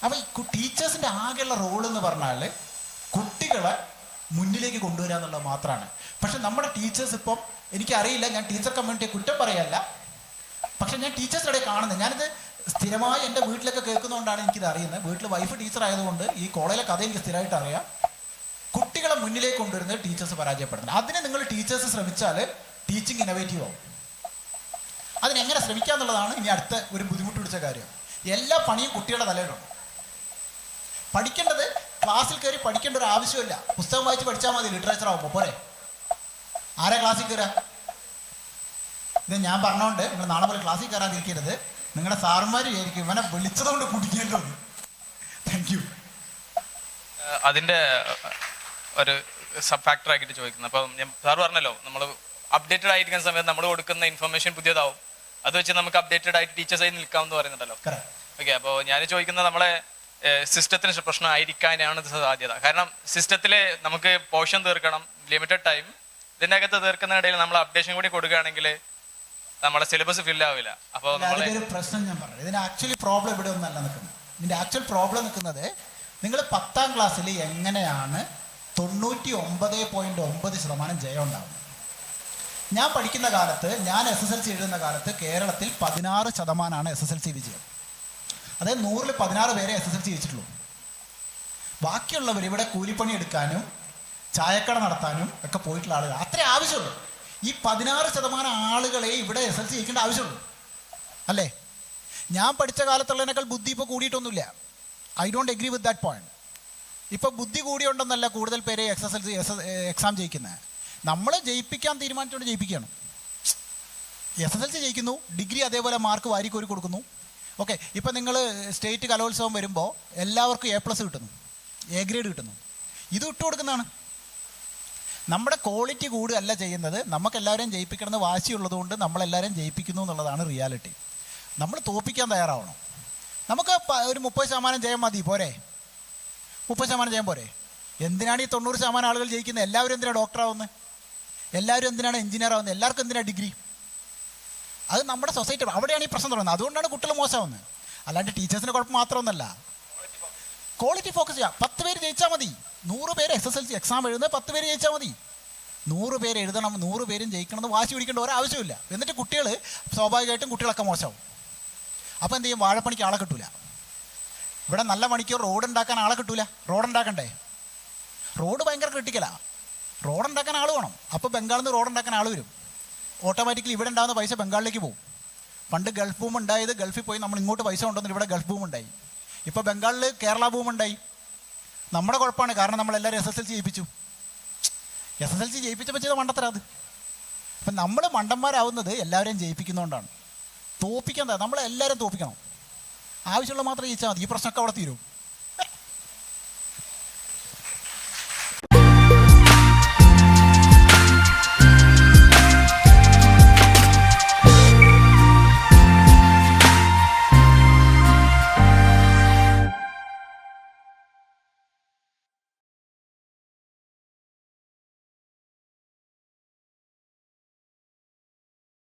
അപ്പോൾ ഈ ടീച്ചേഴ്സിന്റെ ആകെയുള്ള റോൾ എന്ന് പറഞ്ഞാൽ കുട്ടികളെ മുന്നിലേക്ക് കൊണ്ടുവരിക എന്നുള്ളത് മാത്രമാണ്. പക്ഷെ നമ്മുടെ ടീച്ചേഴ്സ് ഇപ്പം, എനിക്കറിയില്ല, ഞാൻ ടീച്ചർ കമ്മ്യൂണിറ്റിയെ കുറ്റം പറയല്ല, പക്ഷെ ഞാൻ ടീച്ചേഴ്സിനിടെ കാണുന്നത്, ഞാനിത് സ്ഥിരമായി എൻ്റെ വീട്ടിലൊക്കെ കേൾക്കുന്നതുകൊണ്ടാണ് എനിക്കിത് അറിയുന്നത്. വീട്ടിൽ വൈഫ് ടീച്ചർ ആയതുകൊണ്ട് ഈ കോളേജിലെ കഥ എനിക്ക് സ്ഥിരമായിട്ട് അറിയാം. കുട്ടികളെ മുന്നിലേക്ക് കൊണ്ടുവരുന്നത് ടീച്ചേഴ്സ് പരാജയപ്പെടുന്നത്. അതിന് നിങ്ങൾ ടീച്ചേഴ്സ് ശ്രമിച്ചാൽ ടീച്ചിങ് ഇന്നോവേറ്റീവ് ആവും. അതിനെങ്ങനെ ശ്രമിക്കുക എന്നുള്ളതാണ് ഇനി അടുത്ത ഒരു ബുദ്ധിമുട്ട് പിടിച്ച കാര്യം. എല്ലാ പണിയും കുട്ടികളുടെ തലയിലുണ്ട്. പഠിക്കേണ്ടത് ക്ലാസ്സിൽ കയറി പഠിക്കേണ്ട ഒരു ആവശ്യമില്ല. പുസ്തകം വായിച്ച് പഠിച്ചാൽ മതി, ലിറ്ററേച്ചർ ആവുമ്പോൾ പോരെ. ആരാ ക്ലാസ്സിൽ കയറുക? ഇത് ഞാൻ പറഞ്ഞോണ്ട് നിങ്ങൾ നാളെ പോലെ ക്ലാസ്സിൽ കയറാതിരിക്കരുത്. നിങ്ങളുടെ സാറുമാർ വിചാരിക്കും ഇവനെ വിളിച്ചതുകൊണ്ട് കുടിക്കേണ്ടോ. Thank you. അതിൻ്റെ ഒരു സബ് ഫാക്ടർ ആക്കിയിട്ട് ചോദിക്കുന്നത്, അപ്പം ഞാൻ സാറ് പറഞ്ഞല്ലോ നമ്മൾ അപ്ഡേറ്റഡ് ആയിരിക്കുന്ന സമയത്ത് നമ്മൾ കൊടുക്കുന്ന ഇൻഫർമേഷൻ പുതിയതാവും. അത് വെച്ച് നമുക്ക് അപ്ഡേറ്റഡ് ആയിട്ട് ടീച്ചേഴ്സായി നിൽക്കാമെന്ന് പറയുന്നുണ്ടല്ലോ. ഓക്കെ, അപ്പോൾ ഞാൻ ചോദിക്കുന്നത് നമ്മളെ സിസ്റ്റത്തിന് പ്രശ്നം ആയിരിക്കാനാണ് സാധ്യത. കാരണം സിസ്റ്റത്തിൽ നമുക്ക് പോർഷൻ തീർക്കണം, ലിമിറ്റഡ് ടൈം, ഇതിൻ്റെ അകത്ത് തീർക്കുന്നതിനിടയിൽ നമ്മൾ അപ്ഡേഷൻ കൂടി കൊടുക്കുകയാണെങ്കിൽ നമ്മളെ സിലബസ് ഫിൽ ആവില്ല. അപ്പോൾ ഒരു പ്രശ്നം ഞാൻ പറഞ്ഞു, ഇതിന് ആക്ച്വലി പ്രോബ്ലം ഇവിടെ ഒന്നല്ല നിൽക്കുന്നത്. ഇതിൻ്റെ ആക്ച്വൽ പ്രോബ്ലം നിൽക്കുന്നത് നിങ്ങൾ 10ാം ക്ലാസ്സിൽ എങ്ങനെയാണ് 99.9% ജയം ഉണ്ടാകുന്നത്. ഞാൻ പഠിക്കുന്ന കാലത്ത്, ഞാൻ SSLC എഴുതുന്ന കാലത്ത് കേരളത്തിൽ 16% SSLC വിജയം. അതായത് 100ൽ 16 പേരെ SSLC ജയിച്ചിട്ടുള്ളൂ. ബാക്കിയുള്ളവർ ഇവിടെ കൂലിപ്പണി എടുക്കാനും ചായക്കട നടത്താനും ഒക്കെ പോയിട്ടുള്ള ആളുകൾ, അത്രേ ആവശ്യമുള്ളൂ. ഈ 16% ആളുകളെ ഇവിടെ SSLC ജയിക്കേണ്ട ആവശ്യമുള്ളൂ അല്ലേ? ഞാൻ പഠിച്ച കാലത്തുള്ളതിനേക്കാൾ ബുദ്ധി ഇപ്പോൾ കൂടിയിട്ടൊന്നുമില്ല. I don't agree with that point. ഇപ്പോൾ ബുദ്ധി കൂടിയുണ്ടെന്നല്ല കൂടുതൽ പേരെ SSLC എക്സാം ജയിക്കുന്നത്. നമ്മൾ ജയിപ്പിക്കാൻ തീരുമാനിച്ചുകൊണ്ട് ജയിപ്പിക്കുകയാണ്. SSLC ജയിക്കുന്നു, ഡിഗ്രി അതേപോലെ മാർക്ക് വാരിക്കോരി കൊടുക്കുന്നു. ഓക്കെ, ഇപ്പം നിങ്ങൾ സ്റ്റേറ്റ് കലോത്സവം വരുമ്പോൾ എല്ലാവർക്കും A+ കിട്ടുന്നു, A ഗ്രേഡ് കിട്ടുന്നു. ഇത് ഇട്ട് കൊടുക്കുന്നതാണ്. നമ്മുടെ ക്വാളിറ്റി കൂടുകയല്ല ചെയ്യുന്നത്, നമുക്കെല്ലാവരെയും ജയിപ്പിക്കണമെന്ന് വാശിയുള്ളതുകൊണ്ട് നമ്മളെല്ലാവരെയും ജയിപ്പിക്കുന്നു എന്നുള്ളതാണ് റിയാലിറ്റി. നമ്മൾ തോൽപ്പിക്കാൻ തയ്യാറാവണം. നമുക്ക് ഒരു 30% ജയം മതി, പോരെ? 30% ജയം പോരെ? എന്തിനാണ് ഈ 90% ആളുകൾ ജയിക്കുന്നത്? എല്ലാവരും എന്തിനാണ് ഡോക്ടറാവുന്നത്? എല്ലാവരും എന്തിനാണ് എഞ്ചിനീയർ ആവുന്നത്? എല്ലാവർക്കും എന്തിനാണ് ഡിഗ്രി? അത് നമ്മുടെ സൊസൈറ്റി, അവിടെയാണ് ഈ പ്രശ്നം തുടങ്ങുന്നത്. അതുകൊണ്ടാണ് കുട്ടികൾ മോശമാവുന്നത്. അല്ലാണ്ട് ടീച്ചേഴ്സിൻ്റെ കുഴപ്പം മാത്രമൊന്നുമല്ല. ക്വാളിറ്റി ഫോക്കസ് ചെയ്യുക. 10 പേര് ജയിച്ചാൽ മതി. 100 പേര് SSLC എക്സാം എഴുതുന്നത് 10 പേര് ജയിച്ചാൽ മതി. 100 പേര് എഴുതണം, 100 പേരും ജയിക്കണമെന്ന് വാശി പിടിക്കേണ്ട ഒരാവശ്യമില്ല. എന്നിട്ട് കുട്ടികൾ സ്വാഭാവികമായിട്ടും കുട്ടികളൊക്കെ മോശമാവും. അപ്പോൾ എന്ത് ചെയ്യും? വാഴപ്പണിക്ക് ആളെ കിട്ടൂല. ഇവിടെ നല്ല മണിക്കൂർ റോഡ് ഉണ്ടാക്കാൻ ആളെ കിട്ടൂല. റോഡ് ഉണ്ടാക്കണ്ടേ? റോഡ് ഭയങ്കര ക്രിട്ടിക്കലാണ്. റോഡ് ഉണ്ടാക്കാൻ ആൾ വേണം. അപ്പോൾ ബംഗാളിൽ നിന്ന് റോഡ് ഉണ്ടാക്കാൻ ആൾ വരും. ഓട്ടോമാറ്റിക്കലി ഇവിടെ ഉണ്ടാകുന്ന പൈസ ബംഗാളിലേക്ക് പോകും. പണ്ട് ഗൾഫ് ബൂം ഉണ്ടായത്, ഗൾഫിൽ പോയി നമ്മൾ ഇങ്ങോട്ട് പൈസ കൊണ്ടുവന്നിട്ട് ഇവിടെ ഗൾഫ് ബൂം ഉണ്ടായി. ഇപ്പോൾ ബംഗാളിൽ കേരള ബൂം ഉണ്ടായി. നമ്മുടെ കുഴപ്പമാണ്, കാരണം നമ്മളെല്ലാവരും SSLC ജയിപ്പിച്ചു. SSLC ജയിപ്പിച്ചപ്പോൾ ചെയ്ത മണ്ടത്തരം അത്. അപ്പം നമ്മൾ മണ്ടന്മാരാവുന്നത് എല്ലാവരെയും ജയിപ്പിക്കുന്നതുകൊണ്ടാണ്. തോൽപ്പിക്കാൻ നമ്മളെല്ലാവരും തോൽപ്പിക്കണം. ആവശ്യമുള്ള മാത്രം ജയിച്ചാൽ മതി. ഈ പ്രശ്നമൊക്കെ അവിടെ തീരും.